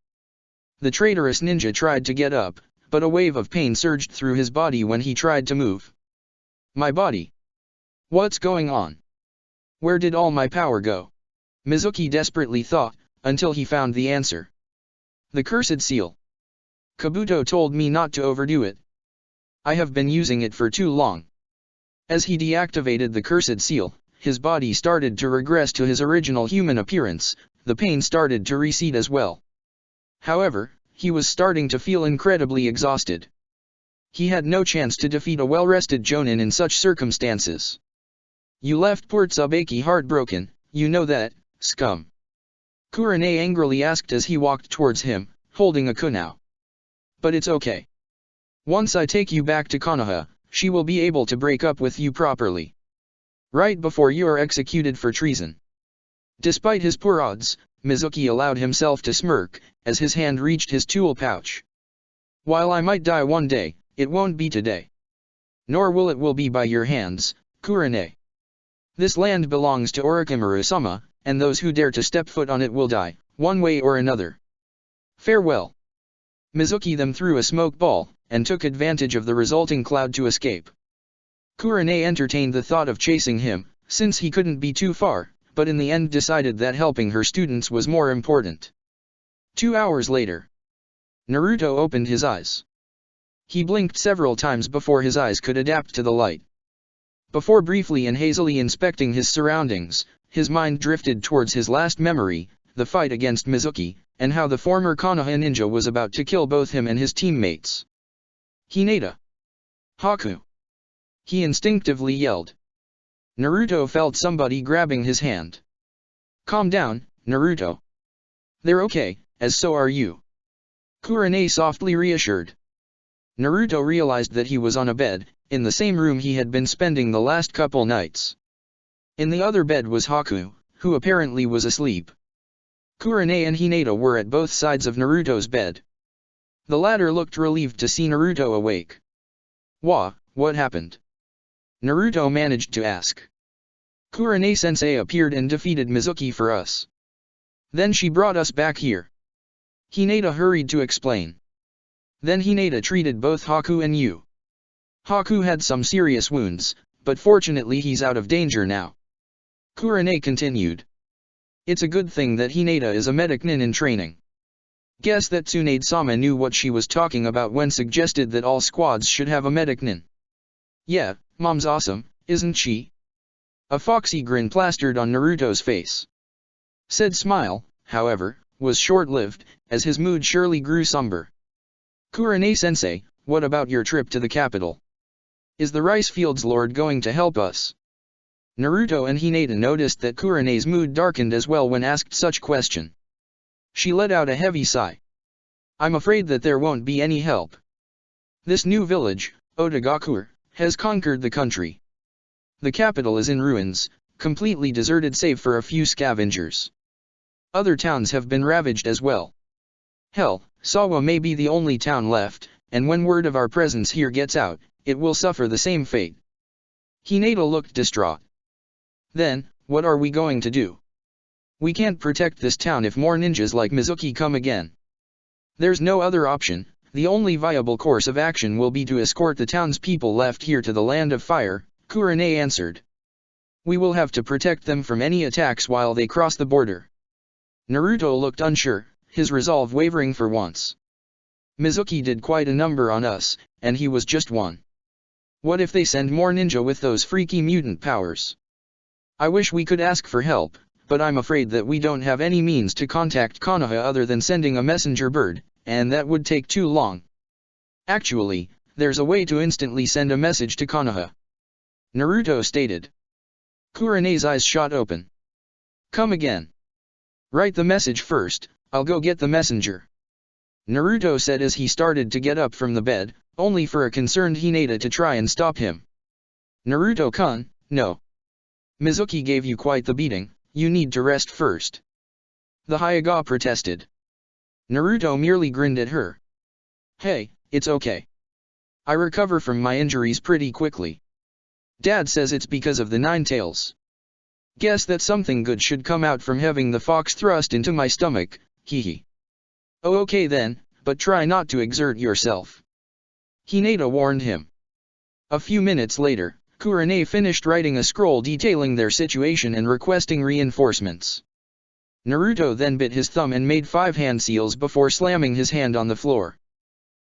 The traitorous ninja tried to get up, but a wave of pain surged through his body when he tried to move. "My body. What's going on? Where did all my power go?" Mizuki desperately thought, until he found the answer. "The cursed seal. Kabuto told me not to overdo it. I have been using it for too long." As he deactivated the cursed seal, his body started to regress to his original human appearance. The pain started to recede as well. However, he was starting to feel incredibly exhausted. He had no chance to defeat a well-rested Jonin in such circumstances. "You left poor Tsubaki heartbroken, you know that, scum?" Kurane angrily asked as he walked towards him, holding a kunao. "But it's okay. Once I take you back to Konoha, she will be able to break up with you properly. Right before you are executed for treason." Despite his poor odds, Mizuki allowed himself to smirk, as his hand reached his tool pouch. "While I might die one day, it won't be today. Nor will be by your hands, Kurane. This land belongs to Orochimaru-sama, and those who dare to step foot on it will die, one way or another. Farewell." Mizuki then threw a smoke ball, and took advantage of the resulting cloud to escape. Kurane entertained the thought of chasing him, since he couldn't be too far, but in the end decided that helping her students was more important. 2 hours later, Naruto opened his eyes. He blinked several times before his eyes could adapt to the light. Before briefly and hazily inspecting his surroundings, his mind drifted towards his last memory, the fight against Mizuki, and how the former Konoha ninja was about to kill both him and his teammates. "Hinata! Haku!" he instinctively yelled. Naruto felt somebody grabbing his hand. Calm down, Naruto. They're okay, as so are you. Kurenai softly reassured. Naruto realized that he was on a bed, in the same room he had been spending the last couple nights. In the other bed was Haku, who apparently was asleep. Kurenai and Hinata were at both sides of Naruto's bed. The latter looked relieved to see Naruto awake. What happened? Naruto managed to ask. Kurenai-sensei appeared and defeated Mizuki for us. Then she brought us back here. Hinata hurried to explain. Then Hinata treated both Haku and you. Haku had some serious wounds, but fortunately he's out of danger now. Kurenai continued. It's a good thing that Hinata is a medic nin in training. Guess that Tsunade-sama knew what she was talking about when suggested that all squads should have a medic nin. Yeah, Mom's awesome, isn't she? A foxy grin plastered on Naruto's face. Said smile, however, was short-lived, as his mood surely grew somber. Kurenai-sensei, what about your trip to the capital? Is the Rice Fields Lord going to help us? Naruto and Hinata noticed that Kurenai's mood darkened as well when asked such question. She let out a heavy sigh. I'm afraid that there won't be any help. This new village, Otagakure, has conquered the country. The capital is in ruins, completely deserted save for a few scavengers. Other towns have been ravaged as well. Hell, Sawa may be the only town left, and when word of our presence here gets out, it will suffer the same fate. Hinata looked distraught. Then, what are we going to do? We can't protect this town if more ninjas like Mizuki come again. There's no other option, the only viable course of action will be to escort the townspeople left here to the Land of Fire, Kurenai answered. We will have to protect them from any attacks while they cross the border. Naruto looked unsure, his resolve wavering for once. Mizuki did quite a number on us, and he was just one. What if they send more ninja with those freaky mutant powers? I wish we could ask for help, but I'm afraid that we don't have any means to contact Konoha other than sending a messenger bird, and that would take too long. Actually, there's a way to instantly send a message to Konoha. Naruto stated. Kurenai's eyes shot open. Come again. Write the message first, I'll go get the messenger. Naruto said as he started to get up from the bed, only for a concerned Hinata to try and stop him. Naruto-kun, no. Mizuki gave you quite the beating, you need to rest first. The Hyuga protested. Naruto merely grinned at her. Hey, it's okay. I recover from my injuries pretty quickly. Dad says it's because of the nine tails. Guess that something good should come out from having the fox thrust into my stomach, hehe. Oh okay then, but try not to exert yourself. Hinata warned him. A few minutes later, Kurenai finished writing a scroll detailing their situation and requesting reinforcements. Naruto then bit his thumb and made 5 hand seals before slamming his hand on the floor.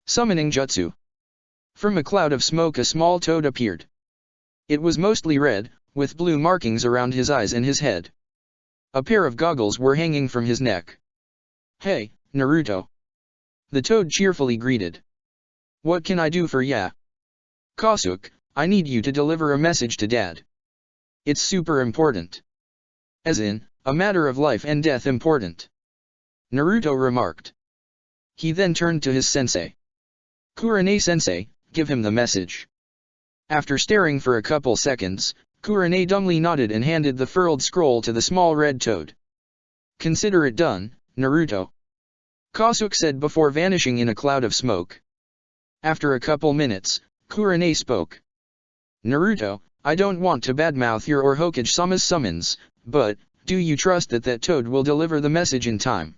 Summoning Jutsu. From a cloud of smoke a small toad appeared. It was mostly red, with blue markings around his eyes and his head. A pair of goggles were hanging from his neck. Hey, Naruto. The toad cheerfully greeted. What can I do for ya? Kosuke, I need you to deliver a message to Dad. It's super important. As in, a matter of life and death important. Naruto remarked. He then turned to his sensei. Kurenai-sensei, give him the message. After staring for a couple seconds, Kurenai dumbly nodded and handed the furled scroll to the small red toad. Consider it done, Naruto. Kosuke said before vanishing in a cloud of smoke. After a couple minutes, Kurenai spoke. Naruto, I don't want to badmouth your or Hokage-sama's summons, but, do you trust that that toad will deliver the message in time?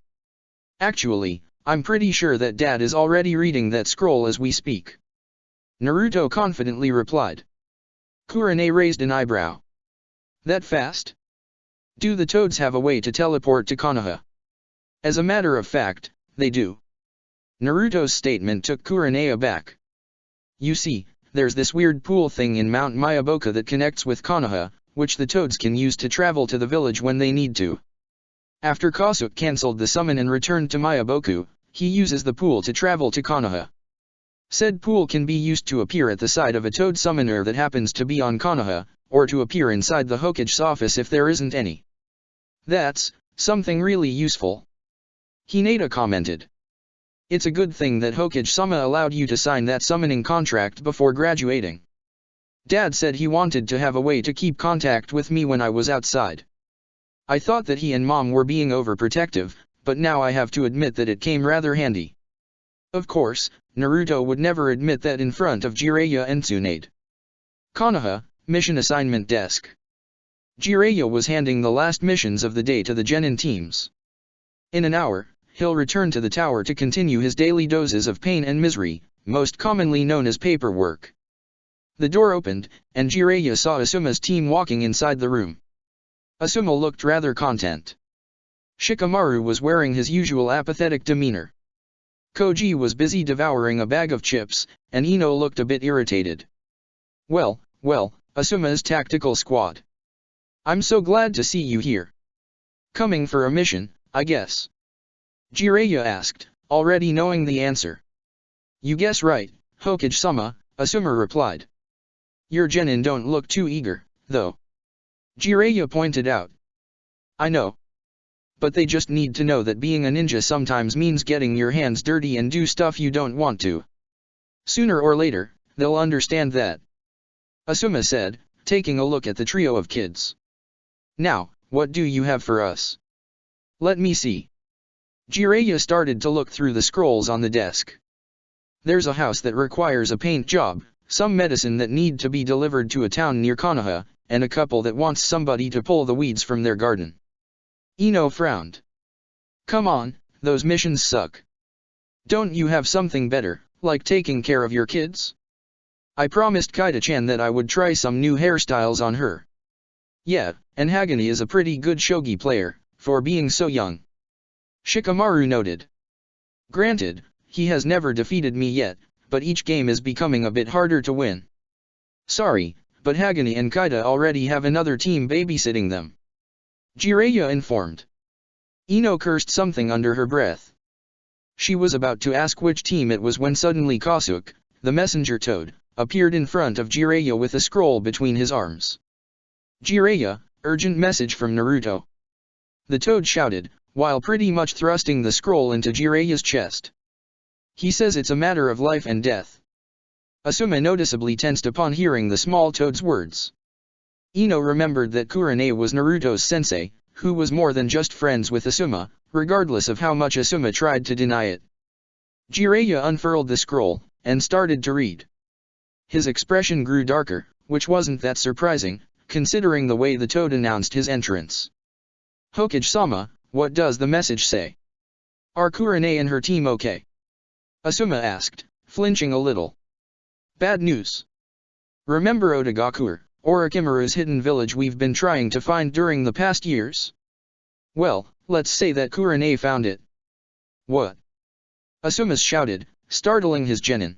Actually, I'm pretty sure that Dad is already reading that scroll as we speak. Naruto confidently replied. Kurenai raised an eyebrow. That fast? Do the toads have a way to teleport to Konoha? As a matter of fact, they do. Naruto's statement took Kurenai aback. You see, there's this weird pool thing in Mount Miyaboka that connects with Konoha, which the toads can use to travel to the village when they need to. After Kosuke cancelled the summon and returned to Miyaboku, he uses the pool to travel to Konoha. Said pool can be used to appear at the side of a toad summoner that happens to be on Konoha, or to appear inside the Hokage's office if there isn't any. That's something really useful, Hinata commented. It's a good thing that Hokage-sama allowed you to sign that summoning contract before graduating. Dad said he wanted to have a way to keep contact with me when I was outside. I thought that he and Mom were being overprotective, but now I have to admit that it came rather handy. Of course, Naruto would never admit that in front of Jiraiya and Tsunade. Konoha, mission assignment desk. Jiraiya was handing the last missions of the day to the genin teams. In an hour, he'll return to the tower to continue his daily doses of pain and misery, most commonly known as paperwork. The door opened, and Jiraiya saw Asuma's team walking inside the room. Asuma looked rather content. Shikamaru was wearing his usual apathetic demeanor. Koji was busy devouring a bag of chips, and Ino looked a bit irritated. Well, Asuma's tactical squad. I'm so glad to see you here. Coming for a mission, I guess. Jiraiya asked, already knowing the answer. You guess right, Hokage-sama, Asuma replied. Your genin don't look too eager, though. Jiraiya pointed out. I know. But they just need to know that being a ninja sometimes means getting your hands dirty and do stuff you don't want to. Sooner or later, they'll understand that. Asuma said, taking a look at the trio of kids. Now, what do you have for us? Let me see. Jiraiya started to look through the scrolls on the desk. There's a house that requires a paint job, some medicine that need to be delivered to a town near Konoha, and a couple that wants somebody to pull the weeds from their garden. Ino frowned. Come on, those missions suck. Don't you have something better, like taking care of your kids? I promised Kaita-chan that I would try some new hairstyles on her. Yeah, and Hagani is a pretty good shogi player, for being so young. Shikamaru noted. Granted, he has never defeated me yet, but each game is becoming a bit harder to win. Sorry, but Hagani and Kaita already have another team babysitting them. Jiraiya informed. Ino cursed something under her breath. She was about to ask which team it was when suddenly Kasuke, the messenger toad, appeared in front of Jiraiya with a scroll between his arms. Jiraiya, urgent message from Naruto. The toad shouted, while pretty much thrusting the scroll into Jiraiya's chest. He says it's a matter of life and death. Asuma noticeably tensed upon hearing the small toad's words. Ino remembered that Kurane was Naruto's sensei, who was more than just friends with Asuma, regardless of how much Asuma tried to deny it. Jiraiya unfurled the scroll, and started to read. His expression grew darker, which wasn't that surprising, considering the way the toad announced his entrance. Hokage-sama, what does the message say? Are Kurane and her team okay? Asuma asked, flinching a little. Bad news. Remember Otagakure, Orochimaru's hidden village we've been trying to find during the past years? Well, let's say that Kurane found it. What? Asuma shouted, startling his genin.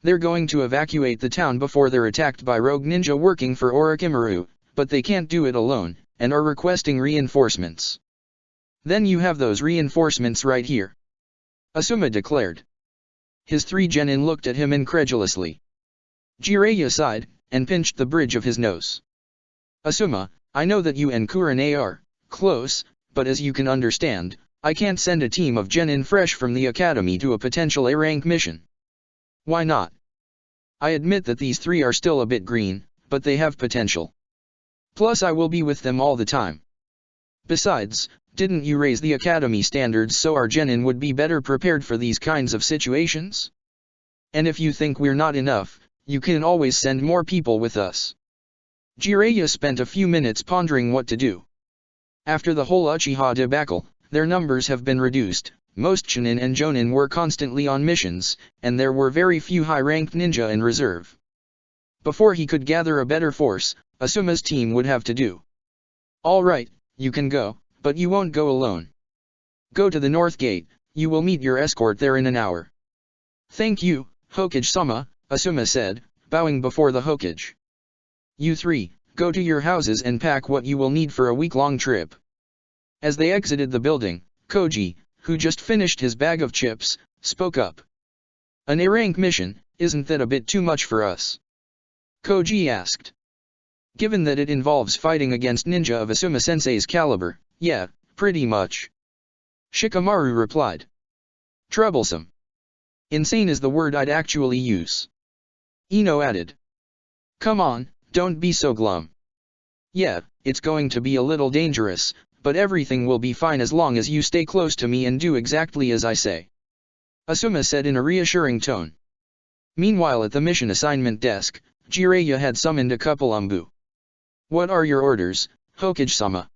They're going to evacuate the town before they're attacked by rogue ninja working for Orochimaru, but they can't do it alone, and are requesting reinforcements. Then you have those reinforcements right here. Asuma declared. His three genin looked at him incredulously. Jiraiya sighed, and pinched the bridge of his nose. Asuma, I know that you and Kurane are close, but as you can understand, I can't send a team of genin fresh from the academy to a potential A-rank mission. Why not? I admit that these three are still a bit green, but they have potential. Plus I will be with them all the time. Besides, didn't you raise the academy standards so our genin would be better prepared for these kinds of situations? And if you think we're not enough, you can always send more people with us. Jiraiya spent a few minutes pondering what to do. After the whole Uchiha debacle, their numbers have been reduced, most Chunin and Jonin were constantly on missions, and there were very few high-ranked ninja in reserve. Before he could gather a better force, Asuma's team would have to do. Alright, you can go, but you won't go alone. Go to the north gate, you will meet your escort there in an hour. Thank you, Hokage-sama, Asuma said, bowing before the Hokage. You three, go to your houses and pack what you will need for a week-long trip. As they exited the building, Koji, who just finished his bag of chips, spoke up. An A-rank mission, isn't that a bit too much for us? Koji asked. Given that it involves fighting against ninja of Asuma-sensei's caliber, Yeah, pretty much. Shikamaru replied. Troublesome. Insane is the word I'd actually use. Ino added. Come on, don't be so glum. Yeah, it's going to be a little dangerous, but everything will be fine as long as you stay close to me and do exactly as I say. Asuma said in a reassuring tone. Meanwhile at the mission assignment desk, Jiraiya had summoned a couple Umbu. What are your orders, Hokage-sama?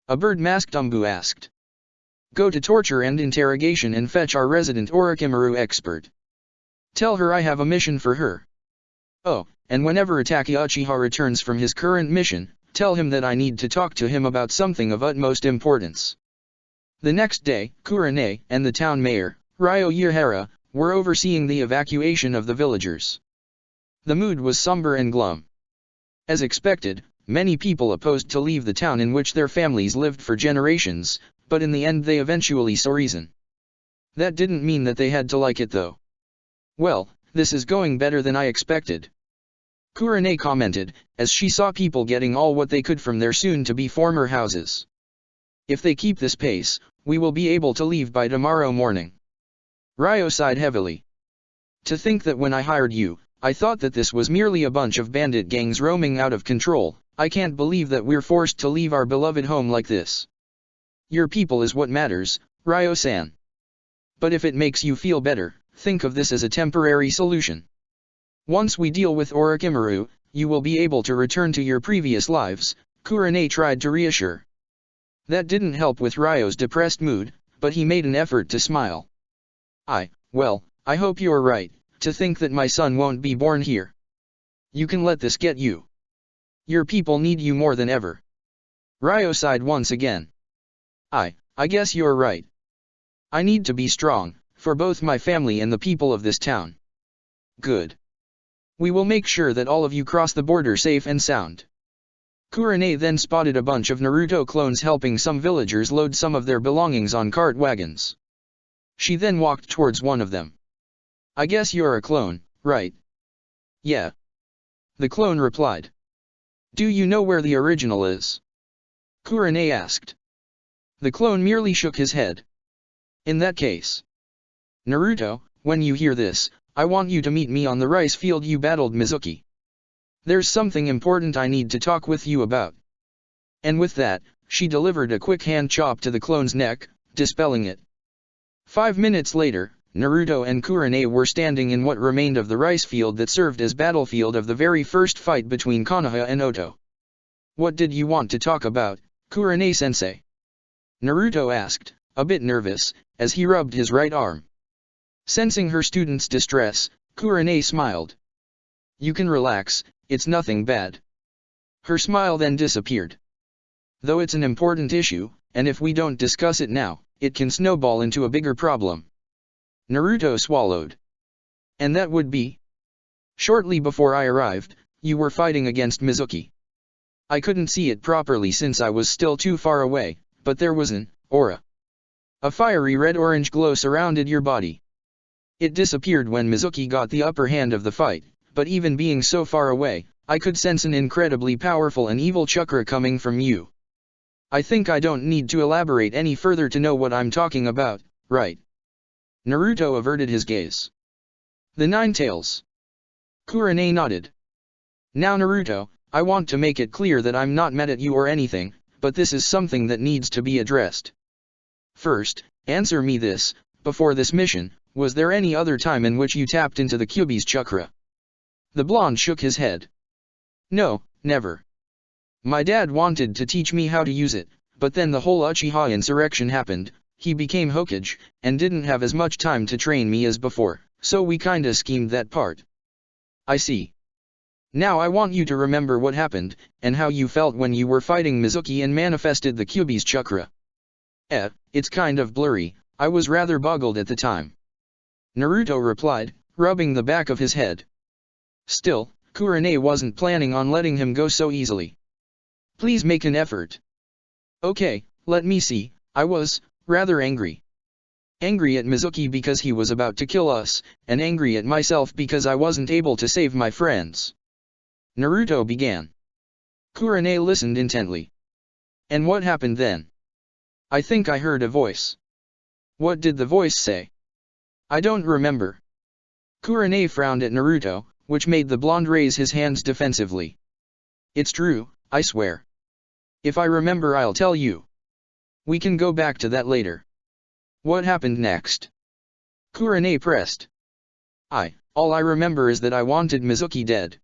A bird-masked Umbu asked. Go to torture and interrogation and fetch our resident Orochimaru expert. Tell her I have a mission for her. Oh, and whenever Itachi Uchiha returns from his current mission, tell him that I need to talk to him about something of utmost importance. The next day, Kurane and the town mayor, Ryo Uehara, were overseeing the evacuation of the villagers. The mood was somber and glum. As expected, many people opposed to leave the town in which their families lived for generations, but in the end they eventually saw reason. That didn't mean that they had to like it though. Well, this is going better than I expected. Kurane commented, as she saw people getting all what they could from their soon-to-be former houses. If they keep this pace, we will be able to leave by tomorrow morning. Ryo sighed heavily. To think that when I hired you, I thought that this was merely a bunch of bandit gangs roaming out of control. I can't believe that we're forced to leave our beloved home like this. Your people is what matters, Ryo-san. But if it makes you feel better, think of this as a temporary solution. Once we deal with Orochimaru, you will be able to return to your previous lives, Kurane tried to reassure. That didn't help with Ryo's depressed mood, but he made an effort to smile. Well, I hope you're right, to think that my son won't be born here. You can let this get you. Your people need you more than ever. Ryo sighed once again. I guess you're right. I need to be strong, for both my family and the people of this town. Good. We will make sure that all of you cross the border safe and sound. Kurane then spotted a bunch of Naruto clones helping some villagers load some of their belongings on cart wagons. She then walked towards one of them. I guess you're a clone, right? Yeah. The clone replied. Do you know where the original is? Kurane asked. The clone merely shook his head. In that case. Naruto, when you hear this, I want you to meet me on the rice field you battled Mizuki. There's something important I need to talk with you about. And with that, she delivered a quick hand chop to the clone's neck, dispelling it. 5 minutes later, Naruto and Kurane were standing in what remained of the rice field that served as battlefield of the very first fight between Konoha and Oto. What did you want to talk about, Kurane-sensei? Naruto asked, a bit nervous, as he rubbed his right arm. Sensing her student's distress, Kurane smiled. You can relax, it's nothing bad. Her smile then disappeared. Though it's an important issue, and if we don't discuss it now, it can snowball into a bigger problem. Naruto swallowed. And that would be? Shortly before I arrived, you were fighting against Mizuki. I couldn't see it properly since I was still too far away, but there was an aura. A fiery red-orange glow surrounded your body. It disappeared when Mizuki got the upper hand of the fight, but even being so far away, I could sense an incredibly powerful and evil chakra coming from you. I think I don't need to elaborate any further to know what I'm talking about, right? Naruto averted his gaze. The Nine Tails. Kurane nodded. Now Naruto, I want to make it clear that I'm not mad at you or anything, but this is something that needs to be addressed. First, answer me this, before this mission, was there any other time in which you tapped into the Kyuubi's chakra? The blonde shook his head. No, never. My dad wanted to teach me how to use it, but then the whole Uchiha insurrection happened, he became Hokage, and didn't have as much time to train me as before, so we kinda schemed that part. I see. Now I want you to remember what happened, and how you felt when you were fighting Mizuki and manifested the Kyuubi's chakra. It's kind of blurry, I was rather boggled at the time. Naruto replied, rubbing the back of his head. Still, Kurane wasn't planning on letting him go so easily. Please make an effort. Okay, let me see, I was rather angry. Angry at Mizuki because he was about to kill us, and angry at myself because I wasn't able to save my friends. Naruto began. Kurane listened intently. And what happened then? I think I heard a voice. What did the voice say? I don't remember. Kurenai frowned at Naruto, which made the blonde raise his hands defensively. It's true, I swear. If I remember I'll tell you. We can go back to that later. What happened next? Kurenai pressed. All I remember is that I wanted Mizuki dead.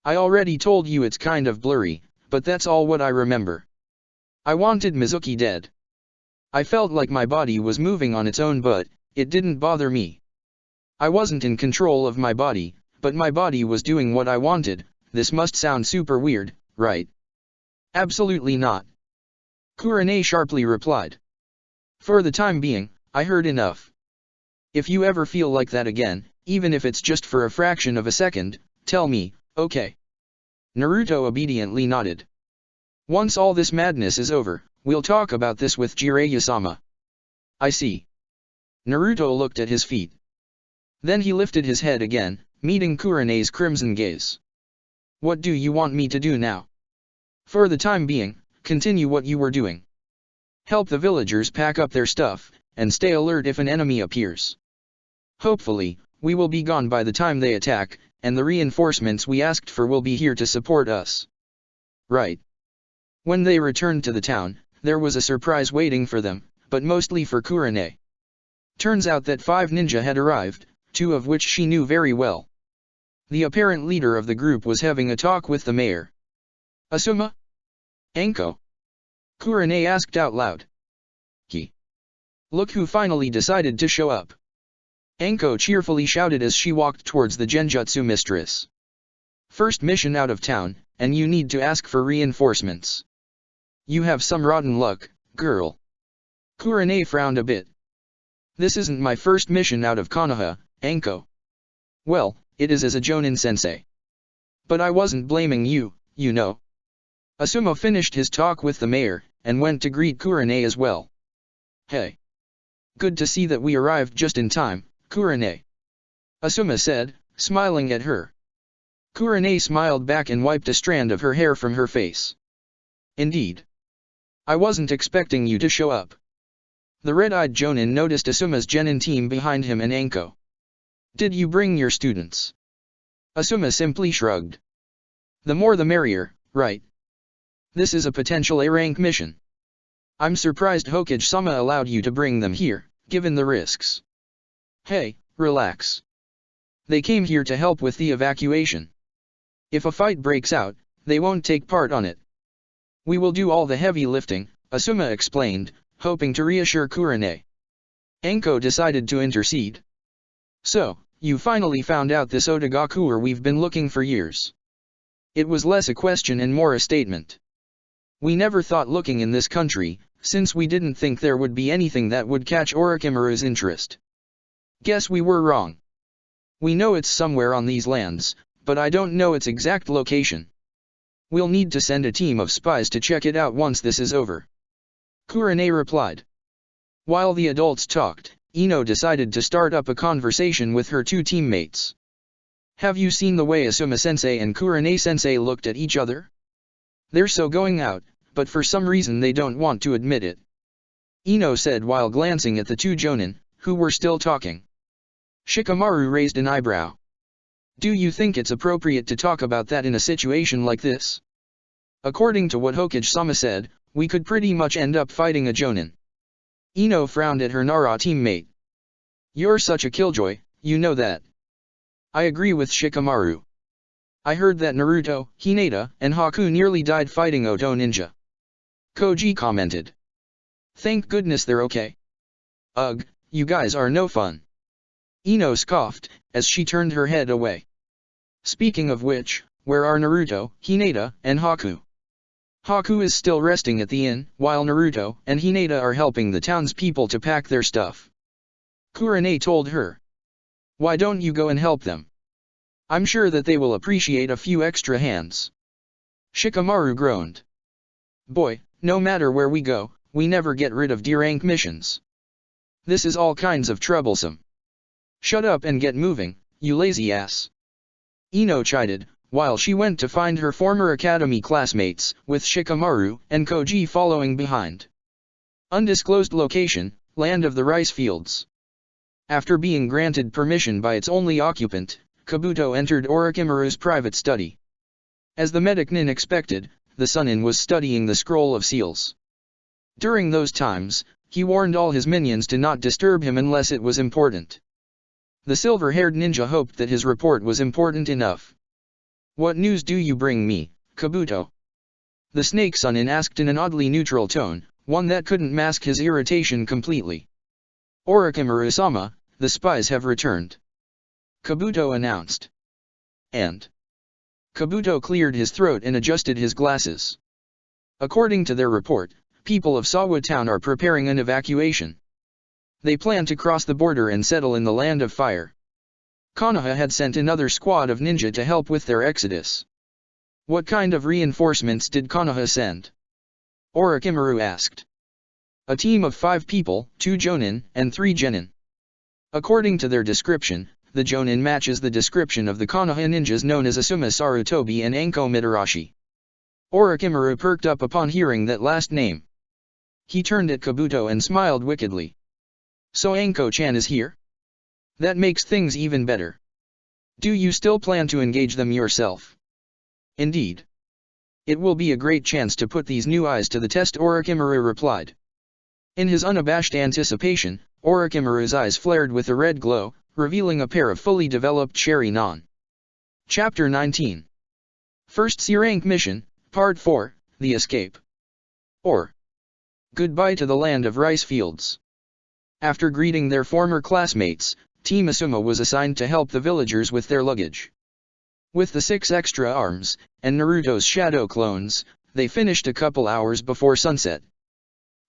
I already told you it's kind of blurry, but that's all what I remember. I wanted Mizuki dead. I felt like my body was moving on its own but, it didn't bother me. I wasn't in control of my body, but my body was doing what I wanted. This must sound super weird, right? Absolutely not. Kurenai sharply replied. For the time being, I heard enough. If you ever feel like that again, even if it's just for a fraction of a second, tell me, okay? Naruto obediently nodded. Once all this madness is over, we'll talk about this with Jiraiya-sama. I see. Naruto looked at his feet. Then he lifted his head again, meeting Kurenai's crimson gaze. What do you want me to do now? For the time being, continue what you were doing. Help the villagers pack up their stuff, and stay alert if an enemy appears. Hopefully, we will be gone by the time they attack, and the reinforcements we asked for will be here to support us. Right. When they returned to the town, there was a surprise waiting for them, but mostly for Kurenai. Turns out that 5 ninja had arrived, 2 of which she knew very well. The apparent leader of the group was having a talk with the mayor. Asuma? Anko? Kurenai asked out loud. Look who finally decided to show up. Anko cheerfully shouted as she walked towards the Genjutsu mistress. First mission out of town, and you need to ask for reinforcements. You have some rotten luck, girl. Kurenai frowned a bit. This isn't my first mission out of Konoha, Anko. Well, it is as a Jonin sensei. But I wasn't blaming you, you know. Asuma finished his talk with the mayor, and went to greet Kurenai as well. Hey. Good to see that we arrived just in time, Kurenai. Asuma said, smiling at her. Kurenai smiled back and wiped a strand of her hair from her face. Indeed. I wasn't expecting you to show up. The red-eyed Jonin noticed Asuma's genin team behind him and Anko. Did you bring your students? Asuma simply shrugged. The more the merrier, right? This is a potential A-rank mission. I'm surprised Hokage-sama allowed you to bring them here, given the risks. Hey, relax. They came here to help with the evacuation. If a fight breaks out, they won't take part on it. We will do all the heavy lifting, Asuma explained, hoping to reassure Kurenai. Anko decided to intercede. So, you finally found out this Otagakure we've been looking for years. It was less a question and more a statement. We never thought looking in this country, since we didn't think there would be anything that would catch Orochimaru's interest. Guess we were wrong. We know it's somewhere on these lands, but I don't know its exact location. We'll need to send a team of spies to check it out once this is over. Kurenai replied. While the adults talked, Ino decided to start up a conversation with her 2 teammates. Have you seen the way Asuma-sensei and Kurenai-sensei looked at each other? They're so going out, but for some reason they don't want to admit it. Ino said while glancing at the 2 Jonin, who were still talking. Shikamaru raised an eyebrow. Do you think it's appropriate to talk about that in a situation like this? According to what Hokage-sama said, we could pretty much end up fighting a Jonin. Ino frowned at her Nara teammate. You're such a killjoy, you know that. I agree with Shikamaru. I heard that Naruto, Hinata, and Haku nearly died fighting Oto Ninja. Koji commented. Thank goodness they're okay. Ugh, you guys are no fun. Ino scoffed, as she turned her head away. Speaking of which, where are Naruto, Hinata, and Haku? Haku is still resting at the inn, while Naruto and Hinata are helping the townspeople to pack their stuff. Kurenai told her. Why don't you go and help them? I'm sure that they will appreciate a few extra hands. Shikamaru groaned. Boy, no matter where we go, we never get rid of D-rank missions. This is all kinds of troublesome. Shut up and get moving, you lazy ass. Ino chided, while she went to find her former academy classmates, with Shikamaru and Koji following behind. Undisclosed location, land of the rice fields. After being granted permission by its only occupant, Kabuto entered Orochimaru's private study. As the medic Nin expected, the Sannin was studying the scroll of seals. During those times, he warned all his minions to not disturb him unless it was important. The silver-haired ninja hoped that his report was important enough. "What news do you bring me, Kabuto?" The snake Sannin asked in an oddly neutral tone, one that couldn't mask his irritation completely. "Orochimaru-sama, the spies have returned," Kabuto announced. And Kabuto cleared his throat and adjusted his glasses. According to their report, people of Sawa Town are preparing an evacuation. They plan to cross the border and settle in the Land of Fire. Konoha had sent another squad of ninja to help with their exodus. "What kind of reinforcements did Konoha send?" Orochimaru asked. "A team of 5 people, 2 jonin and 3 genin." According to their description, the jonin matches the description of the Konoha ninjas known as Asuma Sarutobi and Anko Mitarashi. Orochimaru perked up upon hearing that last name. He turned at Kabuto and smiled wickedly. "So Anko-chan is here? That makes things even better. Do you still plan to engage them yourself?" "Indeed. It will be a great chance to put these new eyes to the test," Orochimaru replied. In his unabashed anticipation, Orochimaru's eyes flared with a red glow, revealing a pair of fully developed cherry non. Chapter 19. First C-Rank Mission, Part 4, The Escape. Or Goodbye to the Land of Rice Fields. After greeting their former classmates, Team Asuma was assigned to help the villagers with their luggage. With the 6 extra arms, and Naruto's shadow clones, they finished a couple hours before sunset.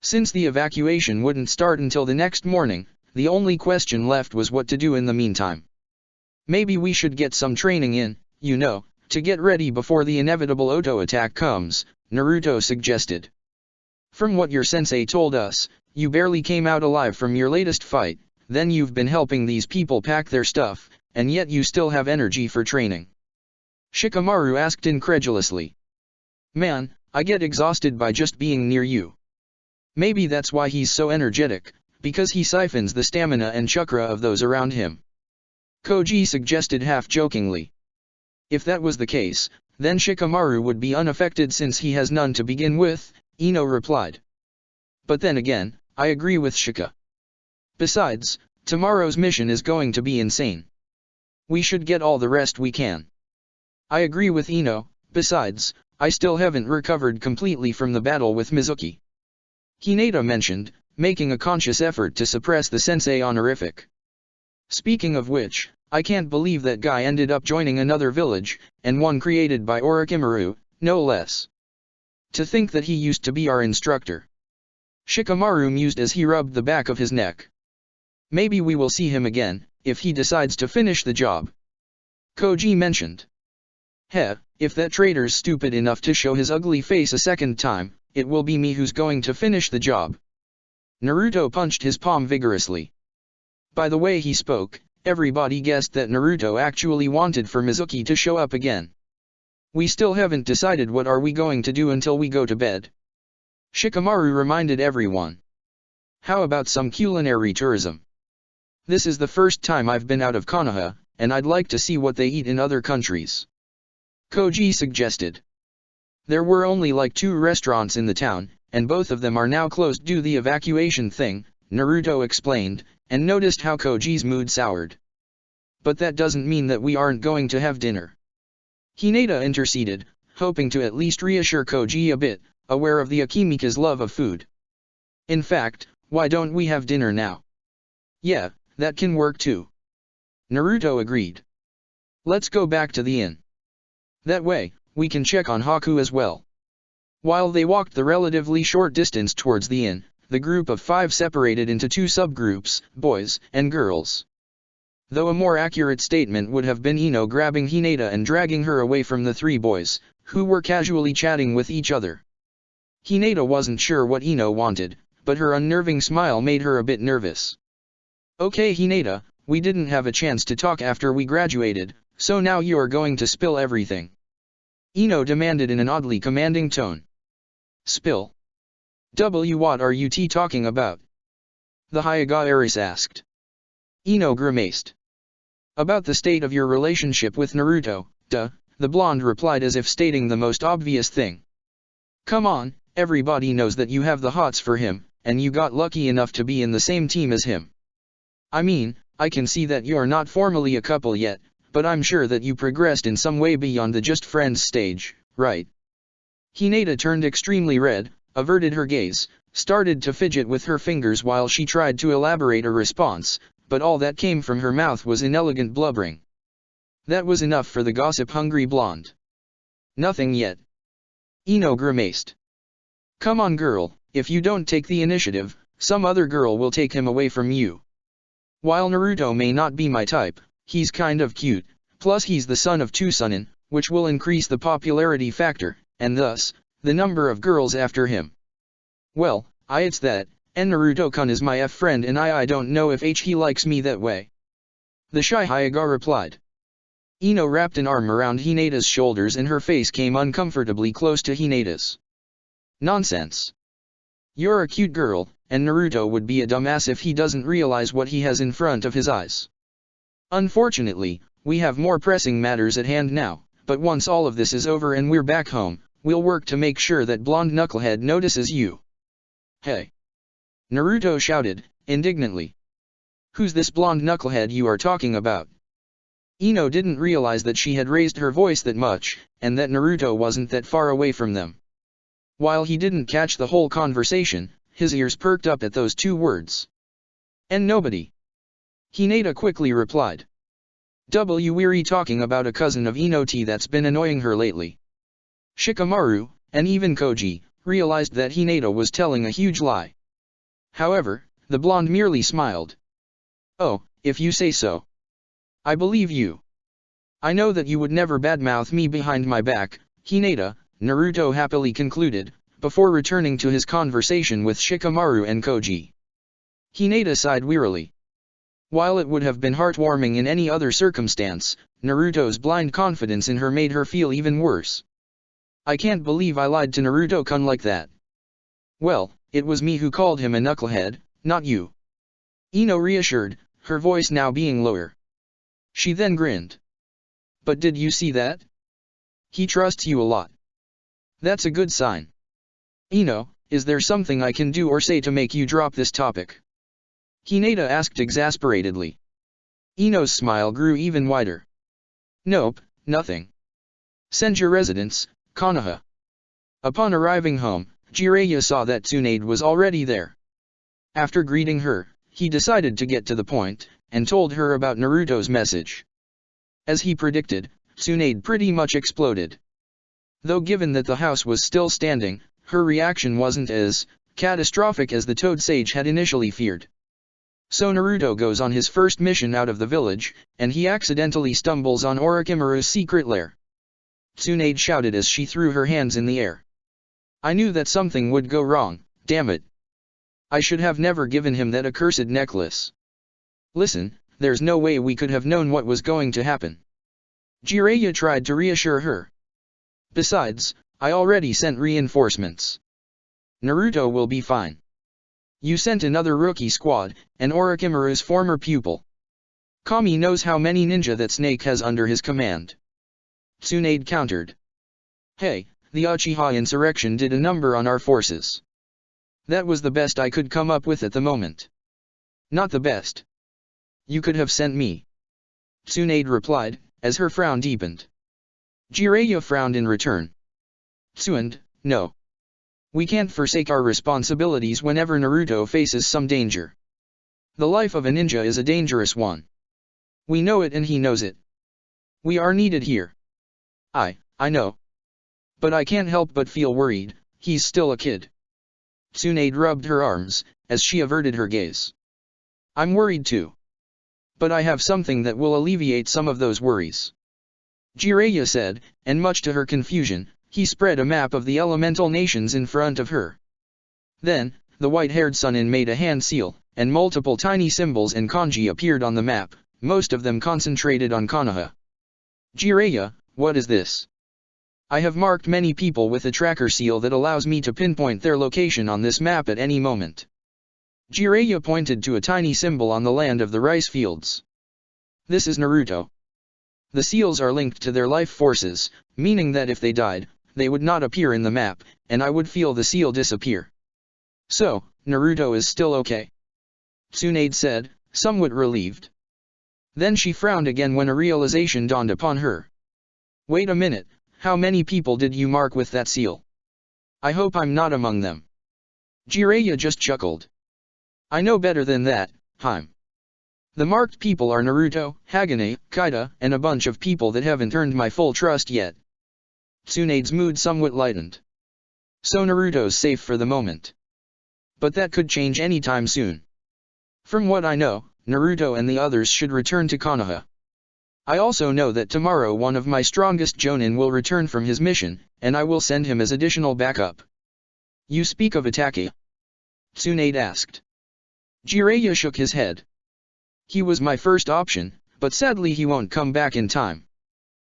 Since the evacuation wouldn't start until the next morning, the only question left was what to do in the meantime. "Maybe we should get some training in, to get ready before the inevitable Oto attack comes," Naruto suggested. "From what your sensei told us, you barely came out alive from your latest fight, then you've been helping these people pack their stuff, and yet you still have energy for training?" Shikamaru asked incredulously. "Man, I get exhausted by just being near you." "Maybe that's why he's so energetic, because he siphons the stamina and chakra of those around him," Koji suggested half-jokingly. "If that was the case, then Shikamaru would be unaffected since he has none to begin with," Ino replied. "But then again, I agree with Shika. Besides, tomorrow's mission is going to be insane. We should get all the rest we can." "I agree with Ino, besides, I still haven't recovered completely from the battle with Mizuki," Hinata mentioned, making a conscious effort to suppress the sensei honorific. "Speaking of which, I can't believe that guy ended up joining another village, and one created by Orochimaru, no less. To think that he used to be our instructor." Shikamaru mused as he rubbed the back of his neck. "Maybe we will see him again, if he decides to finish the job," Koji mentioned. If that traitor's stupid enough to show his ugly face a second time, it will be me who's going to finish the job." Naruto punched his palm vigorously. By the way he spoke, everybody guessed that Naruto actually wanted for Mizuki to show up again. "We still haven't decided what are we going to do until we go to bed," Shikamaru reminded everyone. "How about some culinary tourism? This is the first time I've been out of Konoha, and I'd like to see what they eat in other countries," Koji suggested. There were only like 2 restaurants in the town, and both of them are now closed due to the evacuation thing, Naruto explained, and noticed how Koji's mood soured. "But that doesn't mean that we aren't going to have dinner," Hinata interceded, hoping to at least reassure Koji a bit, aware of the Akimika's love of food. "In fact, why don't we have dinner now?" "Yeah, that can work too," Naruto agreed. "Let's go back to the inn. That way, we can check on Haku as well." While they walked the relatively short distance towards the inn, the group of 5 separated into 2 subgroups, boys and girls. Though a more accurate statement would have been Ino grabbing Hinata and dragging her away from the 3 boys, who were casually chatting with each other. Hinata wasn't sure what Ino wanted, but her unnerving smile made her a bit nervous. "Okay Hinata, we didn't have a chance to talk after we graduated, so now you are going to spill everything," Ino demanded in an oddly commanding tone. "Spill? What are you talking about? The Hyuga heiress asked. Ino grimaced. About the state of your relationship with Naruto, duh, the blonde replied as if stating the most obvious thing. Come on, everybody knows that you have the hots for him, and you got lucky enough to be in the same team as him. I mean, I can see that you're not formally a couple yet, but I'm sure that you progressed in some way beyond the just friends stage, right? Hinata turned extremely red, averted her gaze, started to fidget with her fingers while she tried to elaborate a response, but all that came from her mouth was inelegant blubbering. That was enough for the gossip-hungry blonde. Nothing yet. Ino grimaced. Come on girl, if you don't take the initiative, some other girl will take him away from you. While Naruto may not be my type, he's kind of cute, plus he's the son of two Sannin, which will increase the popularity factor, and thus, the number of girls after him. Well, it's that, and Naruto-kun is my friend and I don't know if he likes me that way. The shy Hyuga replied. Ino wrapped an arm around Hinata's shoulders and her face came uncomfortably close to Hinata's. Nonsense. You're a cute girl, and Naruto would be a dumbass if he doesn't realize what he has in front of his eyes. Unfortunately, we have more pressing matters at hand now, but once all of this is over and we're back home, we'll work to make sure that blonde knucklehead notices you. Hey! Naruto shouted, indignantly. Who's this blonde knucklehead you are talking about? Ino didn't realize that she had raised her voice that much, and that Naruto wasn't that far away from them. While he didn't catch the whole conversation, his ears perked up at those two words. And nobody. Hinata quickly replied. We're talking about a cousin of Ino-T that's been annoying her lately. Shikamaru, and even Koji, realized that Hinata was telling a huge lie. However, the blonde merely smiled. Oh, if you say so. I believe you. I know that you would never badmouth me behind my back, Hinata, Naruto happily concluded, before returning to his conversation with Shikamaru and Koji. Hinata sighed wearily. While it would have been heartwarming in any other circumstance, Naruto's blind confidence in her made her feel even worse. I can't believe I lied to Naruto-kun like that. Well, it was me who called him a knucklehead, not you. Ino reassured, her voice now being lower. She then grinned. But did you see that? He trusts you a lot. That's a good sign. Ino, is there something I can do or say to make you drop this topic? Hinata asked exasperatedly. Ino's smile grew even wider. Nope, nothing. Send your residence, Konoha. Upon arriving home, Jiraiya saw that Tsunade was already there. After greeting her, he decided to get to the point, and told her about Naruto's message. As he predicted, Tsunade pretty much exploded. Though given that the house was still standing, her reaction wasn't as catastrophic as the Toad Sage had initially feared. So Naruto goes on his first mission out of the village, and he accidentally stumbles on Orochimaru's secret lair. Tsunade shouted as she threw her hands in the air. I knew that something would go wrong, damn it. I should have never given him that accursed necklace. Listen, there's no way we could have known what was going to happen. Jiraiya tried to reassure her. Besides, I already sent reinforcements. Naruto will be fine. You sent another rookie squad, and Orochimaru's former pupil. Kami knows how many ninja that Snake has under his command. Tsunade countered. Hey, the Uchiha insurrection did a number on our forces. That was the best I could come up with at the moment. Not the best. You could have sent me. Tsunade replied, as her frown deepened. Jiraiya frowned in return. Tsunade, no. We can't forsake our responsibilities whenever Naruto faces some danger. The life of a ninja is a dangerous one. We know it and he knows it. We are needed here. I know. But I can't help but feel worried, he's still a kid. Tsunade rubbed her arms, as she averted her gaze. I'm worried too. But I have something that will alleviate some of those worries. Jiraiya said, and much to her confusion, he spread a map of the elemental nations in front of her. Then, the white-haired Sannin made a hand seal, and multiple tiny symbols and kanji appeared on the map, most of them concentrated on Konoha. Jiraiya, what is this? I have marked many people with a tracker seal that allows me to pinpoint their location on this map at any moment. Jiraiya pointed to a tiny symbol on the land of the rice fields. This is Naruto. The seals are linked to their life forces, meaning that if they died, they would not appear in the map, and I would feel the seal disappear. So, Naruto is still okay. Tsunade said, somewhat relieved. Then she frowned again when a realization dawned upon her. Wait a minute, how many people did you mark with that seal? I hope I'm not among them. Jiraiya just chuckled. I know better than that, Haim. The marked people are Naruto, Hagane, Kaida, and a bunch of people that haven't earned my full trust yet. Tsunade's mood somewhat lightened. So Naruto's safe for the moment. But that could change anytime soon. From what I know, Naruto and the others should return to Konoha. I also know that tomorrow one of my strongest Jonin will return from his mission, and I will send him as additional backup. You speak of Itachi? Tsunade asked. Jiraiya shook his head. He was my first option, but sadly he won't come back in time.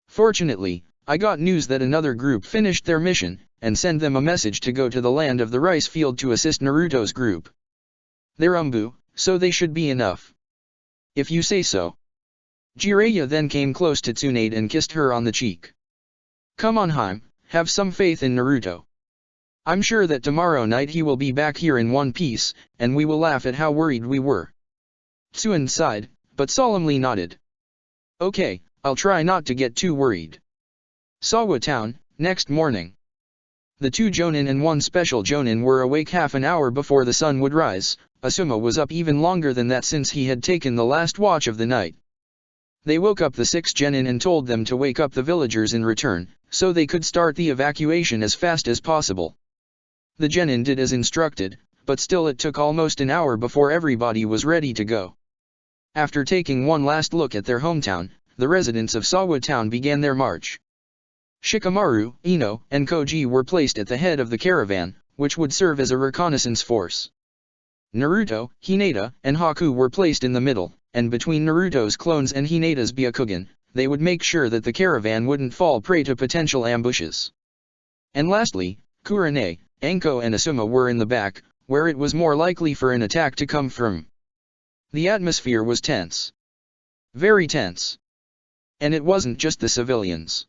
Fortunately, I got news that another group finished their mission, and sent them a message to go to the land of the rice field to assist Naruto's group. They're Umbu, so they should be enough. If you say so. Jiraiya then came close to Tsunade and kissed her on the cheek. Come on Haim, have some faith in Naruto. I'm sure that tomorrow night he will be back here in one piece, and we will laugh at how worried we were. Tsuan sighed, but solemnly nodded. Okay, I'll try not to get too worried. Sawa Town, next morning. The 2 Jonin and 1 special Jonin were awake half an hour before the sun would rise. Asuma was up even longer than that since he had taken the last watch of the night. They woke up the 6 Genin and told them to wake up the villagers in return, so they could start the evacuation as fast as possible. The Genin did as instructed, but still it took almost an hour before everybody was ready to go. After taking one last look at their hometown, the residents of Sawa Town began their march. Shikamaru, Ino, and Koji were placed at the head of the caravan, which would serve as a reconnaissance force. Naruto, Hinata, and Haku were placed in the middle, and between Naruto's clones and Hinata's Byakugan, they would make sure that the caravan wouldn't fall prey to potential ambushes. And lastly, Kurane, Anko and Asuma were in the back, where it was more likely for an attack to come from. The atmosphere was tense. Very tense. And it wasn't just the civilians.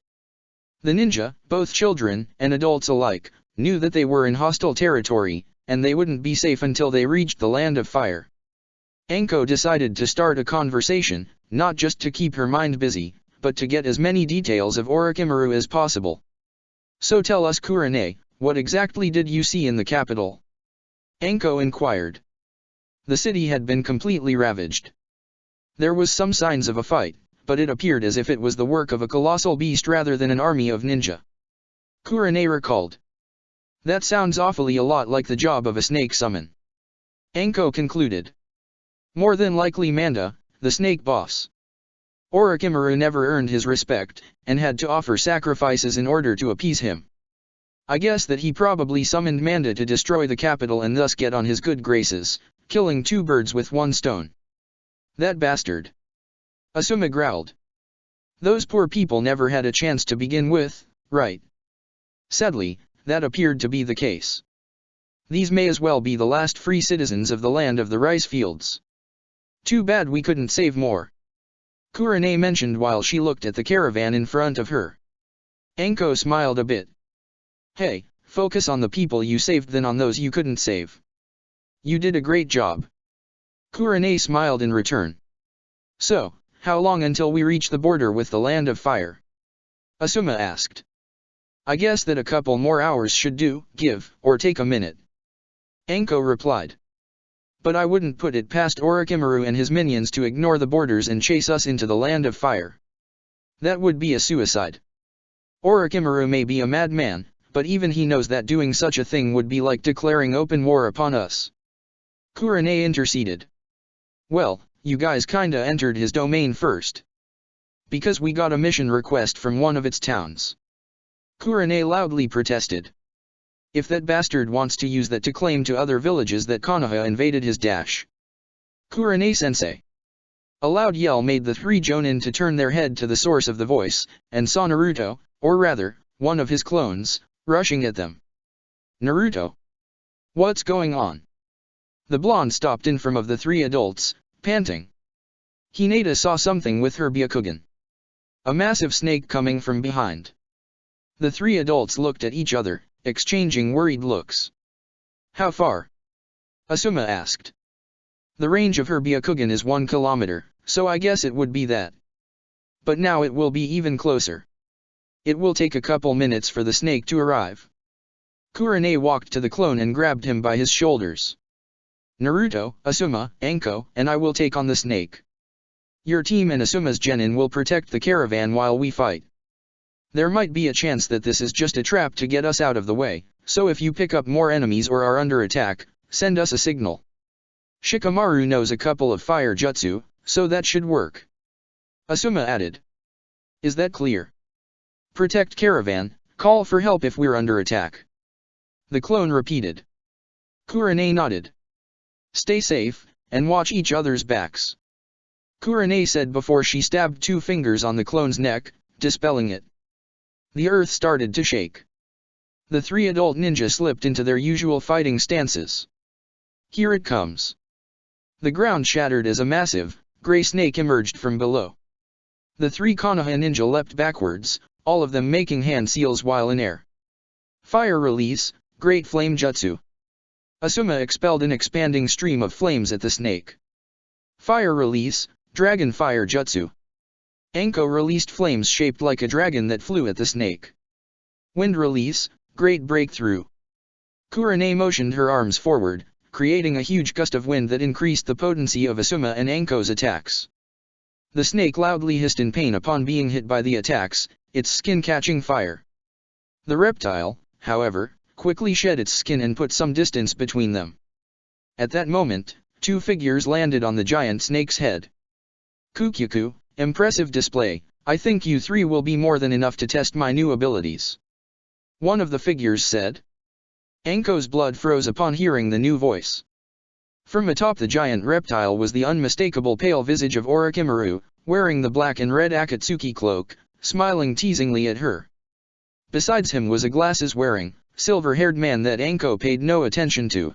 The ninja, both children and adults alike, knew that they were in hostile territory, and they wouldn't be safe until they reached the land of fire. Anko decided to start a conversation, not just to keep her mind busy, but to get as many details of Orochimaru as possible. So tell us Kurane, what exactly did you see in the capital? Anko inquired. The city had been completely ravaged. There was some signs of a fight, but it appeared as if it was the work of a colossal beast rather than an army of ninja. Kurane recalled. That sounds awfully a lot like the job of a snake summon. Anko concluded. More than likely Manda, the snake boss. Orochimaru never earned his respect, and had to offer sacrifices in order to appease him. I guess that he probably summoned Manda to destroy the capital and thus get on his good graces, killing 2 birds with 1 stone. That bastard. Asuma growled. Those poor people never had a chance to begin with, right? Sadly, that appeared to be the case. These may as well be the last free citizens of the land of the rice fields. Too bad we couldn't save more. Kurane mentioned while she looked at the caravan in front of her. Anko smiled a bit. Hey, focus on the people you saved than on those you couldn't save. You did a great job. Kurane smiled in return. So, how long until we reach the border with the land of fire? Asuma asked. I guess that a couple more hours should do, give or take a minute. Anko replied. But I wouldn't put it past Orochimaru and his minions to ignore the borders and chase us into the land of fire. That would be a suicide. Orochimaru may be a madman, but even he knows that doing such a thing would be like declaring open war upon us. Kurane interceded. Well, you guys kinda entered his domain first. Because we got a mission request from one of its towns. Kurane loudly protested. If that bastard wants to use that to claim to other villages that Konoha invaded his dash. Kurane-sensei. A loud yell made the 3 Jonin to turn their head to the source of the voice, and saw Naruto, or rather, one of his clones, rushing at them. Naruto. What's going on? The blonde stopped in front of the three adults, panting. Hinata saw something with her Byakugan. A massive snake coming from behind. The three adults looked at each other, exchanging worried looks. How far? Asuma asked. The range of her Byakugan is 1 kilometer, so I guess it would be that. But now it will be even closer. It will take a couple minutes for the snake to arrive. Kurane walked to the clone and grabbed him by his shoulders. Naruto, Asuma, Anko, and I will take on the snake. Your team and Asuma's genin will protect the caravan while we fight. There might be a chance that this is just a trap to get us out of the way, so if you pick up more enemies or are under attack, send us a signal. Shikamaru knows a couple of fire jutsu, so that should work. Asuma added. Is that clear? Protect caravan, call for help if we're under attack. The clone repeated. Kurane nodded. Stay safe, and watch each other's backs. Kurane said before she stabbed 2 fingers on the clone's neck, dispelling it. The earth started to shake. The 3 adult ninja slipped into their usual fighting stances. Here it comes. The ground shattered as a massive, gray snake emerged from below. The 3 Konoha ninja leapt backwards, all of them making hand seals while in air. Fire release, Great Flame Jutsu. Asuma expelled an expanding stream of flames at the snake. Fire release, Dragon Fire Jutsu. Anko released flames shaped like a dragon that flew at the snake. Wind release, Great Breakthrough. Kurane motioned her arms forward, creating a huge gust of wind that increased the potency of Asuma and Anko's attacks. The snake loudly hissed in pain upon being hit by the attacks, its skin catching fire. The reptile, however, quickly shed its skin and put some distance between them. At that moment, 2 figures landed on the giant snake's head. Kukyaku, impressive display, I think you 3 will be more than enough to test my new abilities. One of the figures said. Anko's blood froze upon hearing the new voice. From atop the giant reptile was the unmistakable pale visage of Orochimaru, wearing the black and red Akatsuki cloak, smiling teasingly at her. Besides him was a glasses-wearing, silver-haired man that Anko paid no attention to.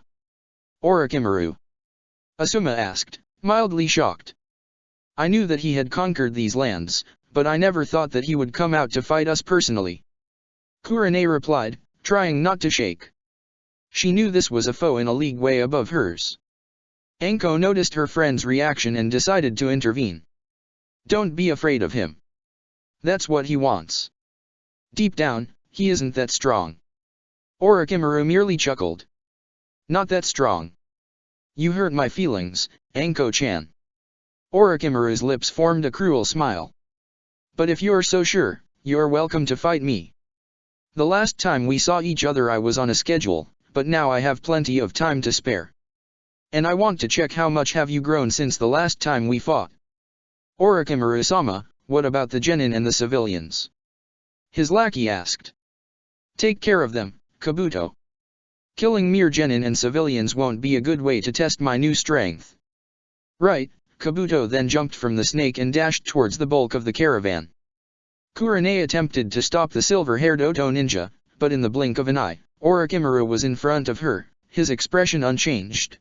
Orochimaru? Asuma asked, mildly shocked. I knew that he had conquered these lands, but I never thought that he would come out to fight us personally. Kurane replied, trying not to shake. She knew this was a foe in a league way above hers. Anko noticed her friend's reaction and decided to intervene. Don't be afraid of him. That's what he wants. Deep down, he isn't that strong. Orochimaru merely chuckled. Not that strong. You hurt my feelings, Anko-chan. Orochimaru's lips formed a cruel smile. But if you're so sure, you're welcome to fight me. The last time we saw each other I was on a schedule, but now I have plenty of time to spare. And I want to check how much have you grown since the last time we fought. Orochimaru-sama, what about the genin and the civilians? His lackey asked. Take care of them, Kabuto. Killing mere genin and civilians won't be a good way to test my new strength. Right. Kabuto then jumped from the snake and dashed towards the bulk of the caravan. Kurane attempted to stop the silver-haired Oto ninja, but in the blink of an eye, Orochimaru was in front of her, his expression unchanged.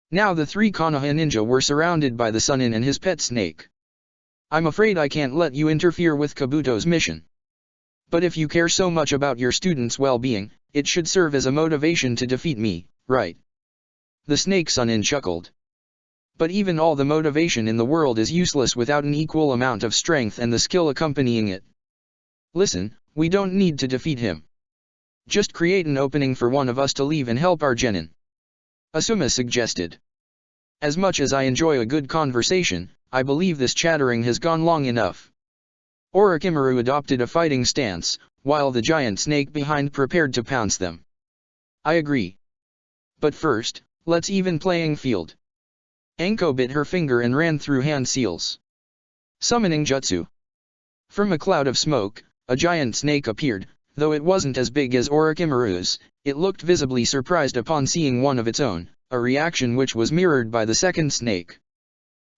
Now the 3 Konoha ninja were surrounded by the Sannin and his pet snake. I'm afraid I can't let you interfere with Kabuto's mission. But if you care so much about your students' well-being, it should serve as a motivation to defeat me, right? The snake Sannin chuckled. But even all the motivation in the world is useless without an equal amount of strength and the skill accompanying it. Listen, we don't need to defeat him. Just create an opening for one of us to leave and help our genin. Asuma suggested. As much as I enjoy a good conversation, I believe this chattering has gone long enough. Orochimaru adopted a fighting stance, while the giant snake behind prepared to pounce them. I agree. But first, let's even playing field. Anko bit her finger and ran through hand seals. Summoning Jutsu. From a cloud of smoke, a giant snake appeared, though it wasn't as big as Orochimaru's, it looked visibly surprised upon seeing one of its own, a reaction which was mirrored by the second snake.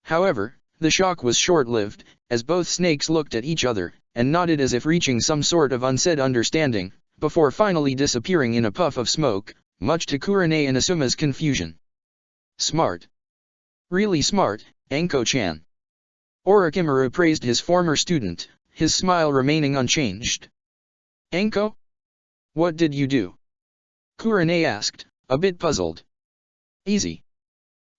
However, the shock was short-lived, as both snakes looked at each other, and nodded as if reaching some sort of unsaid understanding, before finally disappearing in a puff of smoke, much to Kurane and Asuma's confusion. Smart. Really smart, Anko-chan. Orochimaru praised his former student, his smile remaining unchanged. Anko? What did you do? Kurane asked, a bit puzzled. Easy.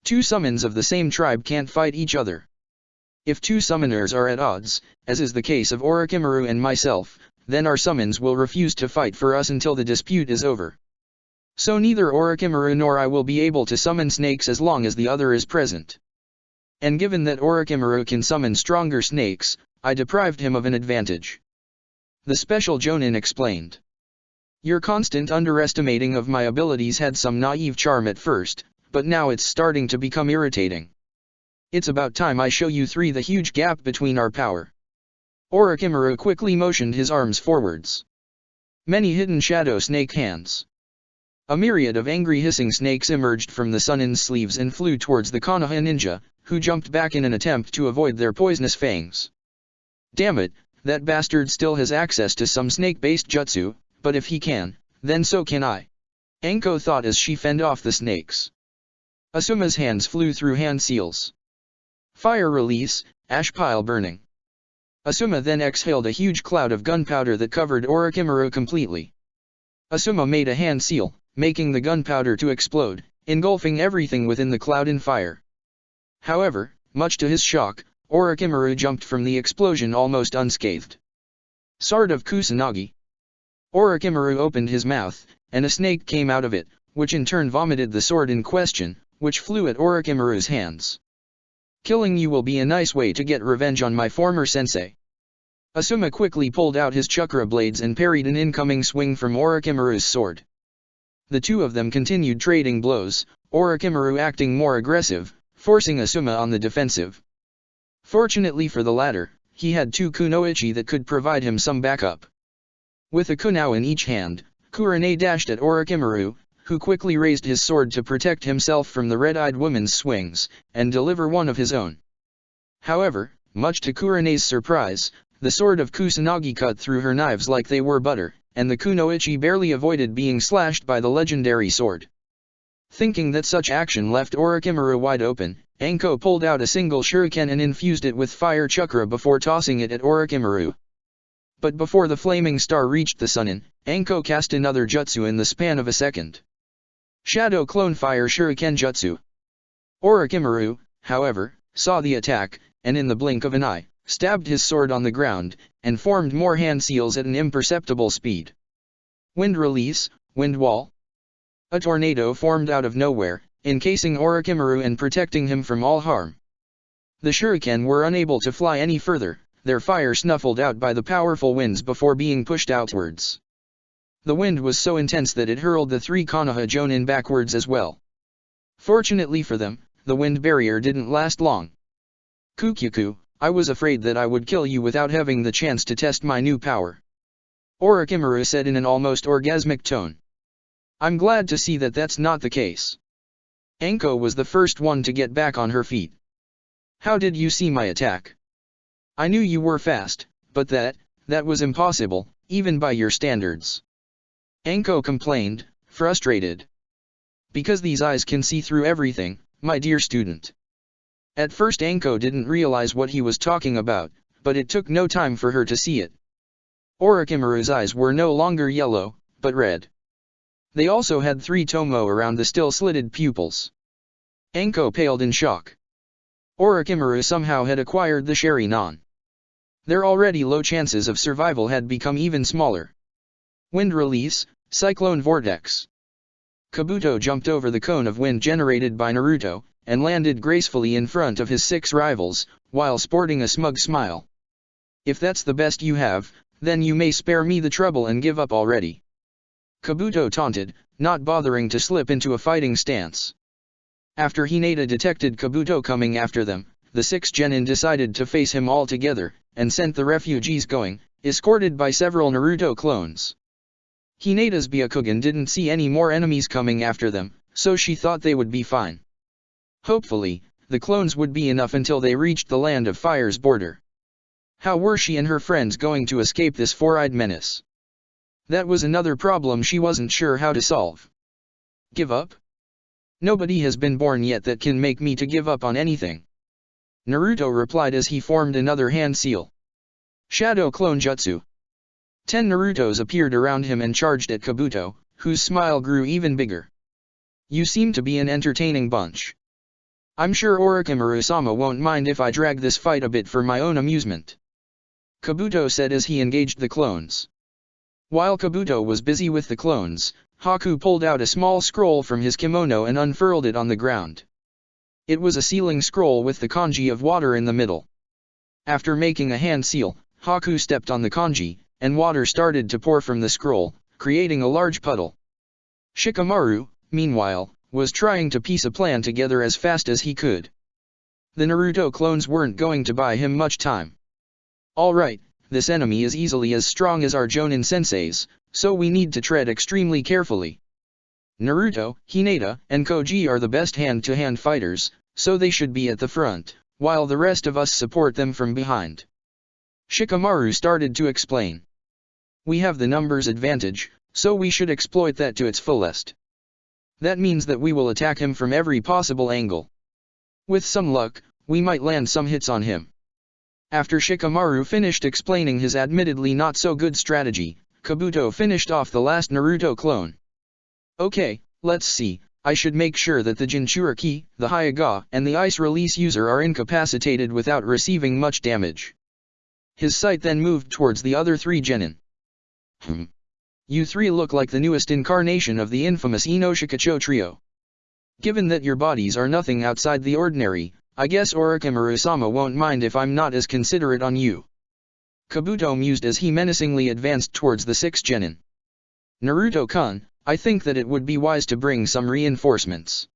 Two summons of the same tribe can't fight each other. If two summoners are at odds, as is the case of Orochimaru and myself, then our summons will refuse to fight for us until the dispute is over. So neither Orochimaru nor I will be able to summon snakes as long as the other is present. And given that Orochimaru can summon stronger snakes, I deprived him of an advantage. The special Jonin explained. Your constant underestimating of my abilities had some naive charm at first, but now it's starting to become irritating. It's about time I show you three the huge gap between our power. Orochimaru quickly motioned his arms forwards. Many hidden shadow snake hands. A myriad of angry hissing snakes emerged from the Sannin's sleeves and flew towards the Konoha ninja, who jumped back in an attempt to avoid their poisonous fangs. Damn it, that bastard still has access to some snake-based jutsu, but if he can, then so can I. Anko thought as she fended off the snakes. Asuma's hands flew through hand seals. Fire release, ash pile burning. Asuma then exhaled a huge cloud of gunpowder that covered Orochimaru completely. Asuma made a hand seal, making the gunpowder to explode, engulfing everything within the cloud in fire. However, much to his shock, Orochimaru jumped from the explosion almost unscathed. Sword of Kusanagi. Orochimaru opened his mouth, and a snake came out of it, which in turn vomited the sword in question, which flew at Orochimaru's hands. Killing you will be a nice way to get revenge on my former sensei. Asuma quickly pulled out his chakra blades and parried an incoming swing from Orochimaru's sword. The two of them continued trading blows, Orochimaru acting more aggressive, forcing Asuma on the defensive. Fortunately for the latter, he had two kunoichi that could provide him some backup. With a kunao in each hand, Kurane dashed at Orochimaru, who quickly raised his sword to protect himself from the red-eyed woman's swings, and deliver one of his own. However, much to Kurane's surprise, the sword of Kusanagi cut through her knives like they were butter, and the kunoichi barely avoided being slashed by the legendary sword. Thinking that such action left Orochimaru wide open, Anko pulled out a single shuriken and infused it with fire chakra before tossing it at Orochimaru. But before the flaming star reached the Sannin, Anko cast another jutsu in the span of a second. Shadow Clone Fire Shuriken Jutsu. Orochimaru, however, saw the attack, and in the blink of an eye, stabbed his sword on the ground, and formed more hand seals at an imperceptible speed. Wind Release, Wind Wall. A tornado formed out of nowhere, encasing Orochimaru and protecting him from all harm. The shuriken were unable to fly any further, their fire snuffled out by the powerful winds before being pushed outwards. The wind was so intense that it hurled the three Konoha Jonin backwards as well. Fortunately for them, the wind barrier didn't last long. Kukyuku, I was afraid that I would kill you without having the chance to test my new power. Orochimaru said in an almost orgasmic tone. I'm glad to see that that's not the case. Anko was the first one to get back on her feet. How did you see my attack? I knew you were fast, but that was impossible, even by your standards. Anko complained, frustrated. Because these eyes can see through everything, my dear student. At first Anko didn't realize what he was talking about, but it took no time for her to see it. Orochimaru's eyes were no longer yellow, but red. They also had three tomo around the still-slitted pupils. Anko paled in shock. Orochimaru somehow had acquired the Sharingan. Their already low chances of survival had become even smaller. Wind Release, Cyclone Vortex. Kabuto jumped over the cone of wind generated by Naruto, and landed gracefully in front of his 6 rivals, while sporting a smug smile. If that's the best you have, then you may spare me the trouble and give up already. Kabuto taunted, not bothering to slip into a fighting stance. After Hinata detected Kabuto coming after them, the 6 genin decided to face him all together, and sent the refugees going, escorted by several Naruto clones. Hinata's Byakugan didn't see any more enemies coming after them, so she thought they would be fine. Hopefully, the clones would be enough until they reached the Land of Fire's border. How were she and her friends going to escape this four-eyed menace? That was another problem she wasn't sure how to solve. Give up? Nobody has been born yet that can make me to give up on anything. Naruto replied as he formed another hand seal. Shadow Clone Jutsu. 10 Narutos appeared around him and charged at Kabuto, whose smile grew even bigger. You seem to be an entertaining bunch. I'm sure Orochimaru-sama won't mind if I drag this fight a bit for my own amusement. Kabuto said as he engaged the clones. While Kabuto was busy with the clones, Haku pulled out a small scroll from his kimono and unfurled it on the ground. It was a sealing scroll with the kanji of water in the middle. After making a hand seal, Haku stepped on the kanji, and water started to pour from the scroll, creating a large puddle. Shikamaru, meanwhile, was trying to piece a plan together as fast as he could. The Naruto clones weren't going to buy him much time. Alright, this enemy is easily as strong as our Jonin senseis, so we need to tread extremely carefully. Naruto, Hinata, and Koji are the best hand-to-hand fighters, so they should be at the front, while the rest of us support them from behind. Shikamaru started to explain. We have the numbers advantage, so we should exploit that to its fullest. That means that we will attack him from every possible angle. With some luck, we might land some hits on him. After Shikamaru finished explaining his admittedly not so good strategy, Kabuto finished off the last Naruto clone. Okay, let's see, I should make sure that the Jinchuriki, the Hyuga, and the Ice Release user are incapacitated without receiving much damage. His sight then moved towards the other 3 genin. You 3 look like the newest incarnation of the infamous Inoshikacho trio. Given that your bodies are nothing outside the ordinary, I guess Orochimaru-sama won't mind if I'm not as considerate on you. Kabuto mused as he menacingly advanced towards the 6 genin. Naruto-kun, I think that it would be wise to bring some reinforcements.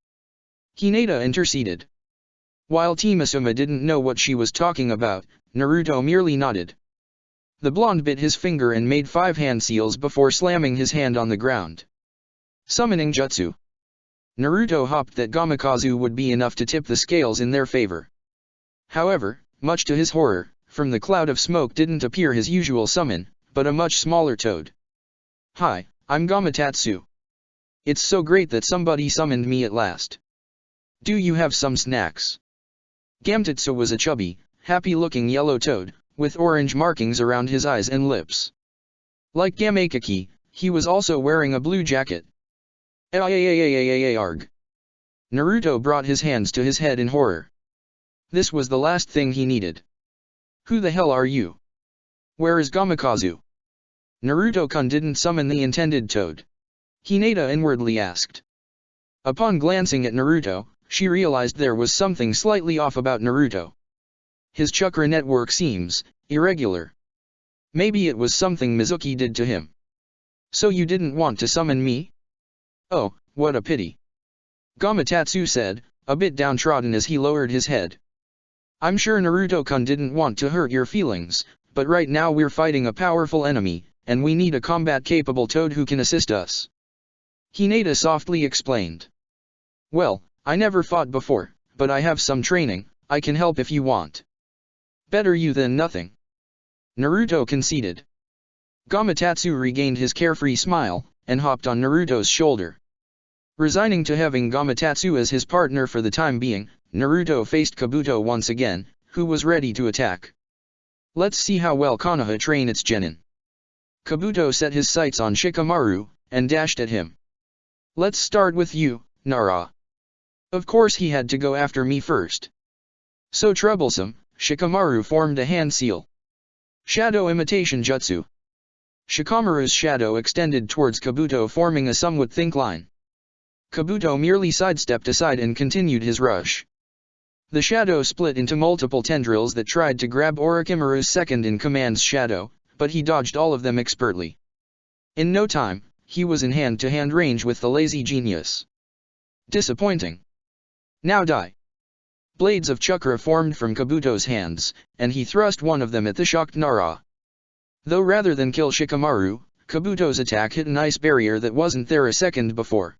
Hinata interceded. While Team Asuma didn't know what she was talking about, Naruto merely nodded. The blonde bit his finger and made 5 hand seals before slamming his hand on the ground. Summoning Jutsu. Naruto hoped that Gamikazu would be enough to tip the scales in their favor. However, much to his horror, from the cloud of smoke didn't appear his usual summon, but a much smaller toad. Hi, I'm Gamatatsu. It's so great that somebody summoned me at last. Do you have some snacks? Gamtatsu was a chubby, happy-looking yellow toad, with orange markings around his eyes and lips. Like Gamakaki, he was also wearing a blue jacket. Arg. Naruto brought his hands to his head in horror. This was the last thing he needed. Who the hell are you? Where is Gamikazu? Naruto-kun didn't summon the intended toad. Hinata inwardly asked. Upon glancing at Naruto, she realized there was something slightly off about Naruto. His chakra network seems irregular. Maybe it was something Mizuki did to him. So you didn't want to summon me? Oh, what a pity. Gamatatsu said, a bit downtrodden as he lowered his head. I'm sure Naruto-kun didn't want to hurt your feelings, but right now we're fighting a powerful enemy, and we need a combat-capable toad who can assist us. Hinata softly explained. Well, I never fought before, but I have some training, I can help if you want. Better you than nothing. Naruto conceded. Gamatatsu regained his carefree smile, and hopped on Naruto's shoulder. Resigning to having Gamatatsu as his partner for the time being, Naruto faced Kabuto once again, who was ready to attack. Let's see how well Konoha train its genin. Kabuto set his sights on Shikamaru, and dashed at him. Let's start with you, Nara. Of course he had to go after me first. So troublesome, Shikamaru formed a hand seal. Shadow Imitation Jutsu. Shikamaru's shadow extended towards Kabuto, forming a somewhat thick line. Kabuto merely sidestepped aside and continued his rush. The shadow split into multiple tendrils that tried to grab Orochimaru's second-in-command's shadow, but he dodged all of them expertly. In no time, he was in hand-to-hand range with the lazy genius. Disappointing. Now die. Blades of chakra formed from Kabuto's hands, and he thrust one of them at the shocked Nara. Though rather than kill Shikamaru, Kabuto's attack hit an ice barrier that wasn't there a second before.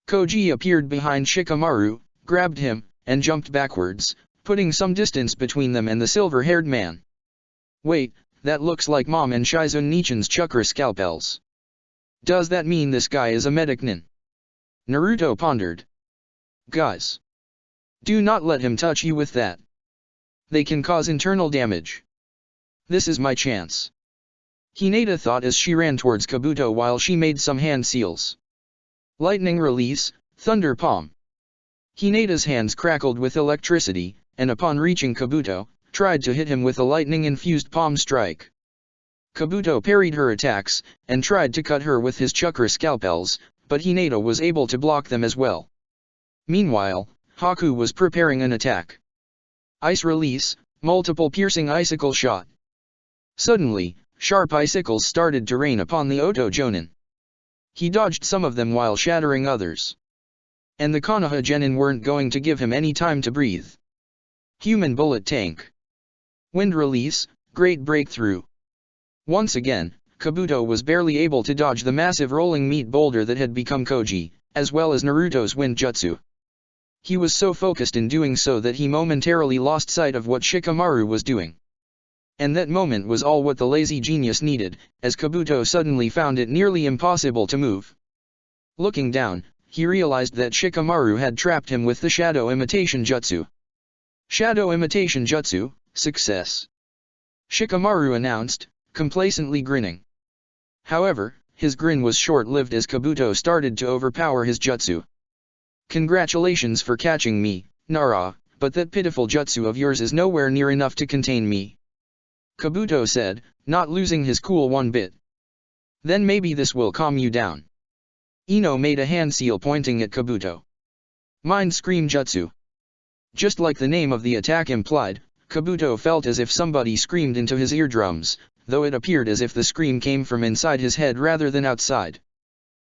Koji appeared behind Shikamaru, grabbed him, and jumped backwards, putting some distance between them and the silver-haired man. Wait, that looks like Mom and Shizun Nichin's chakra scalpels. Does that mean this guy is a medic nin? Naruto pondered. Guys, do not let him touch you with that. They can cause internal damage. This is my chance. Hinata thought as she ran towards Kabuto while she made some hand seals. Lightning release, thunder palm. Hinata's hands crackled with electricity, and upon reaching Kabuto, tried to hit him with a lightning-infused palm strike. Kabuto parried her attacks, and tried to cut her with his chakra scalpels, but Hinata was able to block them as well. Meanwhile, Haku was preparing an attack. Ice release, multiple piercing icicle shot. Suddenly, sharp icicles started to rain upon the Oto Jonin. He dodged some of them while shattering others. And the Konoha Genin weren't going to give him any time to breathe. Human bullet tank. Wind release, great breakthrough. Once again, Kabuto was barely able to dodge the massive rolling meat boulder that had become Koji, as well as Naruto's wind jutsu. He was so focused in doing so that he momentarily lost sight of what Shikamaru was doing. And that moment was all what the lazy genius needed, as Kabuto suddenly found it nearly impossible to move. Looking down, he realized that Shikamaru had trapped him with the Shadow Imitation Jutsu. Shadow Imitation Jutsu, success. Shikamaru announced, complacently grinning. However, his grin was short-lived as Kabuto started to overpower his jutsu. Congratulations for catching me, Nara, but that pitiful jutsu of yours is nowhere near enough to contain me. Kabuto said, not losing his cool one bit. Then maybe this will calm you down. Ino made a hand seal pointing at Kabuto. Mind Scream Jutsu. Just like the name of the attack implied, Kabuto felt as if somebody screamed into his eardrums, though it appeared as if the scream came from inside his head rather than outside.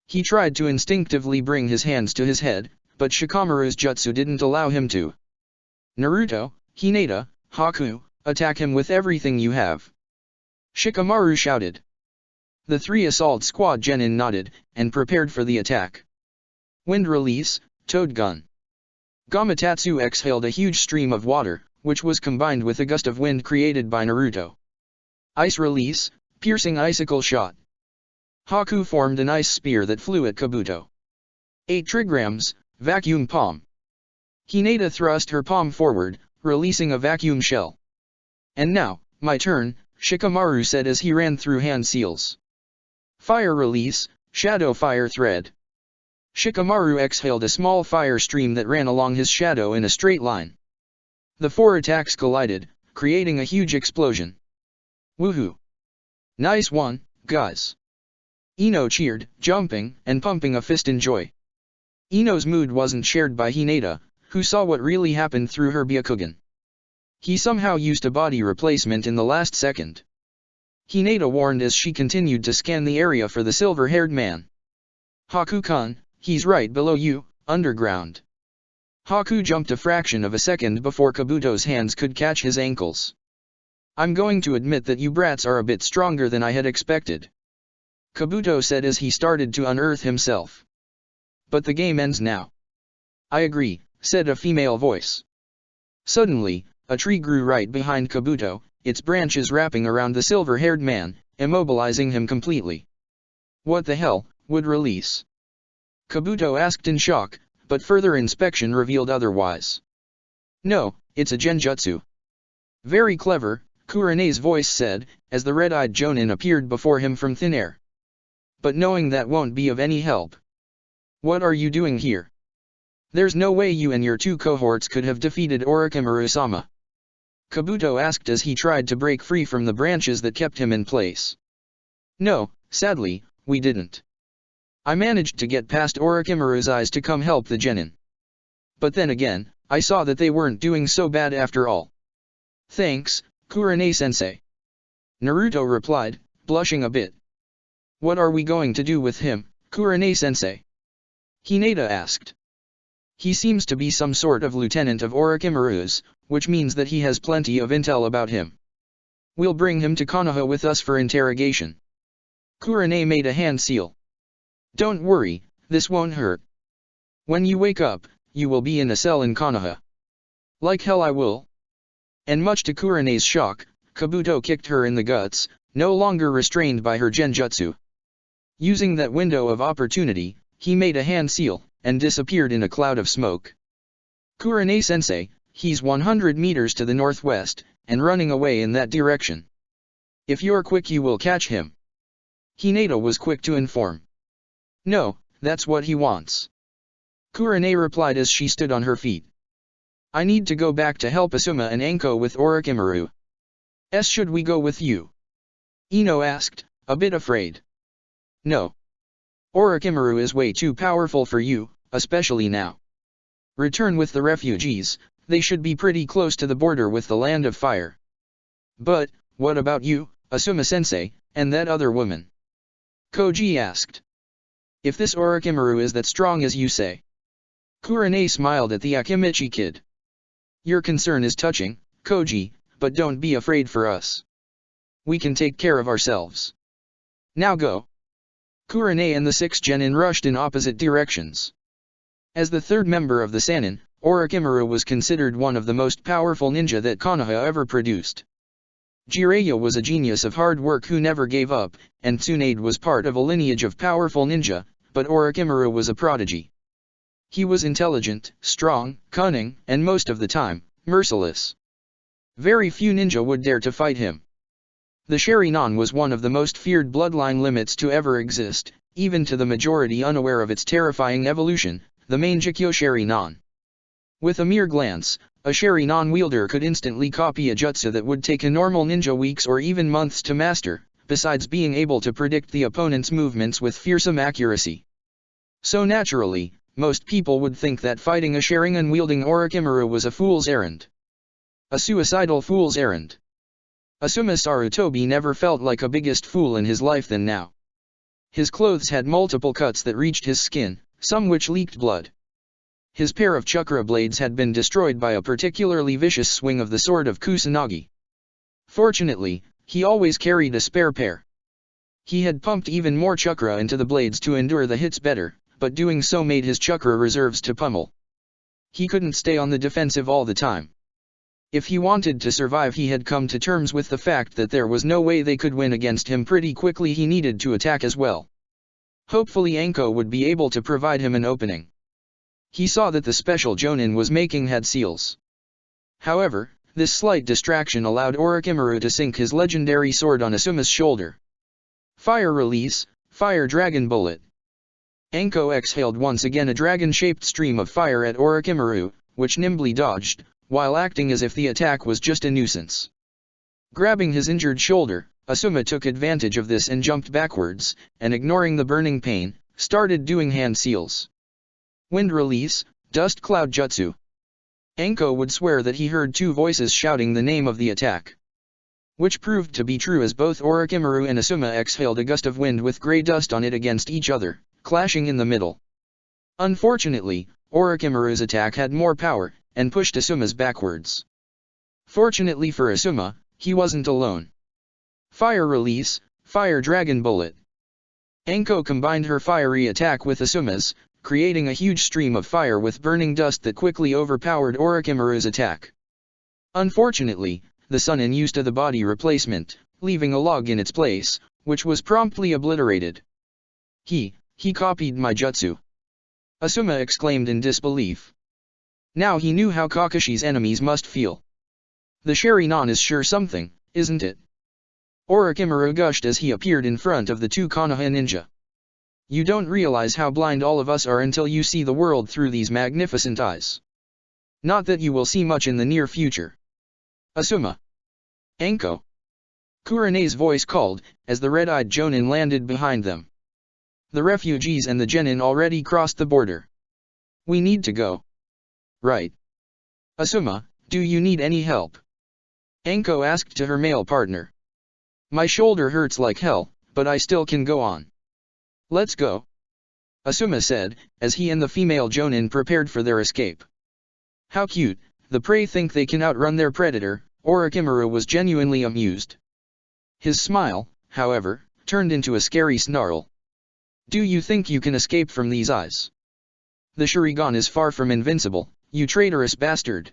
He tried to instinctively bring his hands to his head, but Shikamaru's jutsu didn't allow him to. Naruto, Hinata, Haku, attack him with everything you have. Shikamaru shouted. The three assault squad genin nodded, and prepared for the attack. Wind release, Toad Gun. Gamatotsu exhaled a huge stream of water, which was combined with a gust of wind created by Naruto. Ice release, Piercing Icicle Shot. Haku formed an ice spear that flew at Kabuto. 8 trigrams, Vacuum Palm. Hinata thrust her palm forward, releasing a vacuum shell. And now, my turn, Shikamaru said as he ran through hand seals. Fire release, Shadow Fire Thread. Shikamaru exhaled a small fire stream that ran along his shadow in a straight line. The 4 attacks collided, creating a huge explosion. Woohoo! Nice one, guys! Ino cheered, jumping and pumping a fist in joy. Ino's mood wasn't shared by Hinata, who saw what really happened through her Byakugan. He somehow used a body replacement in the last second. Hinata warned as she continued to scan the area for the silver-haired man. Haku-kun, he's right below you, underground. Haku jumped a fraction of a second before Kabuto's hands could catch his ankles. I'm going to admit that you brats are a bit stronger than I had expected. Kabuto said as he started to unearth himself. But the game ends now. I agree, said a female voice. Suddenly, a tree grew right behind Kabuto, its branches wrapping around the silver-haired man, immobilizing him completely. What the hell, would release? Kabuto asked in shock, but further inspection revealed otherwise. No, it's a genjutsu. Very clever, Kurane's voice said, as the red-eyed Jonin appeared before him from thin air. But knowing that won't be of any help. What are you doing here? There's no way you and your 2 cohorts could have defeated Orochimaru-sama. Kabuto asked as he tried to break free from the branches that kept him in place. No, sadly, we didn't. I managed to get past Orochimaru's eyes to come help the genin. But then again, I saw that they weren't doing so bad after all. Thanks, Kurane-sensei. Naruto replied, blushing a bit. What are we going to do with him, Kurane-sensei? Hinata asked. He seems to be some sort of lieutenant of Orochimaru's, which means that he has plenty of intel about him. We'll bring him to Konoha with us for interrogation. Kurane made a hand seal. Don't worry, this won't hurt. When you wake up, you will be in a cell in Konoha. Like hell I will. And much to Kurane's shock, Kabuto kicked her in the guts, no longer restrained by her genjutsu. Using that window of opportunity, he made a hand seal, and disappeared in a cloud of smoke. Kurane-sensei, he's 100 meters to the northwest, and running away in that direction. If you're quick you will catch him. Hinata was quick to inform. No, that's what he wants. Kurane replied as she stood on her feet. I need to go back to help Asuma and Anko with Orochimaru. Should we go with you? Ino asked, a bit afraid. No. Orochimaru is way too powerful for you, especially now. Return with the refugees, they should be pretty close to the border with the Land of Fire. But, what about you, Asuma-sensei, and that other woman? Koji asked. If this Orochimaru is that strong as you say. Kurane smiled at the Akimichi kid. Your concern is touching, Koji, but don't be afraid for us. We can take care of ourselves. Now go. Kurane and the 6 genin rushed in opposite directions. As the third member of the Sannin, Orochimaru was considered one of the most powerful ninja that Konoha ever produced. Jiraiya was a genius of hard work who never gave up, and Tsunade was part of a lineage of powerful ninja, but Orochimaru was a prodigy. He was intelligent, strong, cunning, and most of the time, merciless. Very few ninja would dare to fight him. The Sharingan was one of the most feared bloodline limits to ever exist, even to the majority unaware of its terrifying evolution, the Mangekyo Sharingan. With a mere glance, a Sharingan wielder could instantly copy a jutsu that would take a normal ninja weeks or even months to master, besides being able to predict the opponent's movements with fearsome accuracy. So naturally, most people would think that fighting a Sharingan-wielding Orochimaru was a fool's errand. A suicidal fool's errand. Asuma Sarutobi never felt like a biggest fool in his life than now. His clothes had multiple cuts that reached his skin, some which leaked blood. His pair of chakra blades had been destroyed by a particularly vicious swing of the sword of Kusanagi. Fortunately, he always carried a spare pair. He had pumped even more chakra into the blades to endure the hits better, but doing so made his chakra reserves to pummel. He couldn't stay on the defensive all the time. If he wanted to survive, he had come to terms with the fact that there was no way they could win against him. Pretty quickly he needed to attack as well. Hopefully Anko would be able to provide him an opening. He saw that the special Jonin was making head seals. However, this slight distraction allowed Orochimaru to sink his legendary sword on Asuma's shoulder. Fire release, fire dragon bullet. Anko exhaled once again a dragon-shaped stream of fire at Orochimaru, which nimbly dodged, while acting as if the attack was just a nuisance. Grabbing his injured shoulder, Asuma took advantage of this and jumped backwards, and ignoring the burning pain, started doing hand seals. Wind release, dust cloud jutsu. Anko would swear that he heard 2 voices shouting the name of the attack. Which proved to be true as both Orochimaru and Asuma exhaled a gust of wind with grey dust on it against each other, clashing in the middle. Unfortunately, Orochimaru's attack had more power, and pushed Asuma's backwards. Fortunately for Asuma, he wasn't alone. Fire release, fire dragon bullet. Anko combined her fiery attack with Asuma's, creating a huge stream of fire with burning dust that quickly overpowered Orochimaru's attack. Unfortunately, the Sannin used the body replacement, leaving a log in its place, which was promptly obliterated. He copied my jutsu. Asuma exclaimed in disbelief. Now he knew how Kakashi's enemies must feel. The Sharingan is sure something, isn't it? Orochimaru gushed as he appeared in front of the 2 Konoha ninja. You don't realize how blind all of us are until you see the world through these magnificent eyes. Not that you will see much in the near future. Asuma. Anko. Kurane's voice called, as the red-eyed Jonin landed behind them. The refugees and the genin already crossed the border. We need to go. Right. Asuma, do you need any help? Anko asked to her male partner. My shoulder hurts like hell, but I still can go on. Let's go. Asuma said, as he and the female Jonin prepared for their escape. How cute, the prey think they can outrun their predator. Orochimaru was genuinely amused. His smile, however, turned into a scary snarl. Do you think you can escape from these eyes? The Sharingan is far from invincible, you traitorous bastard.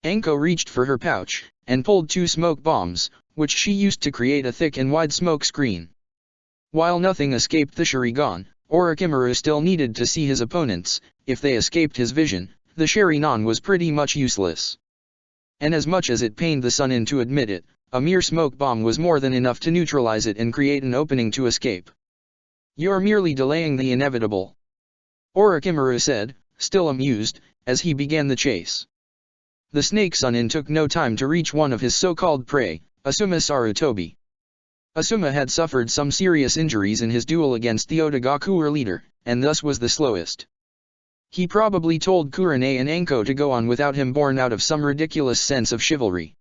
Anko reached for her pouch, and pulled 2 smoke bombs, which she used to create a thick and wide smoke screen. While nothing escaped the Sharingan, Orochimaru still needed to see his opponents. If they escaped his vision, the Sharingan was pretty much useless. And as much as it pained the Sannin to admit it, a mere smoke bomb was more than enough to neutralize it and create an opening to escape. "You're merely delaying the inevitable," Orochimaru said, still amused, as he began the chase. The snake Sannin took no time to reach one of his so-called prey, Asuma Sarutobi. Asuma had suffered some serious injuries in his duel against the Otogakuer leader, and thus was the slowest. He probably told Kurane and Anko to go on without him, born out of some ridiculous sense of chivalry.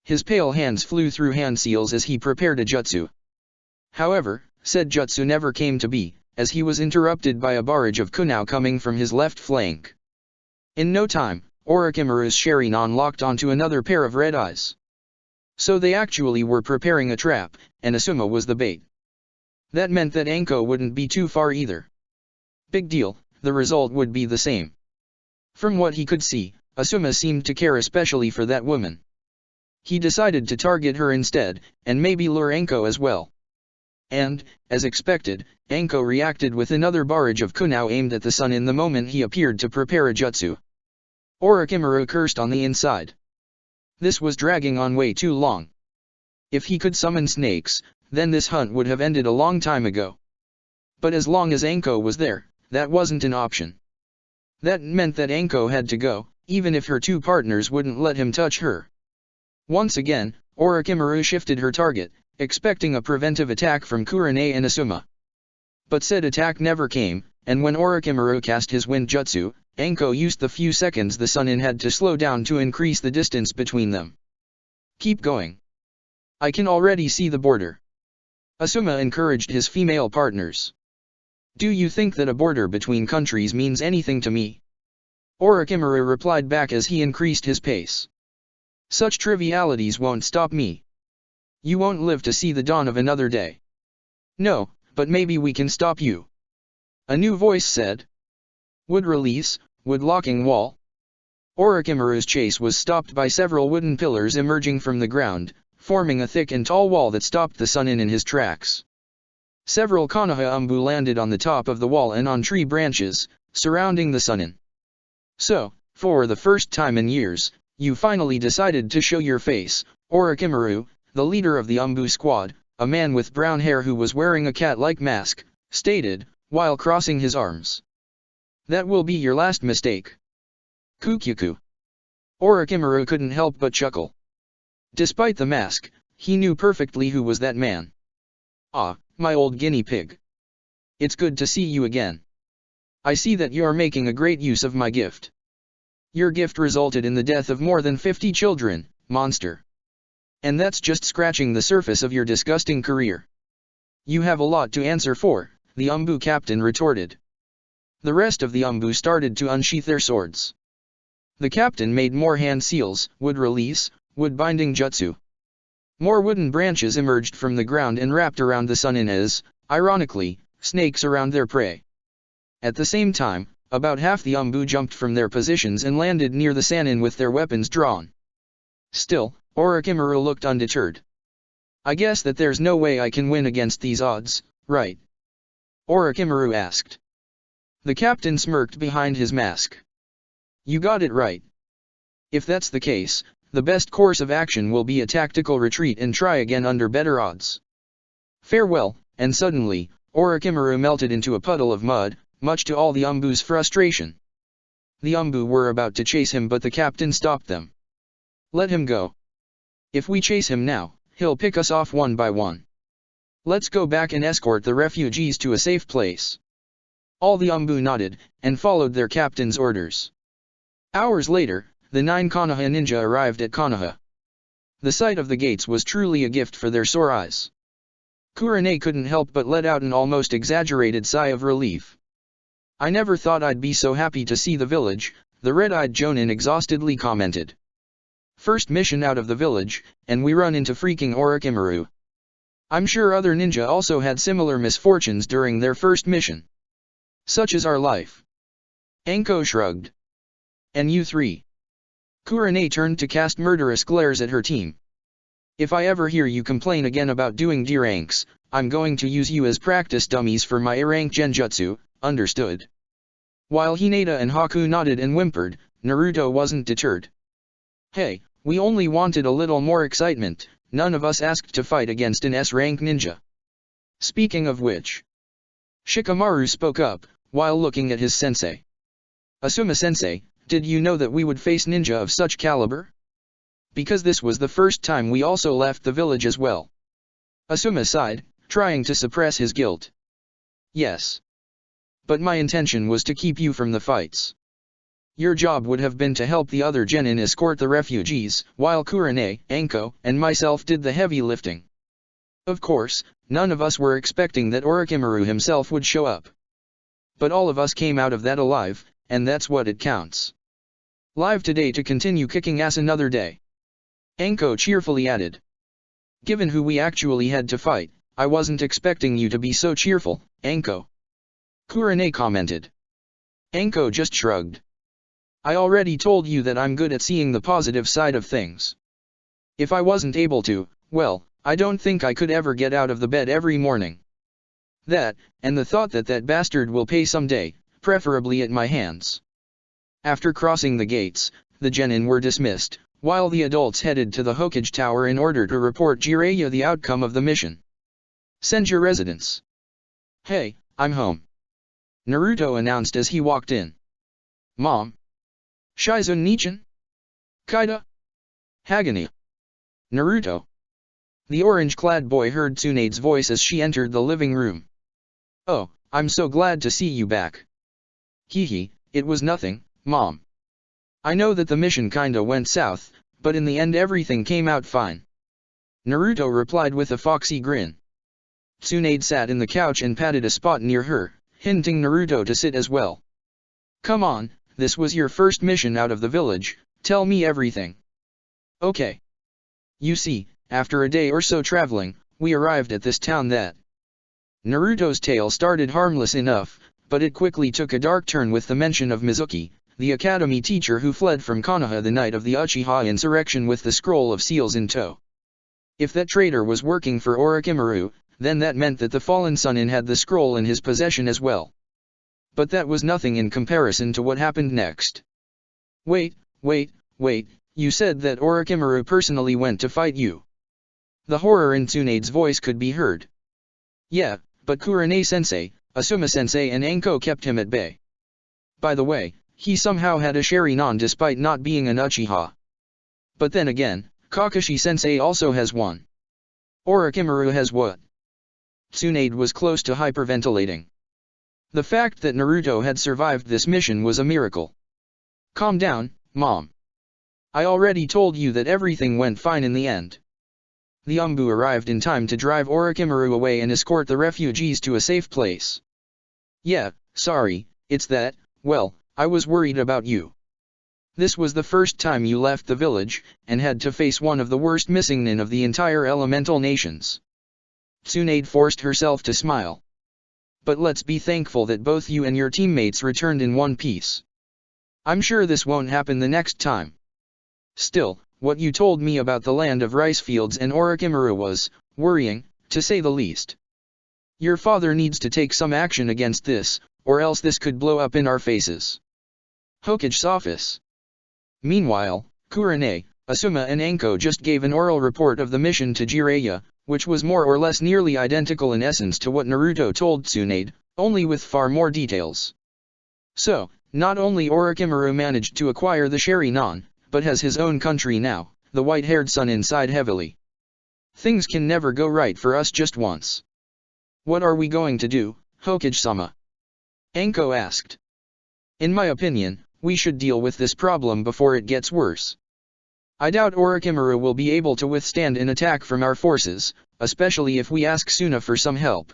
His pale hands flew through hand seals as he prepared a jutsu. However, said jutsu never came to be, as he was interrupted by a barrage of kunao coming from his left flank. In no time, Orochimaru's Sharingan locked onto another pair of red eyes. So they actually were preparing a trap, and Asuma was the bait. That meant that Anko wouldn't be too far either. Big deal, the result would be the same. From what he could see, Asuma seemed to care especially for that woman. He decided to target her instead, and maybe lure Anko as well. And, as expected, Anko reacted with another barrage of kunao aimed at the Sannin the moment he appeared to prepare a jutsu. Orochimaru cursed on the inside. This was dragging on way too long. If he could summon snakes, then this hunt would have ended a long time ago. But as long as Anko was there, that wasn't an option. That meant that Anko had to go, even if her 2 partners wouldn't let him touch her. Once again, Orochimaru shifted her target, expecting a preventive attack from Kurane and Asuma. But said attack never came, and when Orochimaru cast his wind jutsu, Anko used the few seconds the Sannin had to slow down to increase the distance between them. "Keep going. I can already see the border," Asuma encouraged his female partners. "Do you think that a border between countries means anything to me?" Orochimaru replied back as he increased his pace. "Such trivialities won't stop me. You won't live to see the dawn of another day." "No, but maybe we can stop you," a new voice said. "Wood release, wood locking wall." Orochimaru's chase was stopped by several wooden pillars emerging from the ground, forming a thick and tall wall that stopped the Sannin in his tracks. Several Konoha Umbu landed on the top of the wall and on tree branches, surrounding the Sannin. "So, for the first time in years, you finally decided to show your face," Orochimaru, the leader of the Umbu squad, a man with brown hair who was wearing a cat-like mask, stated, while crossing his arms. "That will be your last mistake." "Kukyuku." Orochimaru couldn't help but chuckle. Despite the mask, he knew perfectly who was that man. "Ah, my old guinea pig. It's good to see you again. I see that you're making a great use of my gift. Your gift resulted in the death of more than 50 children, monster. And that's just scratching the surface of your disgusting career. You have a lot to answer for," the Umbu captain retorted. The rest of the Umbu started to unsheath their swords. The captain made more hand seals, wood release, wood binding jutsu. More wooden branches emerged from the ground and wrapped around the Sannin as, ironically, snakes around their prey. At the same time, about half the Umbu jumped from their positions and landed near the Sannin with their weapons drawn. Still, Orochimaru looked undeterred. "I guess that there's no way I can win against these odds, right?" Orochimaru asked. The captain smirked behind his mask. "You got it right. If that's the case, the best course of action will be a tactical retreat and try again under better odds. Farewell," and suddenly, Orochimaru melted into a puddle of mud, much to all the Umbu's frustration. The Umbu were about to chase him, but the captain stopped them. "Let him go. If we chase him now, he'll pick us off one by one. Let's go back and escort the refugees to a safe place." All the Umbu nodded, and followed their captain's orders. Hours later, the 9 Konoha ninja arrived at Konoha. The sight of the gates was truly a gift for their sore eyes. Kurane couldn't help but let out an almost exaggerated sigh of relief. "I never thought I'd be so happy to see the village," the red-eyed Jonin exhaustedly commented. "First mission out of the village, and we run into freaking Orochimaru. I'm sure other ninja also had similar misfortunes during their first mission. Such is our life." Anko shrugged. "And you 3? Kurenai turned to cast murderous glares at her team. If I ever hear you complain again about doing D-ranks, I'm going to use you as practice dummies for my A-rank genjutsu, understood? While Hinata and Haku nodded and whimpered, Naruto wasn't deterred. Hey, we only wanted a little more excitement, none of us asked to fight against an S-rank ninja. Speaking of which, Shikamaru spoke up, while looking at his sensei. Asuma-sensei, did you know that we would face ninja of such caliber? Because this was the first time we also left the village as well. Asuma sighed, trying to suppress his guilt. Yes. But my intention was to keep you from the fights. Your job would have been to help the other genin escort the refugees, while Kurenai, Anko, and myself did the heavy lifting. Of course, none of us were expecting that Orochimaru himself would show up. But all of us came out of that alive, and that's what it counts. Live today to continue kicking ass another day. Anko cheerfully added. Given who we actually had to fight, I wasn't expecting you to be so cheerful, Anko. Kurenai commented. Anko just shrugged. I already told you that I'm good at seeing the positive side of things. If I wasn't able to, well, I don't think I could ever get out of the bed every morning. That, and the thought that that bastard will pay someday, preferably at my hands. After crossing the gates, the genin were dismissed, while the adults headed to the Hokage Tower in order to report Jiraiya the outcome of the mission. Senja residence. Hey, I'm home. Naruto announced as he walked in. Mom? Shizun Nichan? Kaida? Hagane? Naruto? The orange-clad boy heard Tsunade's voice as she entered the living room. Oh, I'm so glad to see you back. Hehe, it was nothing, Mom. I know that the mission kinda went south, but in the end everything came out fine. Naruto replied with a foxy grin. Tsunade sat in the couch and patted a spot near her, hinting Naruto to sit as well. Come on, this was your first mission out of the village, tell me everything. Okay. You see, after a day or so traveling, we arrived at this town that... Naruto's tale started harmless enough, but it quickly took a dark turn with the mention of Mizuki, the academy teacher who fled from Konoha the night of the Uchiha insurrection with the scroll of seals in tow. If that traitor was working for Orochimaru, then that meant that the fallen Sannin had the scroll in his possession as well. But that was nothing in comparison to what happened next. Wait, you said that Orochimaru personally went to fight you. The horror in Tsunade's voice could be heard. Yeah, but Kurenai-sensei, Asuma-sensei and Anko kept him at bay. By the way, he somehow had a Sharingan despite not being an Uchiha. But then again, Kakashi-sensei also has one. Orochimaru has what? Tsunade was close to hyperventilating. The fact that Naruto had survived this mission was a miracle. Calm down, Mom. I already told you that everything went fine in the end. The Umbu arrived in time to drive Orochimaru away and escort the refugees to a safe place. Yeah, sorry, it's that, well, I was worried about you. This was the first time you left the village, and had to face one of the worst missing nin of the entire elemental nations. Tsunade forced herself to smile. But let's be thankful that both you and your teammates returned in one piece. I'm sure this won't happen the next time. Still, what you told me about the land of rice fields and Orochimaru was worrying, to say the least. Your father needs to take some action against this, or else this could blow up in our faces. Hokage's office. Meanwhile, Kurenai, Asuma and Anko just gave an oral report of the mission to Jiraiya, which was more or less nearly identical in essence to what Naruto told Tsunade, only with far more details. So, not only Orochimaru managed to acquire the Sharingan, but has his own country now, the white-haired Sannin sighed heavily. Things can never go right for us just once. What are we going to do, Hokage-sama? Anko asked. In my opinion, we should deal with this problem before it gets worse. I doubt Orochimaru will be able to withstand an attack from our forces, especially if we ask Suna for some help.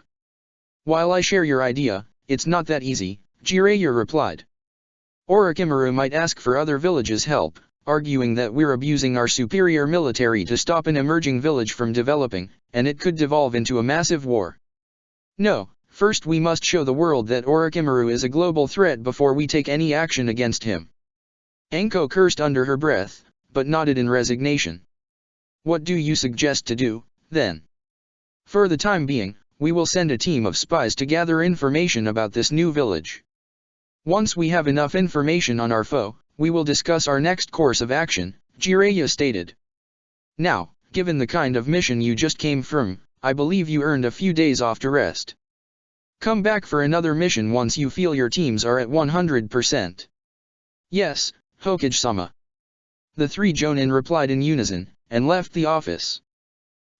While I share your idea, it's not that easy, Jiraiya replied. Orochimaru might ask for other villages' help, arguing that we're abusing our superior military to stop an emerging village from developing, and it could devolve into a massive war. No, first we must show the world that Orochimaru is a global threat before we take any action against him. Anko cursed under her breath, but nodded in resignation. What do you suggest to do, then? For the time being, we will send a team of spies to gather information about this new village. Once we have enough information on our foe, we will discuss our next course of action, Jiraiya stated. Now, given the kind of mission you just came from, I believe you earned a few days off to rest. Come back for another mission once you feel your teams are at 100%. Yes, Hokage-sama. The three Jonin replied in unison, and left the office.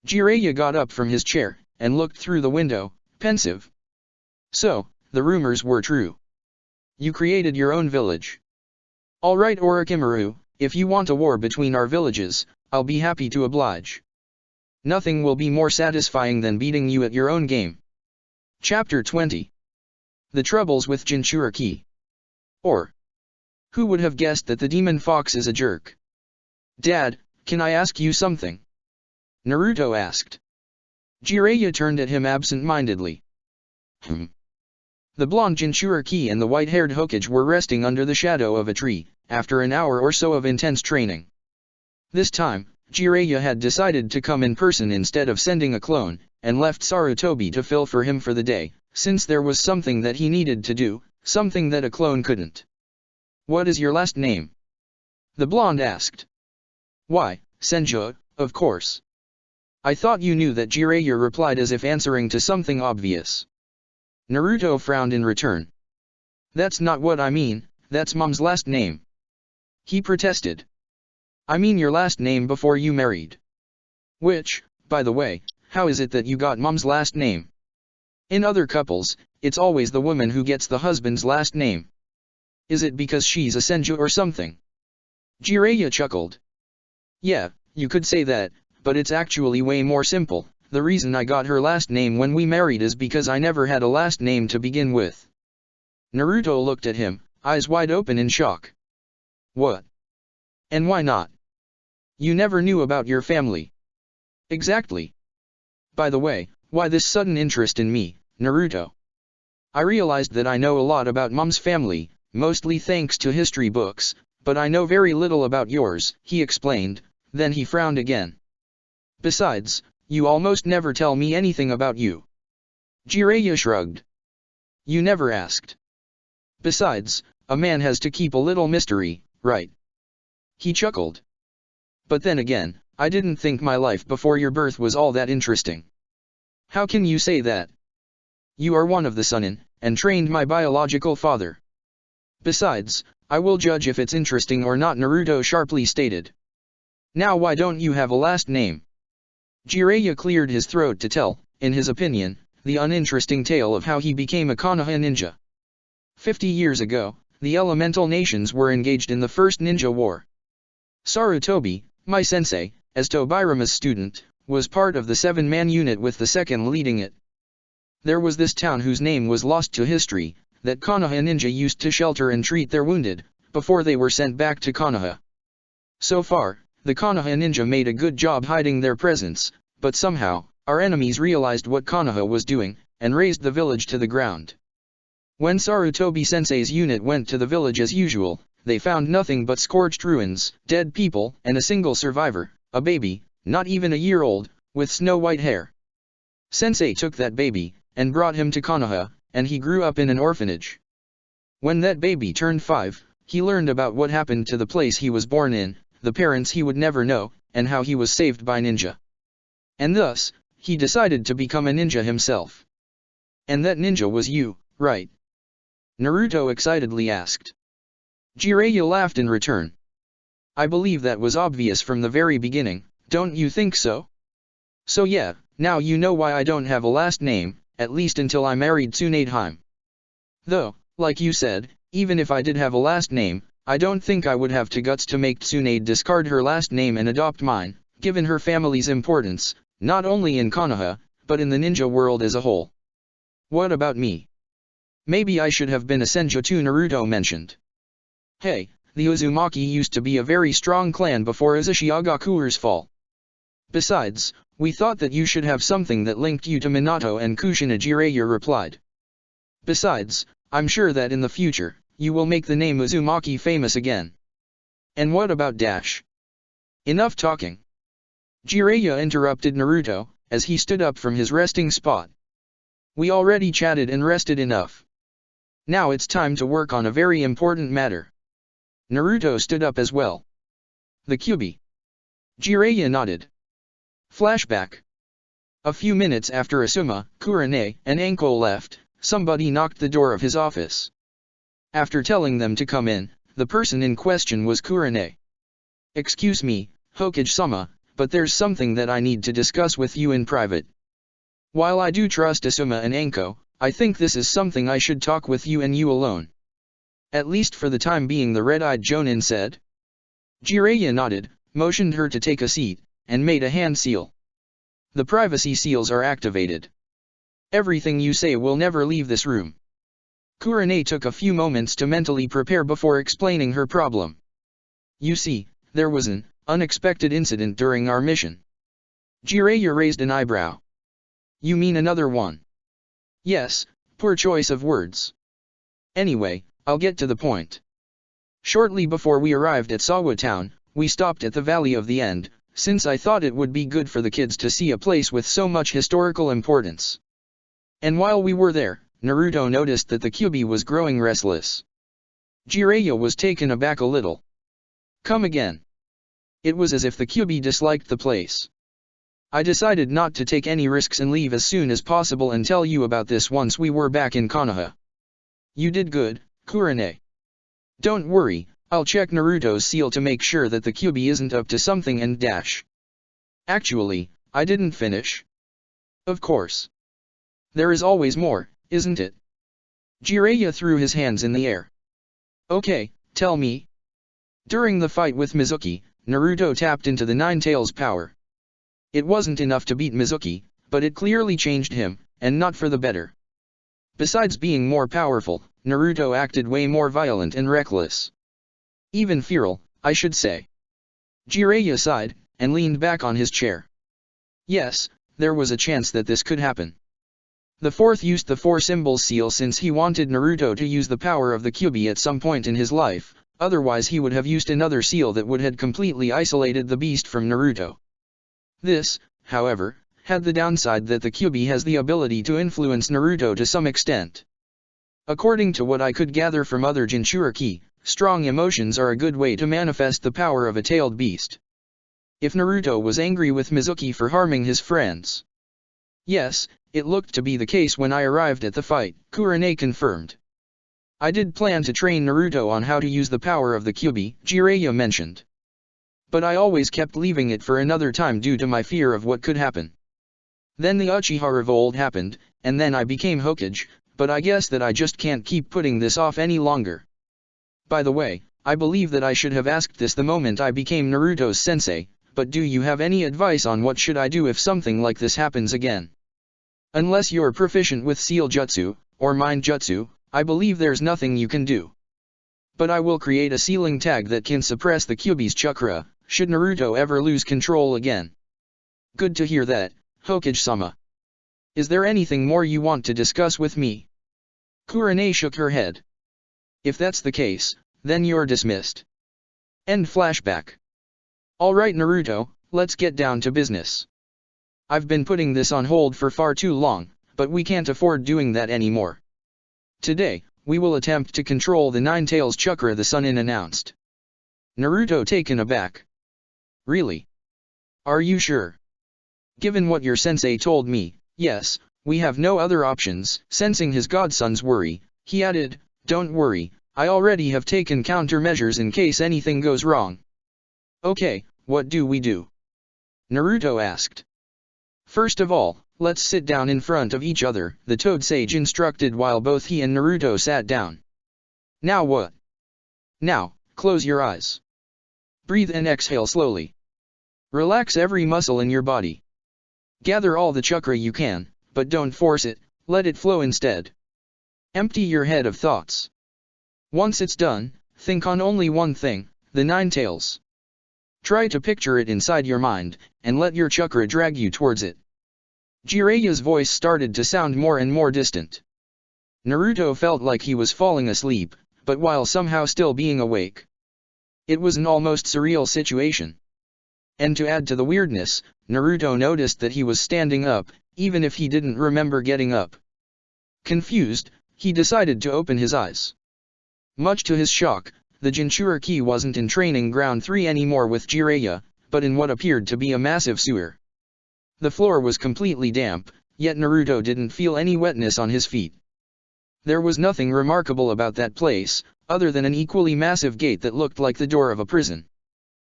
Jiraiya got up from his chair, and looked through the window, pensive. So, the rumors were true. You created your own village. Alright Orochimaru, if you want a war between our villages, I'll be happy to oblige. Nothing will be more satisfying than beating you at your own game. Chapter 20. The Troubles with Jinchuriki. Or, who would have guessed that the demon fox is a jerk? Dad, can I ask you something? Naruto asked. Jiraiya turned at him absent-mindedly. The blonde Jinchuriki and the white-haired Hokage were resting under the shadow of a tree, after an hour or so of intense training. This time, Jiraiya had decided to come in person instead of sending a clone, and left Sarutobi to fill for him for the day, since there was something that he needed to do, something that a clone couldn't. What is your last name? The blonde asked. Why, Senju, of course. I thought you knew that, Jiraiya replied as if answering to something obvious. Naruto frowned in return. That's not what I mean, that's Mom's last name. He protested. I mean your last name before you married. Which, by the way, how is it that you got Mom's last name? In other couples, it's always the woman who gets the husband's last name. Is it because she's a Senju or something? Jiraiya chuckled. Yeah, you could say that, but it's actually way more simple. The reason I got her last name when we married is because I never had a last name to begin with. Naruto looked at him, eyes wide open in shock. What? And why not? You never knew about your family. Exactly. By the way, why this sudden interest in me, Naruto? I realized that I know a lot about Mom's family, mostly thanks to history books, but I know very little about yours, he explained, then he frowned again. Besides, you almost never tell me anything about you. Jiraiya shrugged. You never asked. Besides, a man has to keep a little mystery, right? He chuckled. But then again, I didn't think my life before your birth was all that interesting. How can you say that? You are one of the Sannin, and trained my biological father. Besides, I will judge if it's interesting or not, Naruto sharply stated. Now why don't you have a last name? Jiraiya cleared his throat to tell, in his opinion, the uninteresting tale of how he became a Konoha ninja. 50 years ago, the elemental nations were engaged in the first ninja war. Sarutobi, my sensei, as Tobirama's student, was part of the 7-man unit with the second leading it. There was this town whose name was lost to history, that Konoha ninja used to shelter and treat their wounded, before they were sent back to Konoha. So far, the Konoha ninja made a good job hiding their presence, but somehow, our enemies realized what Konoha was doing, and razed the village to the ground. When Sarutobi sensei's unit went to the village as usual, they found nothing but scorched ruins, dead people, and a single survivor, a baby, not even a year old, with snow-white hair. Sensei took that baby, and brought him to Konoha, and he grew up in an orphanage. When that baby turned 5, he learned about what happened to the place he was born in, the parents he would never know, and how he was saved by ninja. And thus, he decided to become a ninja himself. And that ninja was you, right? Naruto excitedly asked. Jiraiya laughed in return. I believe that was obvious from the very beginning, don't you think so? So yeah, now you know why I don't have a last name, at least until I married Tsunadeheim. Though, like you said, even if I did have a last name, I don't think I would have the guts to make Tsunade discard her last name and adopt mine, given her family's importance, not only in Konoha, but in the ninja world as a whole. What about me? Maybe I should have been a Senju too, Naruto mentioned. Hey, the Uzumaki used to be a very strong clan before Uzushiagakure's fall. Besides, we thought that you should have something that linked you to Minato and Kushina, Jiraiya replied. Besides, I'm sure that in the future, you will make the name Uzumaki famous again. And what about Dash? Enough talking. Jiraiya interrupted Naruto, as he stood up from his resting spot. We already chatted and rested enough. Now it's time to work on a very important matter. Naruto stood up as well. The Kyuubi. Jiraiya nodded. Flashback. A few minutes after Asuma, Kurane, and Anko left, somebody knocked the door of his office. After telling them to come in, the person in question was Kurane. Excuse me, Hokage-sama, but there's something that I need to discuss with you in private. While I do trust Asuma and Anko, I think this is something I should talk with you and you alone. At least for the time being, the red-eyed Jonin said. Jiraiya nodded, motioned her to take a seat, and made a hand seal. The privacy seals are activated. Everything you say will never leave this room. Kurane took a few moments to mentally prepare before explaining her problem. You see, there was an unexpected incident during our mission. Jiraiya raised an eyebrow. You mean another one? Yes, poor choice of words. Anyway, I'll get to the point. Shortly before we arrived at Sawa Town, we stopped at the Valley of the End, since I thought it would be good for the kids to see a place with so much historical importance. And while we were there, Naruto noticed that the Kyuubi was growing restless. Jiraiya was taken aback a little. Come again. It was as if the Kyuubi disliked the place. I decided not to take any risks and leave as soon as possible and tell you about this once we were back in Konoha. You did good, Kurane. Don't worry, I'll check Naruto's seal to make sure that the Kyuubi isn't up to something and dash. Actually, I didn't finish. Of course. There is always more, isn't it? Jiraiya threw his hands in the air. Okay, tell me. During the fight with Mizuki, Naruto tapped into the Nine Tails power. It wasn't enough to beat Mizuki, but it clearly changed him, and not for the better. Besides being more powerful, Naruto acted way more violent and reckless. Even feral, I should say. Jiraiya sighed, and leaned back on his chair. Yes, there was a chance that this could happen. The fourth used the Four Symbols seal since he wanted Naruto to use the power of the Kyuubi at some point in his life, otherwise he would have used another seal that would have completely isolated the beast from Naruto. This, however, had the downside that the Kyuubi has the ability to influence Naruto to some extent. According to what I could gather from other Jinchuriki, strong emotions are a good way to manifest the power of a tailed beast. If Naruto was angry with Mizuki for harming his friends. Yes, it looked to be the case when I arrived at the fight, Kurane confirmed. I did plan to train Naruto on how to use the power of the Kyuubi, Jiraiya mentioned. But I always kept leaving it for another time due to my fear of what could happen. Then the Uchiha revolt happened, and then I became Hokage, but I guess that I just can't keep putting this off any longer. By the way, I believe that I should have asked this the moment I became Naruto's sensei, but do you have any advice on what should I do if something like this happens again? Unless you're proficient with seal jutsu, or mind jutsu, I believe there's nothing you can do. But I will create a sealing tag that can suppress the Kyuubi's chakra, should Naruto ever lose control again. Good to hear that, Hokage-sama. Is there anything more you want to discuss with me? Kurane shook her head. If that's the case, then you're dismissed. End flashback. Alright Naruto, let's get down to business. I've been putting this on hold for far too long, but we can't afford doing that anymore. Today, we will attempt to control the Nine Tails chakra, the Sannin announced. Naruto taken aback. Really? Are you sure? Given what your sensei told me, yes, we have no other options. Sensing his godson's worry, he added, don't worry, I already have taken countermeasures in case anything goes wrong. Okay, what do we do? Naruto asked. First of all, let's sit down in front of each other, the Toad Sage instructed while both he and Naruto sat down. Now what? Now, close your eyes. Breathe and exhale slowly. Relax every muscle in your body. Gather all the chakra you can, but don't force it, let it flow instead. Empty your head of thoughts. Once it's done, think on only one thing, the Nine Tails. Try to picture it inside your mind, and let your chakra drag you towards it. Jiraiya's voice started to sound more and more distant. Naruto felt like he was falling asleep, but while somehow still being awake. It was an almost surreal situation. And to add to the weirdness, Naruto noticed that he was standing up, even if he didn't remember getting up. Confused, he decided to open his eyes. Much to his shock, the Jinchuriki wasn't in Training Ground 3 anymore with Jiraiya, but in what appeared to be a massive sewer. The floor was completely damp, yet Naruto didn't feel any wetness on his feet. There was nothing remarkable about that place, other than an equally massive gate that looked like the door of a prison.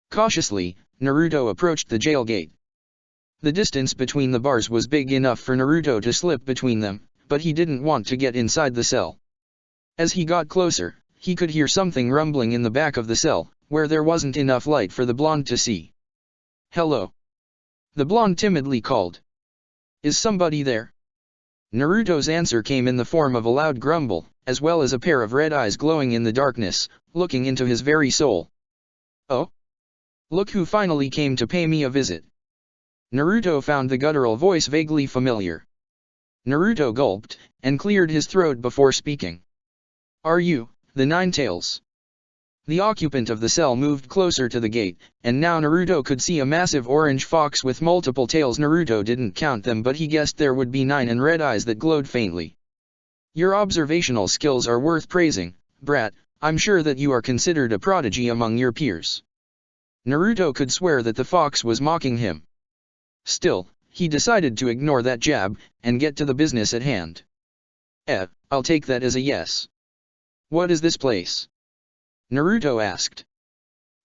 Cautiously, Naruto approached the jail gate. The distance between the bars was big enough for Naruto to slip between them, but he didn't want to get inside the cell. As he got closer, he could hear something rumbling in the back of the cell, where there wasn't enough light for the blonde to see. "Hello?" the blonde timidly called. "Is somebody there?" Naruto's answer came in the form of a loud grumble, as well as a pair of red eyes glowing in the darkness, looking into his very soul. "Oh? Look who finally came to pay me a visit." Naruto found the guttural voice vaguely familiar. Naruto gulped, and cleared his throat before speaking. "Are you, the Nine Tails?" The occupant of the cell moved closer to the gate, and now Naruto could see a massive orange fox with multiple tails. Naruto didn't count them, but he guessed there would be 9 and red eyes that glowed faintly. "Your observational skills are worth praising, brat. I'm sure that you are considered a prodigy among your peers." Naruto could swear that the fox was mocking him. Still, he decided to ignore that jab, and get to the business at hand. I'll take that as a yes." "What is this place?" Naruto asked.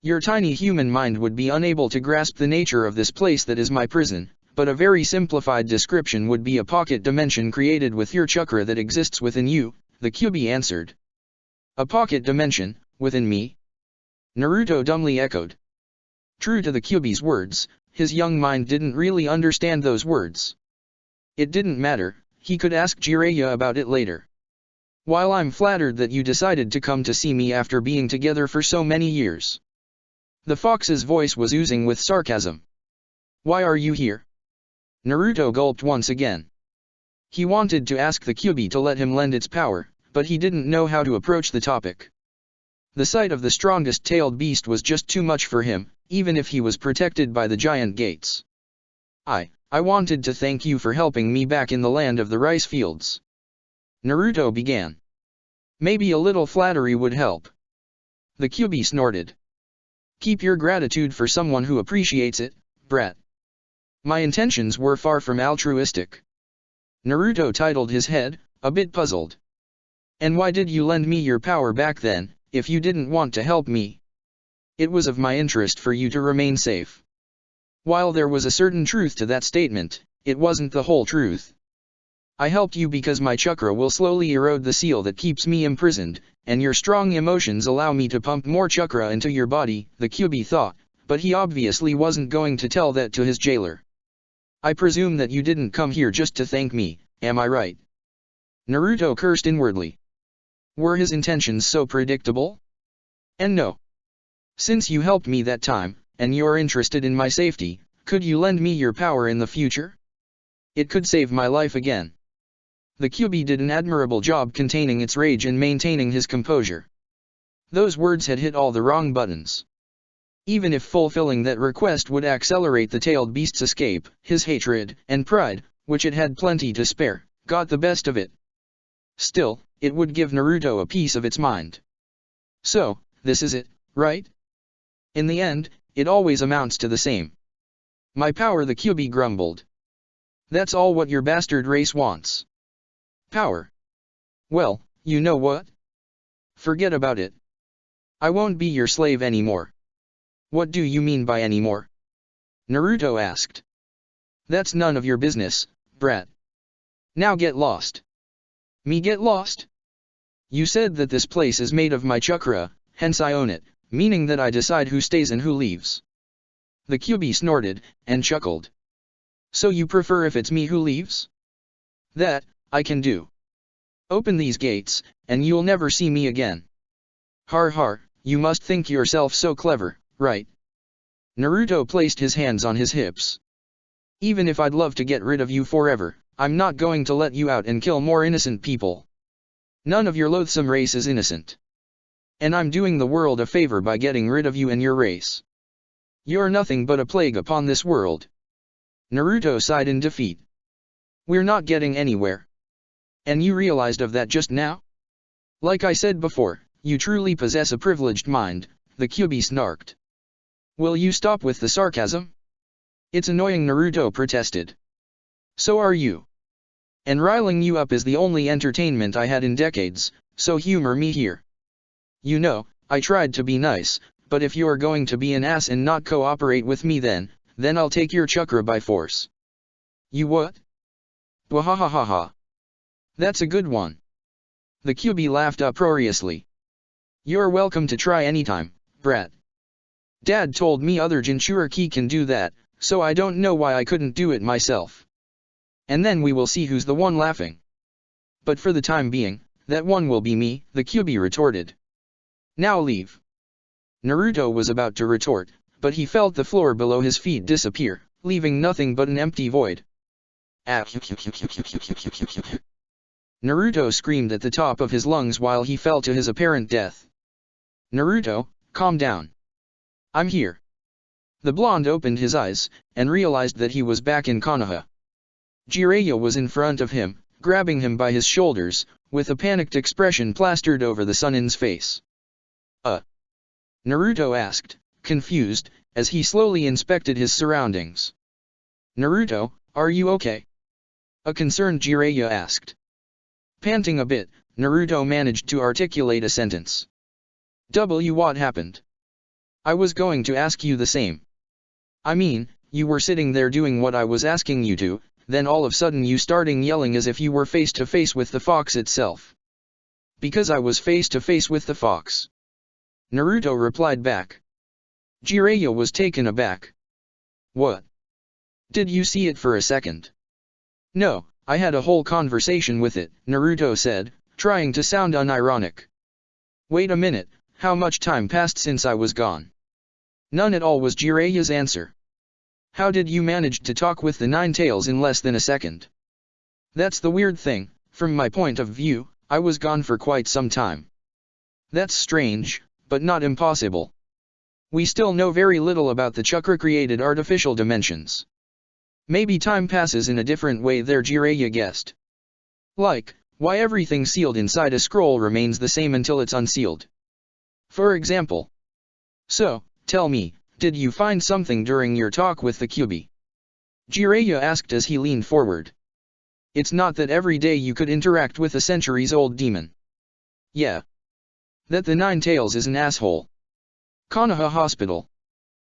"Your tiny human mind would be unable to grasp the nature of this place that is my prison, but a very simplified description would be a pocket dimension created with your chakra that exists within you," the Kyuubi answered. "A pocket dimension, within me?" Naruto dumbly echoed. True to the Kyuubi's words, his young mind didn't really understand those words. It didn't matter, he could ask Jiraiya about it later. "While I'm flattered that you decided to come to see me after being together for so many years." The fox's voice was oozing with sarcasm. "Why are you here?" Naruto gulped once again. He wanted to ask the Kyuubi to let him lend its power, but he didn't know how to approach the topic. The sight of the strongest tailed beast was just too much for him, even if he was protected by the giant gates. I wanted to thank you for helping me back in the land of the rice fields." Naruto began. "Maybe a little flattery would help." The Kyuubi snorted. "Keep your gratitude for someone who appreciates it, brat. My intentions were far from altruistic." Naruto titled his head, a bit puzzled. "And why did you lend me your power back then, if you didn't want to help me?" "It was of my interest for you to remain safe." While there was a certain truth to that statement, it wasn't the whole truth. "I helped you because my chakra will slowly erode the seal that keeps me imprisoned, and your strong emotions allow me to pump more chakra into your body," the Kyuubi thought, but he obviously wasn't going to tell that to his jailer. "I presume that you didn't come here just to thank me, am I right?" Naruto cursed inwardly. Were his intentions so predictable? And no. "Since you helped me that time, and you're interested in my safety, could you lend me your power in the future? It could save my life again." The Kyuubi did an admirable job containing its rage and maintaining his composure. Those words had hit all the wrong buttons. Even if fulfilling that request would accelerate the tailed beast's escape, his hatred and pride, which it had plenty to spare, got the best of it. Still, it would give Naruto a piece of its mind. "So, this is it, right? In the end, it always amounts to the same. My power," the Kyuubi grumbled. "That's all what your bastard race wants. Power. Well, you know what? Forget about it. I won't be your slave anymore." "What do you mean by anymore?" Naruto asked. "That's none of your business, brat. Now get lost." "Me get lost? You said that this place is made of my chakra, hence I own it, meaning that I decide who stays and who leaves." The Kyuubi snorted, and chuckled. "So you prefer if it's me who leaves?" "That, I can do. Open these gates, and you'll never see me again." "Har har, you must think yourself so clever, right?" Naruto placed his hands on his hips. "Even if I'd love to get rid of you forever, I'm not going to let you out and kill more innocent people. None of your loathsome race is innocent." And I'm doing the world a favor by getting rid of you and your race. You're nothing but a plague upon this world. Naruto sighed in defeat. We're not getting anywhere. And you realized of that just now? Like I said before, you truly possess a privileged mind, the Kyuubi snarked. Will you stop with the sarcasm? It's annoying, Naruto protested. So are you. And riling you up is the only entertainment I had in decades, so humor me here. You know, I tried to be nice, but if you're going to be an ass and not cooperate with me then I'll take your chakra by force. You what? Wahahaha. That's a good one. The Kyuubi laughed uproariously. You're welcome to try anytime, brat. Dad told me other Jinchuriki can do that, so I don't know why I couldn't do it myself. And then we will see who's the one laughing. But for the time being, that one will be me, the Kyuubi retorted. Now leave. Naruto was about to retort, but he felt the floor below his feet disappear, leaving nothing but an empty void. Naruto screamed at the top of his lungs while he fell to his apparent death. Naruto, calm down. I'm here. The blonde opened his eyes, and realized that he was back in Konoha. Jiraiya was in front of him, grabbing him by his shoulders, with a panicked expression plastered over the Sannin's face. Naruto asked, confused, as he slowly inspected his surroundings. Naruto, are you okay? A concerned Jiraiya asked. Panting a bit, Naruto managed to articulate a sentence. What happened? I was going to ask you the same. I mean, you were sitting there doing what I was asking you to, then all of a sudden you starting yelling as if you were face to face with the fox itself. Because I was face to face with the fox. Naruto replied back. Jiraiya was taken aback. What? Did you see it for a second? No, I had a whole conversation with it, Naruto said, trying to sound unironic. Wait a minute, how much time passed since I was gone? None at all was Jiraiya's answer. How did you manage to talk with the Nine Tails in less than a second? That's the weird thing, from my point of view, I was gone for quite some time. That's strange, but not impossible. We still know very little about the chakra-created artificial dimensions. Maybe time passes in a different way there, Jiraiya guessed. Like, why everything sealed inside a scroll remains the same until it's unsealed. For example. So, tell me, did you find something during your talk with the Kyuubi? Jiraiya asked as he leaned forward. It's not that every day you could interact with a centuries-old demon. Yeah. That the Nine Tails is an asshole. Konoha Hospital.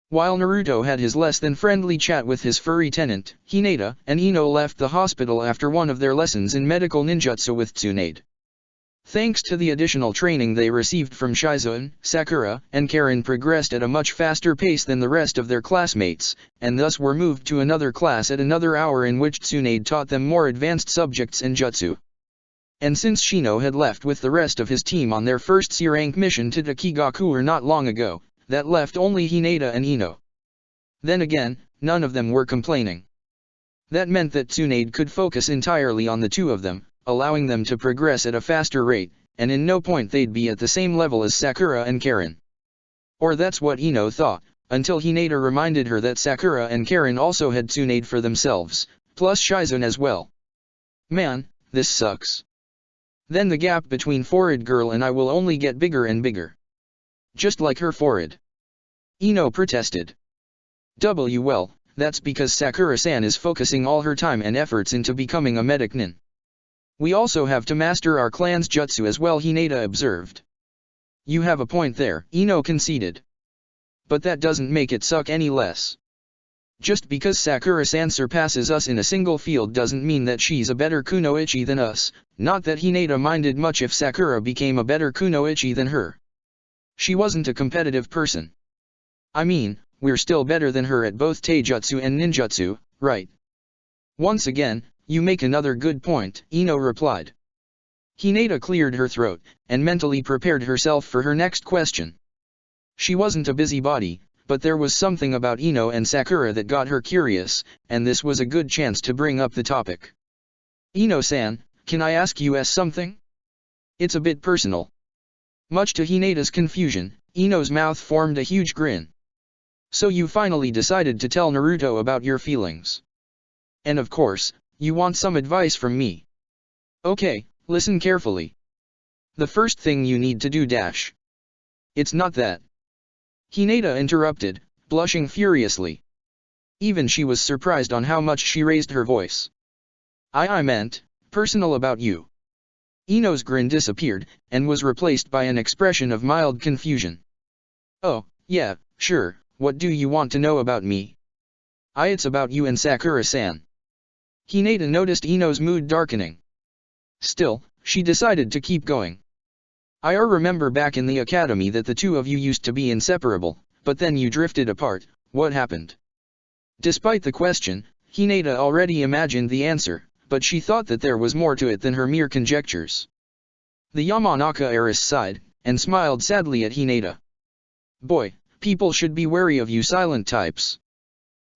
While Naruto had his less than friendly chat with his furry tenant, Hinata and Ino left the hospital after one of their lessons in medical ninjutsu with Tsunade. Thanks to the additional training they received from Shizen, Sakura and Karen progressed at a much faster pace than the rest of their classmates, and thus were moved to another class at another hour in which Tsunade taught them more advanced subjects in jutsu. And since Shino had left with the rest of his team on their first C-rank mission to Takigaku not long ago, that left only Hinata and Ino. Then again, none of them were complaining. That meant that Tsunade could focus entirely on the two of them, allowing them to progress at a faster rate, and in no point they'd be at the same level as Sakura and Karen. Or that's what Ino thought, until Hinata reminded her that Sakura and Karen also had Tsunade for themselves, plus Shizen as well. Man, this sucks. Then the gap between Forehead Girl and I will only get bigger and bigger. Just like her forehead. Ino protested. Well, that's because Sakura-san is focusing all her time and efforts into becoming a medic nin. We also have to master our clan's jutsu as well, Hinata observed. You have a point there, Ino conceded. But that doesn't make it suck any less. Just because Sakura-san surpasses us in a single field doesn't mean that she's a better kunoichi than us, not that Hinata minded much if Sakura became a better kunoichi than her. She wasn't a competitive person. I mean, we're still better than her at both taijutsu and ninjutsu, right? Once again, you make another good point, Ino replied. Hinata cleared her throat, and mentally prepared herself for her next question. She wasn't a busybody, but there was something about Ino and Sakura that got her curious, and this was a good chance to bring up the topic. Ino-san, can I ask you something? It's a bit personal. Much to Hinata's confusion, Ino's mouth formed a huge grin. So you finally decided to tell Naruto about your feelings. And of course, you want some advice from me. Okay, listen carefully. The first thing you need to do dash. It's not that. Hinata interrupted, blushing furiously. Even she was surprised on how much she raised her voice. I meant, personal about you. Ino's grin disappeared, and was replaced by an expression of mild confusion. Oh, yeah, sure, what do you want to know about me? It's about you and Sakura-san. Hinata noticed Ino's mood darkening. Still, she decided to keep going. I remember back in the academy that the two of you used to be inseparable, but then you drifted apart. What happened? Despite the question, Hinata already imagined the answer, but she thought that there was more to it than her mere conjectures. The Yamanaka heiress sighed, and smiled sadly at Hinata. Boy, people should be wary of you silent types.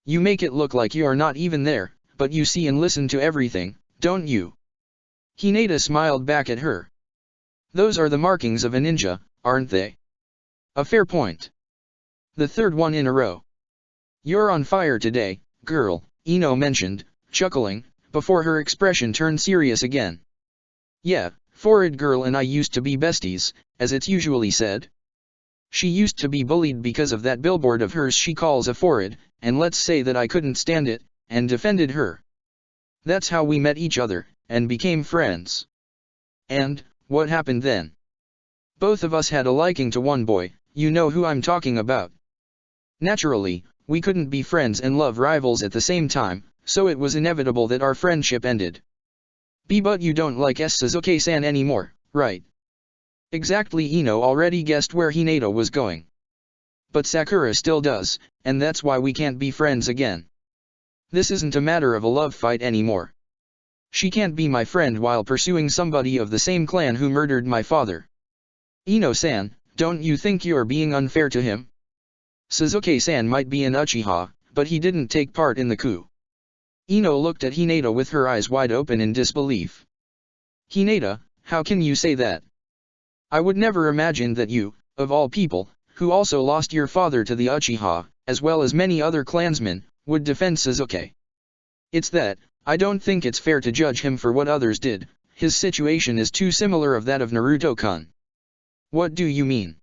You make it look like you are not even there, but you see and listen to everything, don't you? Hinata smiled back at her. Those are the markings of a ninja, aren't they? A fair point. The third one in a row. You're on fire today, girl, Ino mentioned, chuckling, before her expression turned serious again. Yeah, Forward Girl and I used to be besties, as it's usually said. She used to be bullied because of that billboard of hers she calls a forward, and let's say that I couldn't stand it, and defended her. That's how we met each other, and became friends. And, what happened then? Both of us had a liking to one boy, you know who I'm talking about. Naturally, we couldn't be friends and love rivals at the same time, so it was inevitable that our friendship ended. But you don't like Sasuke-san anymore, right? Exactly. Ino already guessed where Hinata was going. But Sakura still does, and that's why we can't be friends again. This isn't a matter of a love fight anymore. She can't be my friend while pursuing somebody of the same clan who murdered my father. Ino-san, don't you think you're being unfair to him? Sasuke-san might be an Uchiha, but he didn't take part in the coup. Ino looked at Hinata with her eyes wide open in disbelief. Hinata, how can you say that? I would never imagine that you, of all people, who also lost your father to the Uchiha, as well as many other clansmen, would defend Sasuke. It's that, I don't think it's fair to judge him for what others did. His situation is too similar of that of Naruto-kun. What do you mean?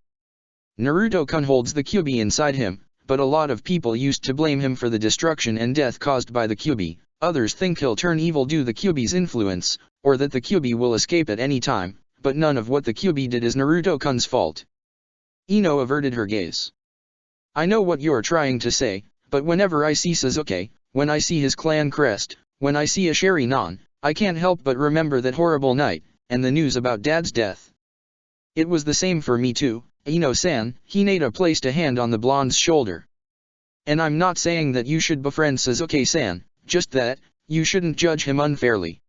Naruto-kun holds the Kyuubi inside him, but a lot of people used to blame him for the destruction and death caused by the Kyuubi. Others think he'll turn evil due to the Kyuubi's influence, or that the Kyuubi will escape at any time, but none of what the Kyuubi did is Naruto-kun's fault. Ino averted her gaze. I know what you're trying to say, but whenever I see Sasuke, when I see his clan crest, when I see a Sharingan, I can't help but remember that horrible night, and the news about Dad's death. It was the same for me too, Ino-san. Hinata placed a hand on the blonde's shoulder. And I'm not saying that you should befriend Sasuke-san, just that, you shouldn't judge him unfairly.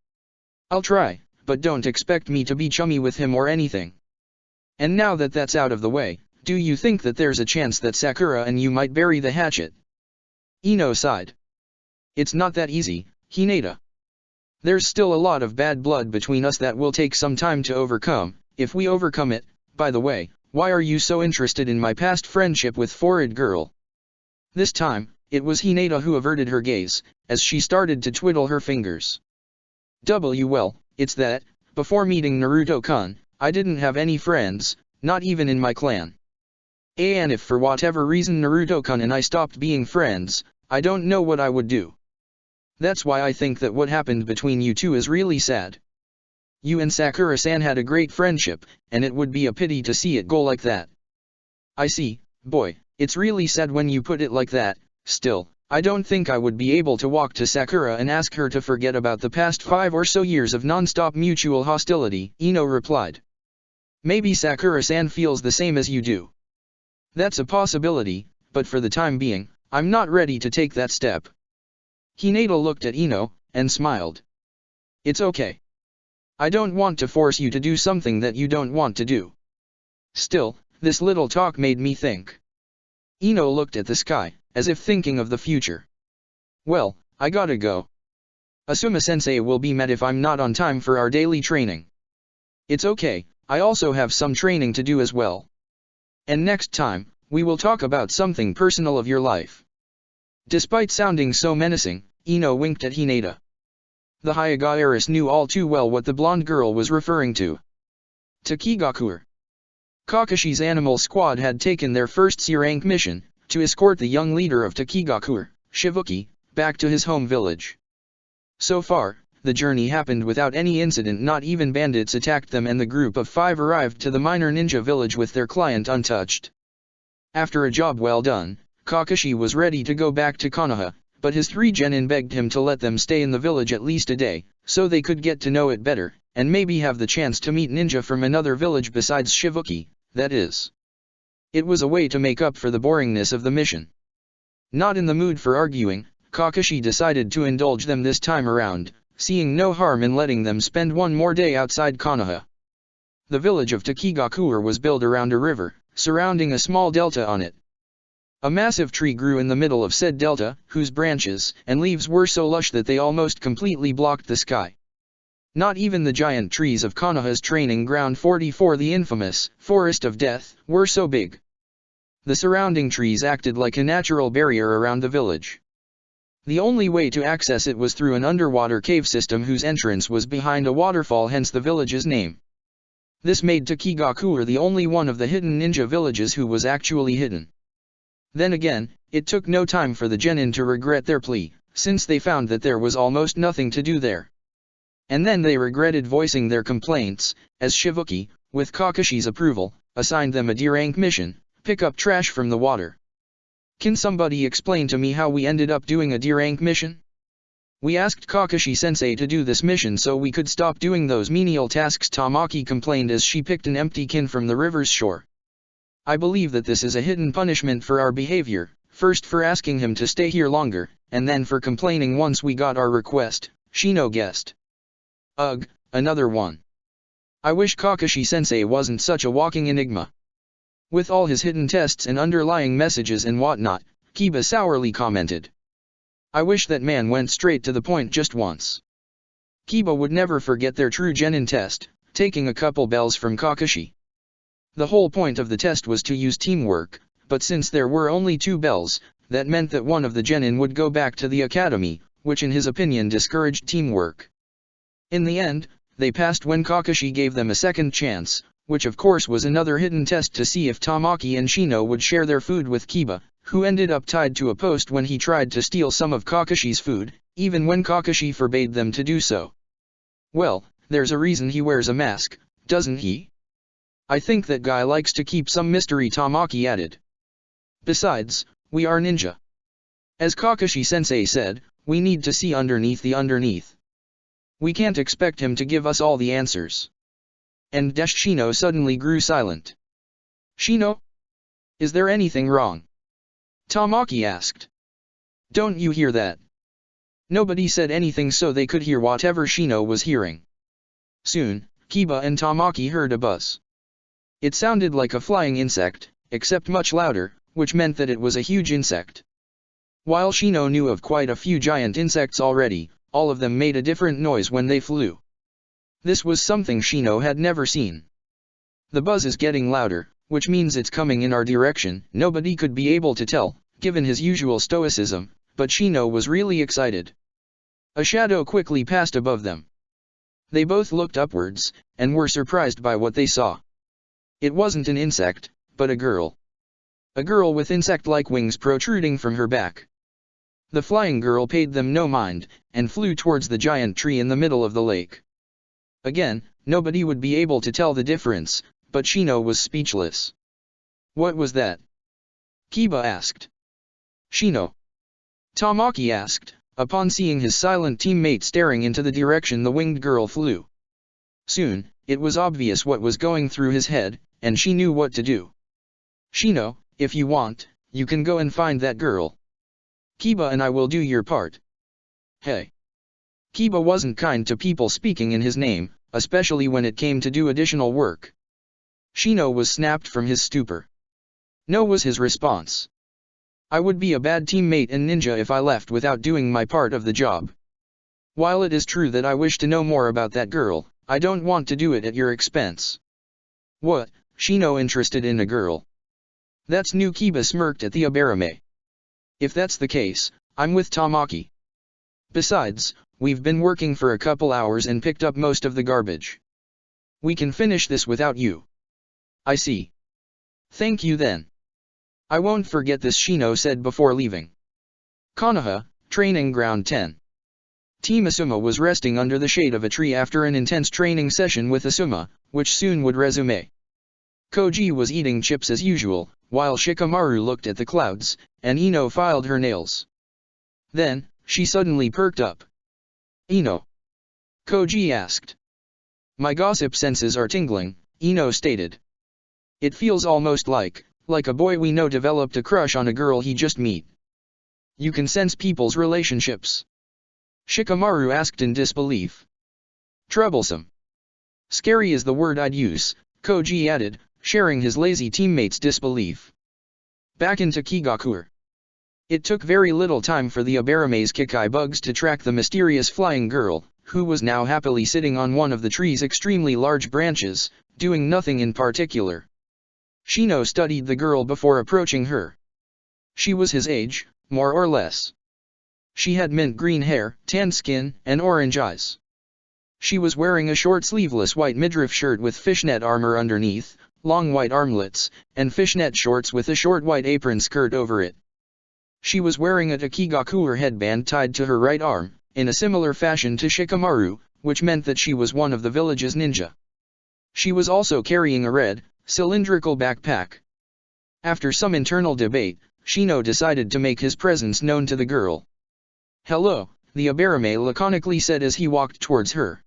I'll try, but don't expect me to be chummy with him or anything. And now that that's out of the way, do you think that there's a chance that Sakura and you might bury the hatchet? Ino sighed. It's not that easy, Hinata. There's still a lot of bad blood between us that will take some time to overcome. If we overcome it, by the way, why are you so interested in my past friendship with Forward Girl? This time, it was Hinata who averted her gaze, as she started to twiddle her fingers. Well, it's that, before meeting Naruto-kun, I didn't have any friends, not even in my clan. And if for whatever reason Naruto-kun and I stopped being friends, I don't know what I would do. That's why I think that what happened between you two is really sad. You and Sakura-san had a great friendship, and it would be a pity to see it go like that. I see, boy, it's really sad when you put it like that. Still, I don't think I would be able to walk to Sakura and ask her to forget about the past 5 or so years of non-stop mutual hostility, Ino replied. Maybe Sakura-san feels the same as you do. That's a possibility, but for the time being, I'm not ready to take that step. Hinata looked at Ino, and smiled. It's okay. I don't want to force you to do something that you don't want to do. Still, this little talk made me think. Ino looked at the sky, as if thinking of the future. Well, I gotta go. Asuma-sensei will be mad if I'm not on time for our daily training. It's okay, I also have some training to do as well. And next time, we will talk about something personal of your life. Despite sounding so menacing, Ino winked at Hinata. The Hyuga heiress knew all too well what the blonde girl was referring to. Takigakure. Kakashi's animal squad had taken their first C-rank mission, to escort the young leader of Takigakure, Shibuki, back to his home village. So far, the journey happened without any incident. Not even bandits attacked them, and the group of 5 arrived to the minor ninja village with their client untouched. After a job well done, Kakashi was ready to go back to Konoha, but his 3 genin begged him to let them stay in the village at least a day, so they could get to know it better, and maybe have the chance to meet ninja from another village besides Shibuki, that is. It was a way to make up for the boringness of the mission. Not in the mood for arguing, Kakashi decided to indulge them this time around, seeing no harm in letting them spend one more day outside Konoha. The village of Takigakure was built around a river, surrounding a small delta on it. A massive tree grew in the middle of said delta, whose branches and leaves were so lush that they almost completely blocked the sky. Not even the giant trees of Konoha's training ground 44, the infamous Forest of Death, were so big. The surrounding trees acted like a natural barrier around the village. The only way to access it was through an underwater cave system whose entrance was behind a waterfall, hence the village's name. This made Takigakure the only one of the hidden ninja villages who was actually hidden. Then again, it took no time for the genin to regret their plea, since they found that there was almost nothing to do there. And then they regretted voicing their complaints, as Shibuki, with Kakashi's approval, assigned them a D-rank mission, pick up trash from the water. Can somebody explain to me how we ended up doing a D-rank mission? We asked Kakashi-sensei to do this mission so we could stop doing those menial tasks, Tamaki complained as she picked an empty can from the river's shore. I believe that this is a hidden punishment for our behavior, first for asking him to stay here longer, and then for complaining once we got our request, Shino guessed. Ugh, another one. I wish Kakashi-sensei wasn't such a walking enigma. With all his hidden tests and underlying messages and whatnot, Kiba sourly commented. I wish that man went straight to the point just once. Kiba would never forget their true genin test, taking a couple bells from Kakashi. The whole point of the test was to use teamwork, but since there were only 2 bells, that meant that one of the genin would go back to the academy, which in his opinion discouraged teamwork. In the end, they passed when Kakashi gave them a second chance, which of course was another hidden test to see if Tamaki and Shino would share their food with Kiba, who ended up tied to a post when he tried to steal some of Kakashi's food, even when Kakashi forbade them to do so. Well, there's a reason he wears a mask, doesn't he? I think that guy likes to keep some mystery, Tamaki added. Besides, we are ninja. As Kakashi-sensei said, we need to see underneath the underneath. We can't expect him to give us all the answers. And Shino suddenly grew silent. Shino? Is there anything wrong? Tamaki asked. Don't you hear that? Nobody said anything so they could hear whatever Shino was hearing. Soon, Kiba and Tamaki heard a buzz. It sounded like a flying insect, except much louder, which meant that it was a huge insect. While Shino knew of quite a few giant insects already, all of them made a different noise when they flew. This was something Shino had never seen. The buzz is getting louder, which means it's coming in our direction. Nobody could be able to tell, given his usual stoicism, but Shino was really excited. A shadow quickly passed above them. They both looked upwards, and were surprised by what they saw. It wasn't an insect, but a girl. A girl with insect-like wings protruding from her back. The flying girl paid them no mind, and flew towards the giant tree in the middle of the lake. Again, nobody would be able to tell the difference, but Shino was speechless. What was that? Kiba asked. Shino. Tamaki asked, upon seeing his silent teammate staring into the direction the winged girl flew. Soon, it was obvious what was going through his head, and she knew what to do. Shino, if you want, you can go and find that girl. Kiba and I will do your part. Hey. Kiba wasn't kind to people speaking in his name, especially when it came to do additional work. Shino was snapped from his stupor. No was his response. I would be a bad teammate and ninja if I left without doing my part of the job. While it is true that I wish to know more about that girl, I don't want to do it at your expense. What, Shino interested in a girl? That's new. Kiba smirked at the Abarame. If that's the case, I'm with Tamaki. Besides, we've been working for a couple hours and picked up most of the garbage. We can finish this without you. I see. Thank you then. I won't forget this, Shino said before leaving. Konoha, Training Ground 10. Team Asuma was resting under the shade of a tree after an intense training session with Asuma, which soon would resume. Koji was eating chips as usual, while Shikamaru looked at the clouds, and Ino filed her nails. Then, she suddenly perked up. Ino? Koji asked. My gossip senses are tingling, Ino stated. It feels almost like a boy we know developed a crush on a girl he just met. You can sense people's relationships? Shikamaru asked in disbelief. Troublesome. Scary is the word I'd use, Koji added, sharing his lazy teammates' disbelief. Back into Kigakure. It took very little time for the Abarame's Kikai bugs to track the mysterious flying girl, who was now happily sitting on one of the tree's extremely large branches, doing nothing in particular. Shino studied the girl before approaching her. She was his age, more or less. She had mint green hair, tan skin, and orange eyes. She was wearing a short sleeveless white midriff shirt with fishnet armor underneath, long white armlets, and fishnet shorts with a short white apron skirt over it. She was wearing a Takigakure headband tied to her right arm, in a similar fashion to Shikamaru, which meant that she was one of the village's ninja. She was also carrying a red, cylindrical backpack. After some internal debate, Shino decided to make his presence known to the girl. Hello, the Abarame laconically said as he walked towards her.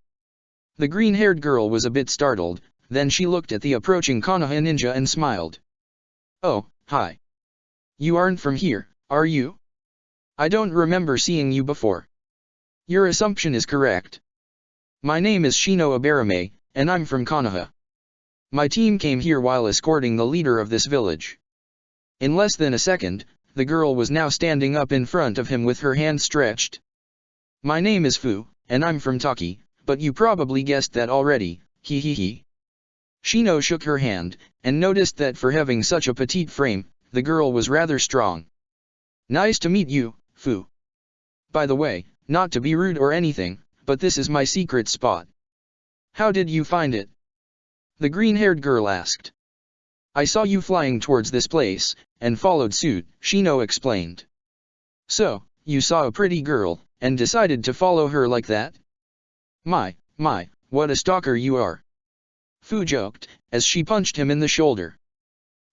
The green-haired girl was a bit startled, then she looked at the approaching Konoha ninja and smiled. Oh, hi. You aren't from here, are you? I don't remember seeing you before. Your assumption is correct. My name is Shino Abarame, and I'm from Konoha. My team came here while escorting the leader of this village. In less than a second, the girl was now standing up in front of him with her hand stretched. My name is Fu, and I'm from Taki, but you probably guessed that already, hee hee hee. Shino shook her hand, and noticed that for having such a petite frame, the girl was rather strong. Nice to meet you, Fu. By the way, not to be rude or anything, but this is my secret spot. How did you find it? The green-haired girl asked. I saw you flying towards this place, and followed suit, Shino explained. So, you saw a pretty girl, and decided to follow her like that? My, what a stalker you are. Fu joked, as she punched him in the shoulder.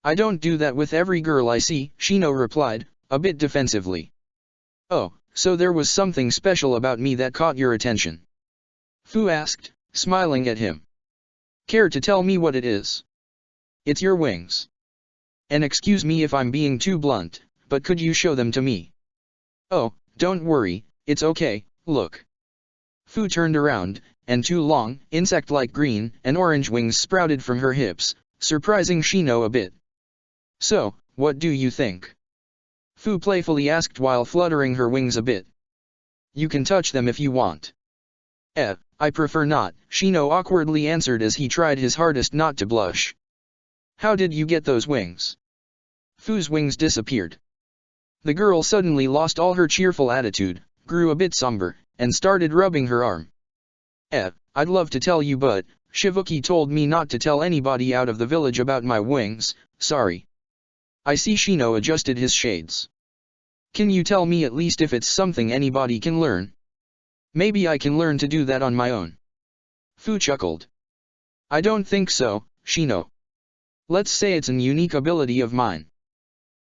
I don't do that with every girl I see, Shino replied, a bit defensively. Oh, so there was something special about me that caught your attention? Fu asked, smiling at him. Care to tell me what it is? It's your wings. And excuse me if I'm being too blunt, but could you show them to me? Oh, don't worry, it's okay, look. Fu turned around, and two long, insect-like green and orange wings sprouted from her hips, surprising Shino a bit. So, what do you think? Fu playfully asked while fluttering her wings a bit. You can touch them if you want. I prefer not, Shino awkwardly answered as he tried his hardest not to blush. How did you get those wings? Fu's wings disappeared. The girl suddenly lost all her cheerful attitude, grew a bit somber, and started rubbing her arm. I'd love to tell you, but Shivuki told me not to tell anybody out of the village about my wings, sorry. I see. Shino adjusted his shades. Can you tell me at least if it's something anybody can learn? Maybe I can learn to do that on my own. Fu chuckled. I don't think so, Shino. Let's say it's an unique ability of mine.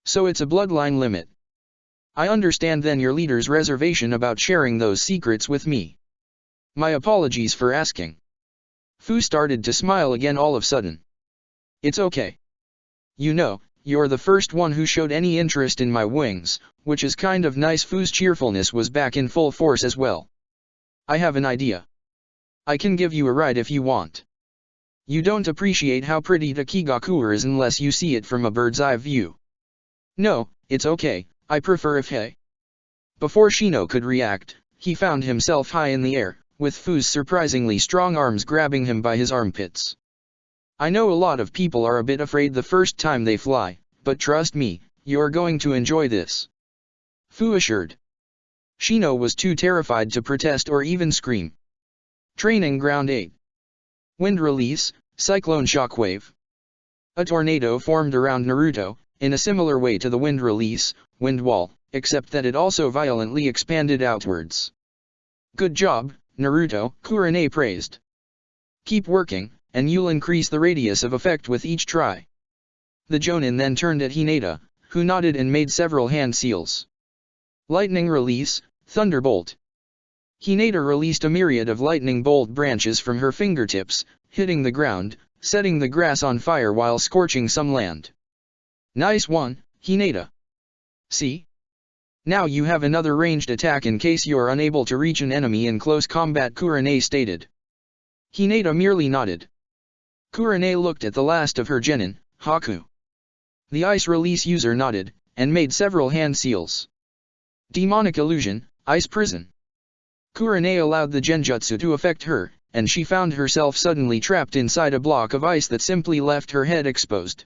So it's a bloodline limit. I understand then your leader's reservation about sharing those secrets with me. My apologies for asking. Fu started to smile again all of a sudden. It's okay. You know, you're the first one who showed any interest in my wings, which is kind of nice. Fu's cheerfulness was back in full force as well. I have an idea. I can give you a ride if you want. You don't appreciate how pretty Takigakure is unless you see it from a bird's eye view. No, it's okay, I prefer if hey. Before Shino could react, he found himself high in the air, with Fu's surprisingly strong arms grabbing him by his armpits. I know a lot of people are a bit afraid the first time they fly, but trust me, you're going to enjoy this. Fu assured. Shino was too terrified to protest or even scream. Training Ground 8. Wind Release, Cyclone Shockwave. A tornado formed around Naruto, in a similar way to the wind release, wind wall, except that it also violently expanded outwards. Good job, Naruto, Kurane praised. Keep working, and you'll increase the radius of effect with each try. The Jonin then turned at Hinata, who nodded and made several hand seals. Lightning Release, Thunderbolt. Hinata released a myriad of lightning bolt branches from her fingertips, hitting the ground, setting the grass on fire while scorching some land. Nice one, Hinata. See? Now you have another ranged attack in case you're unable to reach an enemy in close combat, Kurane stated. Hinata merely nodded. Kurane looked at the last of her genin, Haku. The ice release user nodded, and made several hand seals. Demonic Illusion, Ice Prison. Kurane allowed the genjutsu to affect her, and she found herself suddenly trapped inside a block of ice that simply left her head exposed.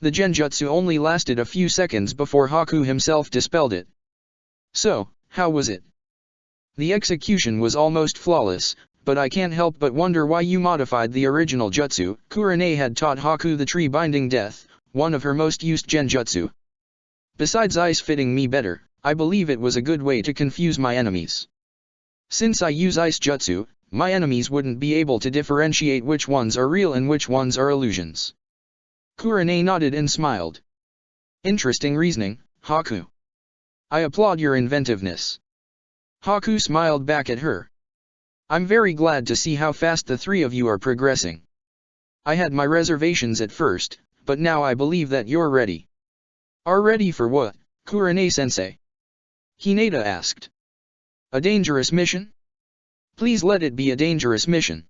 The genjutsu only lasted a few seconds before Haku himself dispelled it. So, how was it? The execution was almost flawless, but I can't help but wonder why you modified the original jutsu. Kurane had taught Haku the tree binding death, one of her most used genjutsu. Besides ice fitting me better, I believe it was a good way to confuse my enemies. Since I use ice jutsu, my enemies wouldn't be able to differentiate which ones are real and which ones are illusions. Kurane nodded and smiled. Interesting reasoning, Haku. I applaud your inventiveness. Haku smiled back at her. I'm very glad to see how fast the three of you are progressing. I had my reservations at first, but now I believe that you're ready. Are ready for what, Kurane-sensei? Hinata asked. A dangerous mission? Please let it be a dangerous mission.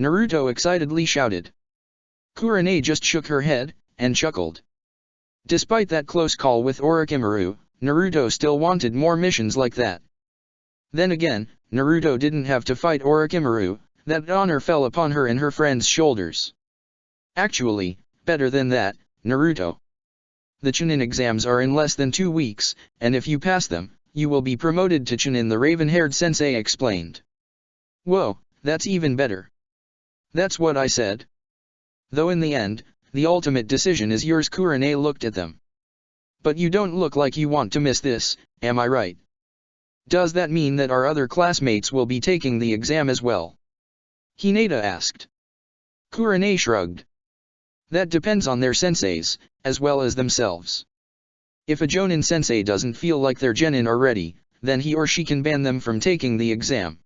Naruto excitedly shouted. Kurane just shook her head, and chuckled. Despite that close call with Orochimaru, Naruto still wanted more missions like that. Then again, Naruto didn't have to fight Orochimaru, that honor fell upon her and her friend's shoulders. Actually, better than that, Naruto. The Chunin exams are in less than 2 weeks, and if you pass them, you will be promoted to Chunin, the raven-haired sensei explained. Whoa, that's even better. That's what I said. Though in the end, the ultimate decision is yours. Kurane looked at them. But you don't look like you want to miss this, am I right? Does that mean that our other classmates will be taking the exam as well? Hinata asked. Kurane shrugged. That depends on their senseis, as well as themselves. If a Jonin sensei doesn't feel like their genin are ready, then he or she can ban them from taking the exam.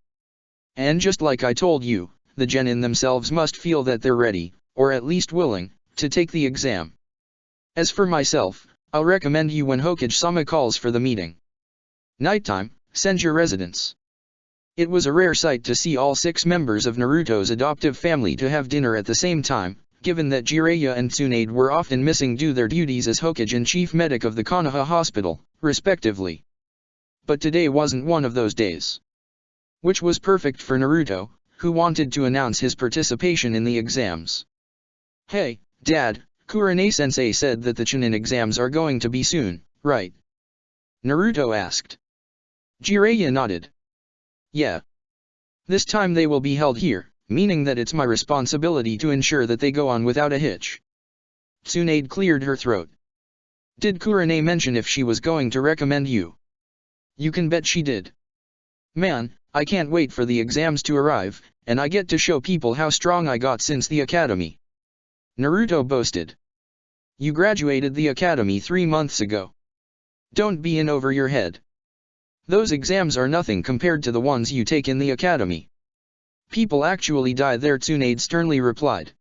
And just like I told you, the genin themselves must feel that they're ready, or at least willing, to take the exam. As for myself, I'll recommend you when Hokage-sama calls for the meeting. Nighttime, send your residents. It was a rare sight to see all 6 members of Naruto's adoptive family to have dinner at the same time, given that Jiraiya and Tsunade were often missing due their duties as Hokage and Chief Medic of the Konoha Hospital, respectively. But today wasn't one of those days. Which was perfect for Naruto, who wanted to announce his participation in the exams. Hey, Dad, Kurane-sensei said that the Chunin exams are going to be soon, right? Naruto asked. Jiraiya nodded. Yeah. This time they will be held here, meaning that it's my responsibility to ensure that they go on without a hitch. Tsunade cleared her throat. Did Kurane mention if she was going to recommend you? You can bet she did. Man, I can't wait for the exams to arrive, and I get to show people how strong I got since the academy. Naruto boasted. You graduated the academy 3 months ago. Don't be in over your head. Those exams are nothing compared to the ones you take in the academy. People actually die there, Tsunade sternly replied.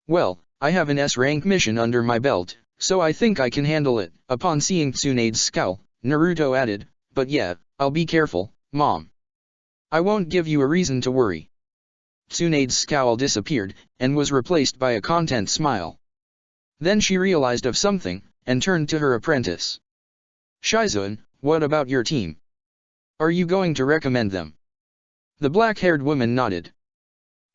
Well, I have an S-rank mission under my belt, so I think I can handle it. Upon seeing Tsunade's scowl, Naruto added, but yeah, I'll be careful, Mom. I won't give you a reason to worry. Tsunade's scowl disappeared, and was replaced by a content smile. Then she realized of something, and turned to her apprentice. Shizun, what about your team? Are you going to recommend them? The black-haired woman nodded.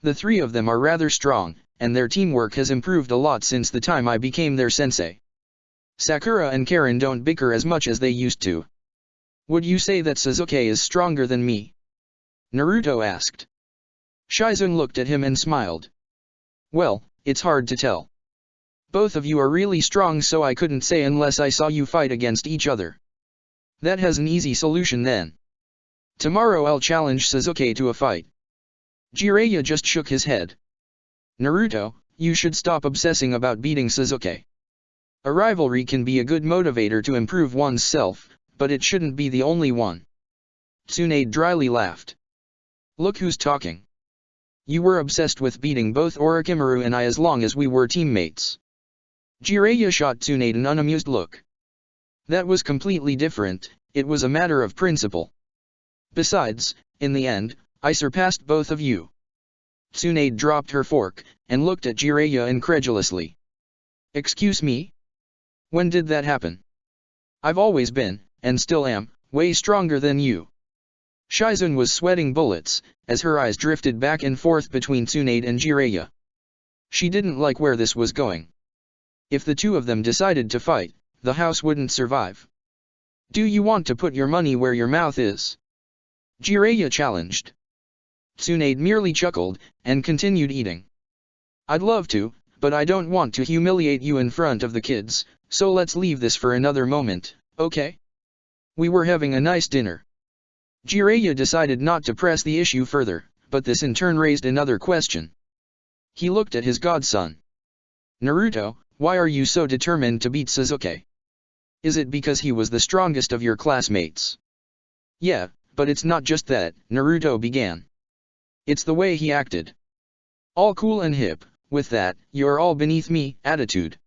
The 3 of them are rather strong, and their teamwork has improved a lot since the time I became their sensei. Sakura and Karen don't bicker as much as they used to. Would you say that Sasuke is stronger than me? Naruto asked. Shizun looked at him and smiled. Well, it's hard to tell. Both of you are really strong, so I couldn't say unless I saw you fight against each other. That has an easy solution then. Tomorrow I'll challenge Sasuke to a fight. Jiraiya just shook his head. Naruto, you should stop obsessing about beating Sasuke. A rivalry can be a good motivator to improve one's self, but it shouldn't be the only one. Tsunade dryly laughed. Look who's talking. You were obsessed with beating both Orochimaru and I as long as we were teammates. Jiraiya shot Tsunade an unamused look. That was completely different, it was a matter of principle. Besides, in the end, I surpassed both of you. Tsunade dropped her fork, and looked at Jiraiya incredulously. Excuse me? When did that happen? I've always been, and still am, way stronger than you. Shizun was sweating bullets, as her eyes drifted back and forth between Tsunade and Jiraiya. She didn't like where this was going. If the two of them decided to fight, the house wouldn't survive. Do you want to put your money where your mouth is? Jiraiya challenged. Tsunade merely chuckled, and continued eating. I'd love to, but I don't want to humiliate you in front of the kids, so let's leave this for another moment, okay? We were having a nice dinner. Jiraiya decided not to press the issue further, but this in turn raised another question. He looked at his godson. Naruto, why are you so determined to beat Sasuke? Is it because he was the strongest of your classmates? Yeah, but it's not just that, Naruto began. It's the way he acted. All cool and hip, with that, you're all beneath me, attitude.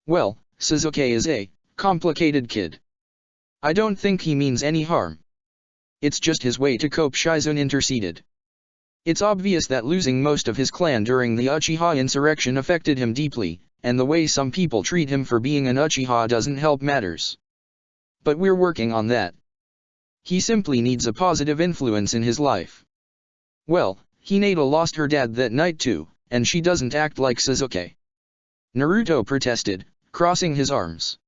Well, Sasuke is a complicated kid. I don't think he means any harm. It's just his way to cope, Shizun interceded. It's obvious that losing most of his clan during the Uchiha insurrection affected him deeply, and the way some people treat him for being an Uchiha doesn't help matters. But we're working on that. He simply needs a positive influence in his life. Well, Hinata lost her dad that night too, and she doesn't act like Sasuke. Naruto protested, crossing his arms.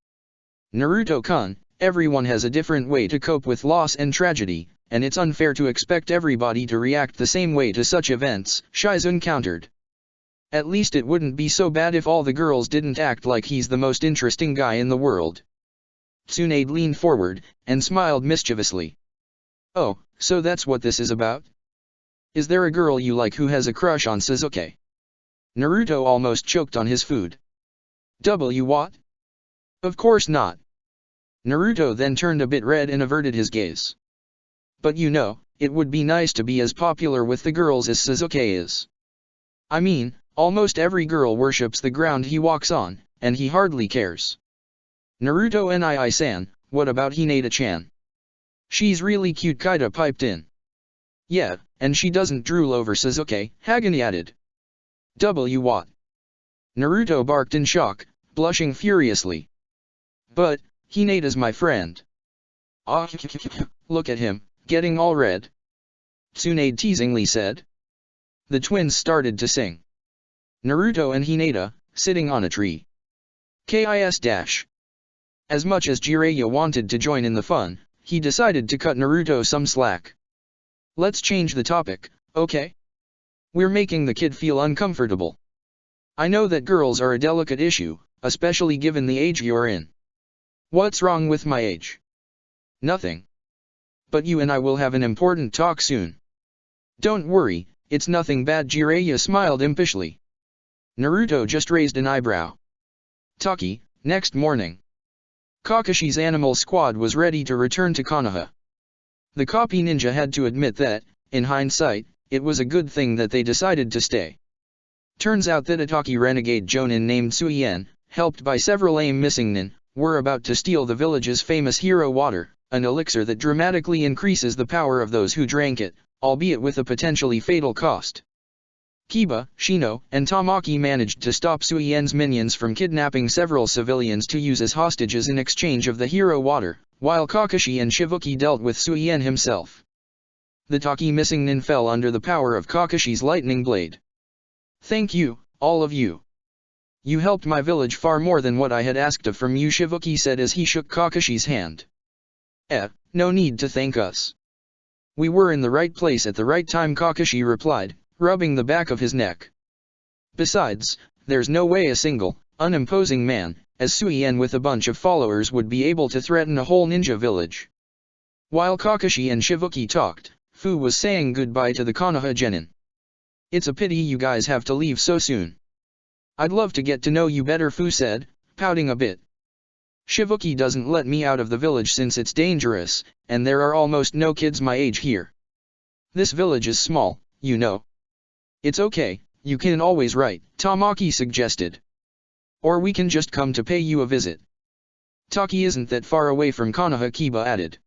Naruto-kun, everyone has a different way to cope with loss and tragedy, and it's unfair to expect everybody to react the same way to such events, Shizun countered. At least it wouldn't be so bad if all the girls didn't act like he's the most interesting guy in the world. Tsunade leaned forward, and smiled mischievously. Oh, so that's what this is about? Is there a girl you like who has a crush on Sasuke? Naruto almost choked on his food. What? Of course not. Naruto then turned a bit red and averted his gaze. But you know, it would be nice to be as popular with the girls as Sasuke is. I mean, almost every girl worships the ground he walks on, and he hardly cares. Naruto nii-san, what about Hinata-chan? She's really cute, Kaita piped in. Yeah, and she doesn't drool over Sasuke, Hagani added. What? Naruto barked in shock, blushing furiously. But, Hinata's my friend. Ah, look at him, getting all red. Tsunade teasingly said. The twins started to sing. Naruto and Hinata, sitting on a tree. KIS-. As much as Jiraiya wanted to join in the fun, he decided to cut Naruto some slack. Let's change the topic, okay? We're making the kid feel uncomfortable. I know that girls are a delicate issue, especially given the age you're in. What's wrong with my age? Nothing. But you and I will have an important talk soon. Don't worry, it's nothing bad, Jiraiya smiled impishly. Naruto just raised an eyebrow. Taki, next morning. Kakashi's animal squad was ready to return to Konoha. The copy ninja had to admit that, in hindsight, it was a good thing that they decided to stay. Turns out that a Taki renegade jonin named Suien, helped by several missing nin, were about to steal the village's famous hero water, an elixir that dramatically increases the power of those who drank it, albeit with a potentially fatal cost. Kiba, Shino, and Tamaki managed to stop Suien's minions from kidnapping several civilians to use as hostages in exchange of the hero water, while Kakashi and Shibuki dealt with Suien himself. The Taki missing nin fell under the power of Kakashi's lightning blade. Thank you, all of you. You helped my village far more than what I had asked of from you, Shivuki said as he shook Kakashi's hand. No need to thank us. We were in the right place at the right time, Kakashi replied, rubbing the back of his neck. Besides, there's no way a single, unimposing man, as Suien with a bunch of followers would be able to threaten a whole ninja village. While Kakashi and Shivuki talked, Fu was saying goodbye to the Konoha genin. It's a pity you guys have to leave so soon. I'd love to get to know you better, Fu said, pouting a bit. Shivuki doesn't let me out of the village since it's dangerous, and there are almost no kids my age here. This village is small, you know. It's okay, you can always write, Tamaki suggested. Or we can just come to pay you a visit. Taki isn't that far away from Konoha, Kiba added.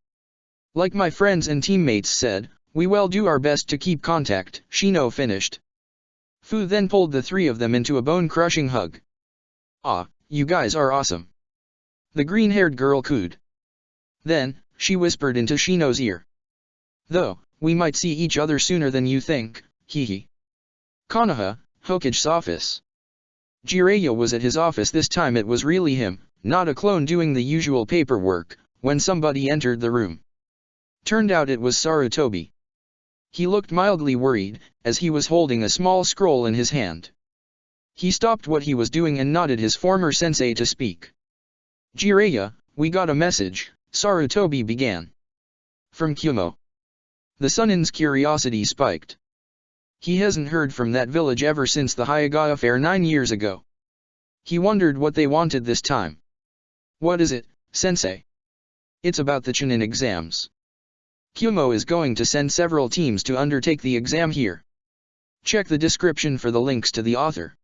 Like my friends and teammates said, we will do our best to keep contact, Shino finished. Fu then pulled the three of them into a bone-crushing hug. Ah, you guys are awesome. The green-haired girl cooed. Then, she whispered into Shino's ear. Though, we might see each other sooner than you think, hehe. Konoha, Hokage's office. Jiraiya was at his office this time. It was really him, not a clone doing the usual paperwork, when somebody entered the room. Turned out it was Sarutobi. He looked mildly worried, as he was holding a small scroll in his hand. He stopped what he was doing and nodded his former sensei to speak. Jiraiya, we got a message, Sarutobi began. From Kumo. The Sannin's curiosity spiked. He hasn't heard from that village ever since the Hyuga affair 9 years ago. He wondered what they wanted this time. What is it, sensei? It's about the Chunin exams. Kumo is going to send several teams to undertake the exam here. Check the description for the links to the author.